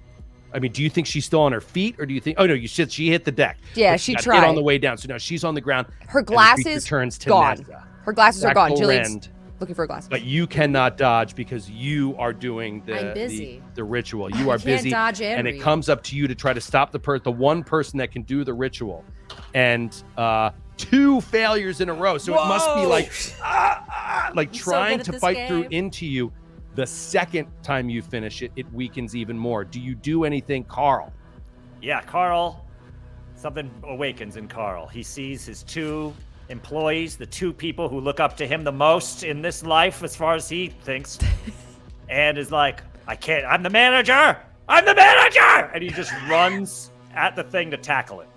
I mean, do you think she's still on her feet, or do you think, oh no, she hit the deck. Yeah, But she got hit tried. on the way down. So now she's on the ground. Her and the creature glasses turns to gone. Nessa. Her glasses are gone. Fractal Jillian's Rend. looking for her glasses. But you cannot dodge because you are doing I'm busy. the ritual. You are can't busy, dodge and it read. comes up to you to try to stop the one person that can do the ritual, and 2 failures in a row. So it must be like like so trying good at to this fight through game. into you. The second time you finish it, it weakens even more. Do you do anything, Carl? Yeah, Carl. Something awakens in Carl. He sees his 2 employees, the 2 people who look up to him the most in this life, as far as he thinks, and is like, I can't, I'm the manager! I'm the manager! And he just runs at the thing to tackle it.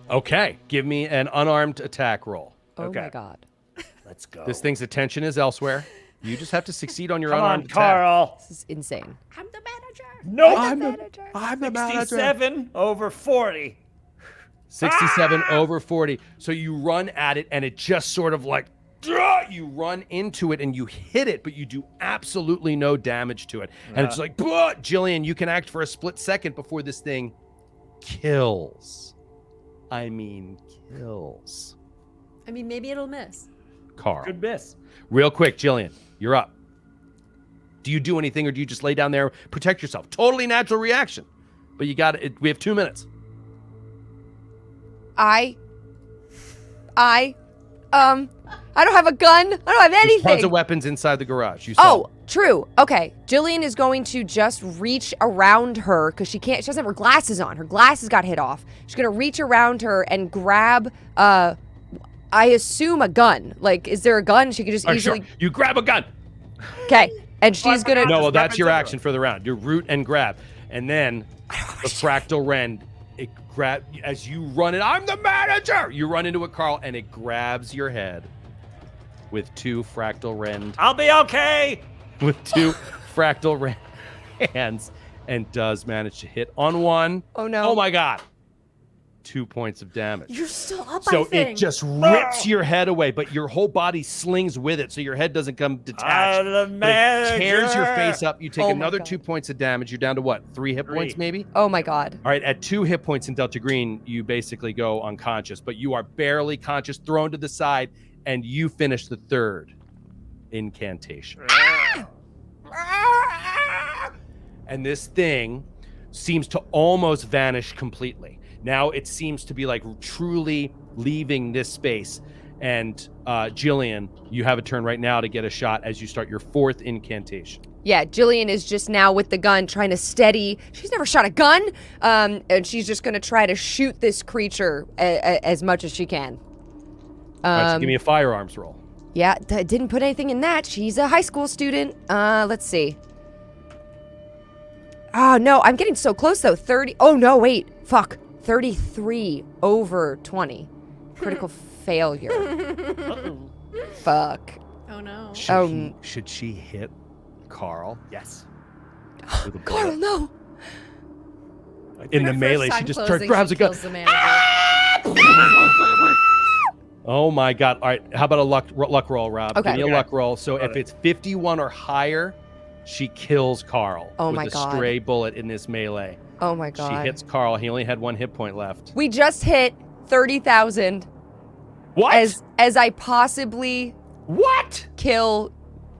Okay, give me an unarmed attack roll. Oh okay. my God. Let's go. This thing's attention is elsewhere. You just have to succeed on your Come on, unarmed attack. Carl. This is insane. I'm the manager. Nope. I'm the manager. 67 over 40. 67 over 40. So you run at it, and it just sort of like, you run into it and you hit it, but you do absolutely no damage to it. And it's like, Jillian, you can act for a split second before this thing kills. I mean, kills. I mean, maybe it'll miss. Carl. Good miss. Real quick, Jillian, you're up. Do you do anything, or do you just lay down there, protect yourself? Totally natural reaction. But you got it. We have 2 minutes. I don't have a gun. I don't have There's anything. tons of weapons inside the garage. You saw. Oh, true. Okay. Jillian is going to just reach around her because she doesn't have her glasses on. Her glasses got hit off. She's going to reach around her and grab, I assume a gun. Like, is there a gun? She could just easily. Sure. You grab a gun. Okay. And she's going to. No, well, Just that's your weapons action for the round. Your root and grab. And then the fractal rend, it grab as you run it. I'm the manager. You run into it, Carl, and it grabs your head with 2 fractal rend, I'll be okay. with 2 fractal rend hands, and does manage to hit on one. Oh, no. Oh my God. 2 points of damage. You're still up, So I think. it just rips your head away, but your whole body slings with it, so your head doesn't come detached. I'm the But it tears your manager. face up. You take Oh my another God. 2 points of damage. You're down to what? 3 hit points, 3. maybe? Oh my God. All right, at 2 hit points in Delta Green, you basically go unconscious, but you are barely conscious, thrown to the side, and you finish the 3rd incantation. And this thing seems to almost vanish completely. Now it seems to be like truly leaving this space. And Jillian, you have a turn right now to get a shot as you start your 4th incantation. Yeah, Jillian is just now with the gun trying to steady. She's never shot a gun, and she's just going to try to shoot this creature as much as she can. All right, so give me a firearms roll. Yeah, didn't put anything in that. She's a high school student. Let's see. Oh, no, I'm getting so close, though. 30. Oh, no, wait. Fuck. 33 over 20. Critical failure. Fuck. Oh no. Should she hit Carl? Yes. With a Carl, bullet? no. In the Her melee, first she time just closing, grabs she a gun. kills the manager. Oh my god! All right, how about a luck roll, Rob? Okay. Give me a Okay. luck roll. So if it's 51 or higher, she kills Carl Oh with my a God. stray bullet in this melee. Oh, my God. She hits Carl. He only had 1 hit point left. We just hit 30,000 What? as I possibly What? kill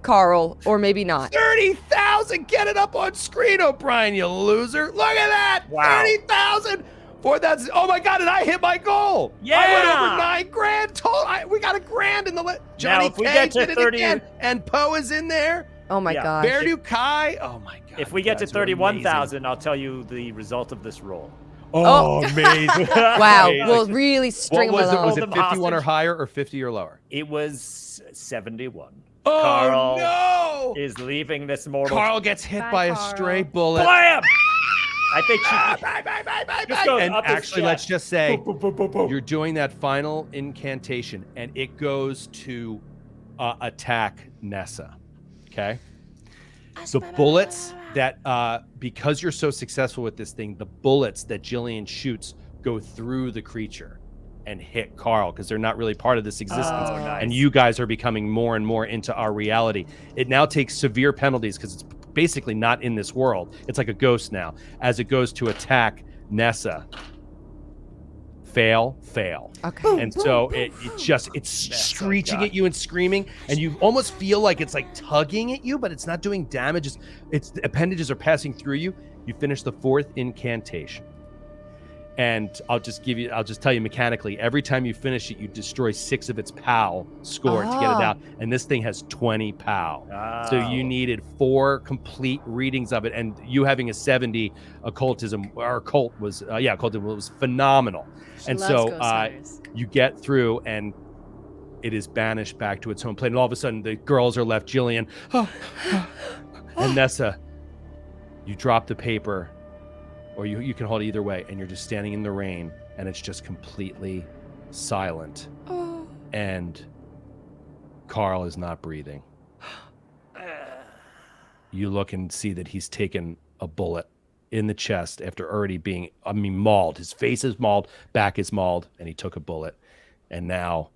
Carl, or maybe not. 30,000! Get it up on screen, O'Brien, you loser! Look at that! Wow. 30,000! 4,000! Oh my god! And I hit my goal! I went over Yeah! $9,000 total. We got $1,000 in the Johnny if we K get to did it 30 again, and Poe is in there. Oh, my Yeah. gosh. Verdu Kai. Oh my god! If we get to you guys are 31,000, I'll tell you the result of this roll. amazing. Oh, amazing! Wow, Amazing. we'll really string What was them it? along. Was it Hold 51 them or hostage. higher, or 50 or lower? It was 71. Oh Carl no! is leaving this mortal. Carl gets hit Bye, by a Carl. stray bullet. Blam! I think she. Just goes And up his actually, let's chest. just say Boom, boom, boom, boom, boom. you're doing that final incantation, and it goes to attack Nessa. Okay. The bullets that, because you're so successful with this thing, the bullets that Jillian shoots go through the creature and hit Carl because they're not really part of this existence. Oh, nice. And you guys are becoming more and more into our reality. It now takes severe penalties because it's basically not in this world. It's like a ghost now. As it goes to attack Nessa, fail. Okay. And so it's screeching at you and screaming, and you almost feel like it's like tugging at you, but it's not doing damage. It's the appendages are passing through you. You finish the 4th incantation. And I'll just tell you mechanically, every time you finish it, you destroy 6 of its POW score to get it out. And this thing has 20 POW. So you needed 4 complete readings of it. And you having a 70 occultism was phenomenal. She And loves so ghost hunters. you get through, and it is banished back to its home plane. And all of a sudden, the girls are left. Jillian, and Nessa, you drop the paper, or you can hold it either way, and you're just standing in the rain, and it's just completely silent. Oh. And Carl is not breathing. You look and see that he's taken a bullet in the chest after already being, mauled. His face is mauled, back is mauled, and he took a bullet. And now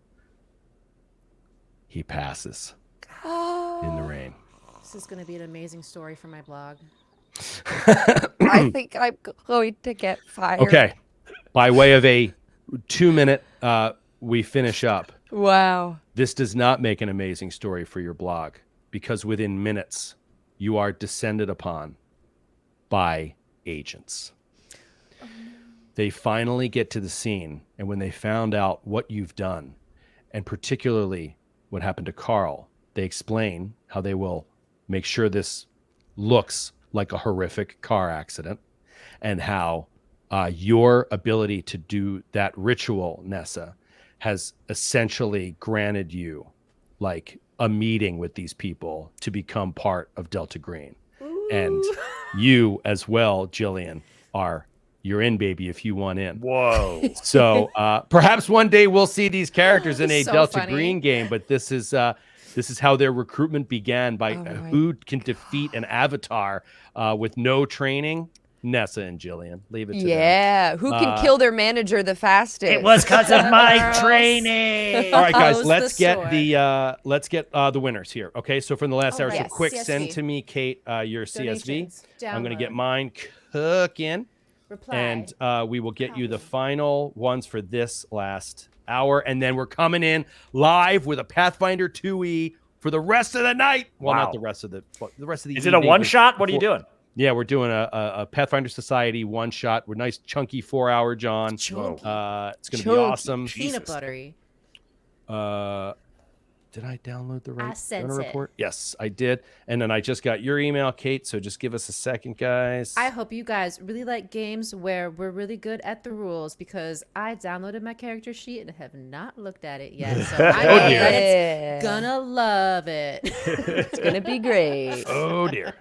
he passes in the rain. This is going to be an amazing story for my blog. I think I'm going to get fired. Okay. By way of a 2-minute, we finish up. Wow. This does not make an amazing story for your blog, because within minutes, you are descended upon by agents. They finally get to the scene, and when they found out what you've done, and particularly what happened to Carl, they explain how they will make sure this looks like a horrific car accident, and how your ability to do that ritual, Nessa, has essentially granted you like a meeting with these people to become part of Delta Green. Ooh. And you as well, Jillian, you're in, baby, if you want in. Whoa. So perhaps one day we'll see these characters in a So Delta funny. Green game, but this is how their recruitment began by Oh my who can defeat an avatar with no training. Nessa and Jillian. Leave it to them. Yeah. Who can kill their manager the fastest? It was because of my Girls. training. All right, guys, Close let's the get store. the winners here. Okay, so from the last hour, so yes. quick, CSV. send to me, Kate, your CSV. Donations. I'm going to get Download. mine cooking, Reply. and we will get you the final ones for this last hour, and then we're coming in live with a Pathfinder 2e for the rest of the night. Well, Wow. not the rest of the rest of the. Is it a evening, one but shot? What are you before- doing? Yeah, we're doing a Pathfinder Society one shot. We're nice chunky 4-hour John. Chunky. It's gonna be Chunky. awesome. Peanut buttery. Did I download the right sent donor it. report? Yes, I did. And then I just got your email, Kate. So just give us a second, guys. I hope you guys really like games where we're really good at the rules because I downloaded my character sheet and have not looked at it yet. So I know dear. that it's gonna love it. It's gonna be great. Oh dear.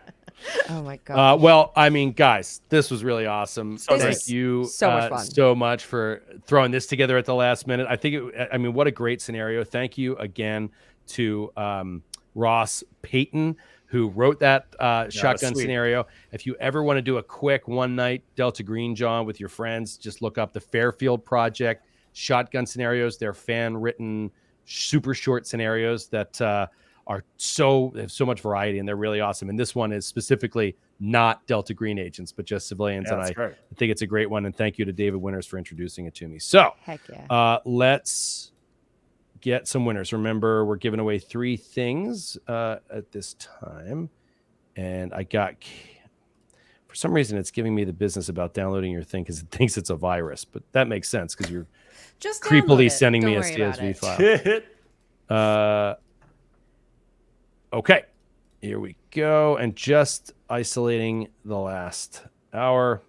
Oh my god. Well, I mean, guys, this was really awesome. So Thank nice. you So much fun. so much for throwing this together at the last minute. I mean, what a great scenario. Thank you again to Ross Payton, who wrote that shotgun sweet. scenario. If you ever want to do a quick one night Delta Green, John, with your friends, just look up the Fairfield Project shotgun scenarios. They're fan written, super short scenarios that they have so much variety and they're really awesome. And this one is specifically not Delta Green agents, but just civilians. Yeah, And that's I great. think it's a great one. And thank you to David Winters for introducing it to me. So Heck yeah. let's get some winners. Remember, we're giving away 3 things at this time. And I got, for some reason, it's giving me the business about downloading your thing because it thinks it's a virus. But that makes sense because you're Just download creepily it. sending Don't me a worry about CSV it. file. Okay, here we go. And just isolating the last hour.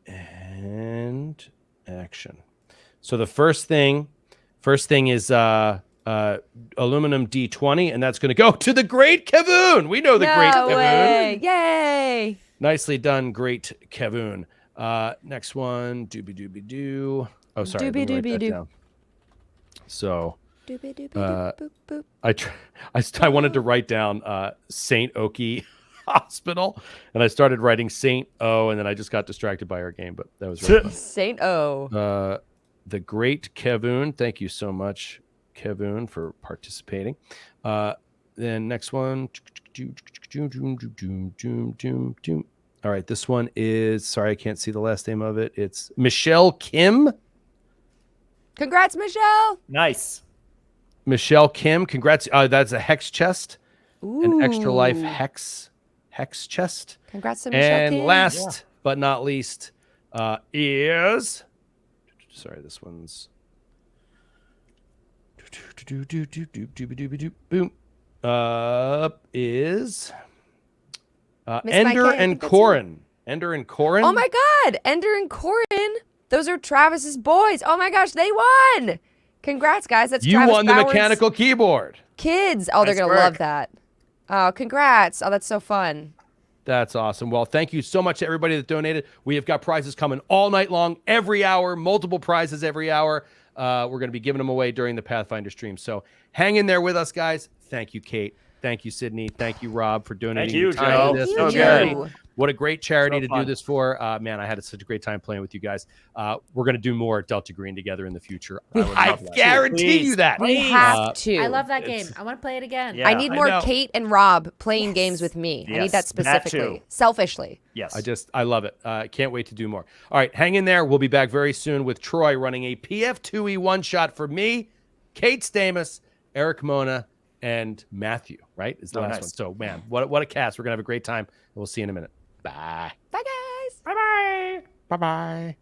And action. So the first thing is aluminum D20, and that's going to go to the great Kevoon. We know the great No Kevoon. way. Yay. Nicely done, great Kevoon. Next one, doobie doobie doo. Oh, sorry, Doobie let me write doobie that doo. down. So Doobie doobie doop, boop, boop. I wanted to write down Saint Oki Hospital, and I started writing Saint O, and then I just got distracted by our game, but that was really fun. Saint O. The great Kevoon, thank you so much, Kevoon, for participating. Then next one. All right, this one is, sorry, I can't see the last name of it. It's Michelle Kim. Congrats, Michelle. Nice. Michelle Kim, congrats. That's a hex chest, an extra life Ooh. hex chest. Congrats to Michelle And Kim. last but not least is, sorry, this one's boom. Is Miss Ender Mike, I and think that's Corin. Ender and Corin. Oh my God. Ender and Corin. Those are Travis's boys. Oh my gosh, they won. Congrats, guys. That's You Travis won the Bauer's mechanical keyboard. kids. Oh, they're Nice going to work. love that. Oh, congrats. Oh, that's so fun. That's awesome. Well, thank you so much to everybody that donated. We have got prizes coming all night long, every hour, multiple prizes every hour. We're going to be giving them away during the Pathfinder stream. So hang in there with us, guys. Thank you, Kate. Thank you, Sydney. Thank you, Rob, for donating Thank you, your time Joe. to this. Thank What a you. charity. What a great charity So to do fun. this for. Man, I had such a great time playing with you guys. We're going to do more Delta Green together in the future. I love that. guarantee Please. you that. We Please. have to. I love that game. It's- I want to play it again. Yeah. I need I more know. Kate and Rob playing games with me. I need Yes, that that specifically. too. Selfishly. Yes. I love it. Can't wait to do more. All right, hang in there. We'll be back very soon with Troy running a PF2E one shot for me, Kate Stamus, Eric Mona, and Matthew, right? Is the Oh, last nice. one. So, man, what a cast. We're going to have a great time. We'll see you in a minute. Bye. Bye, guys. Bye-bye. Bye-bye.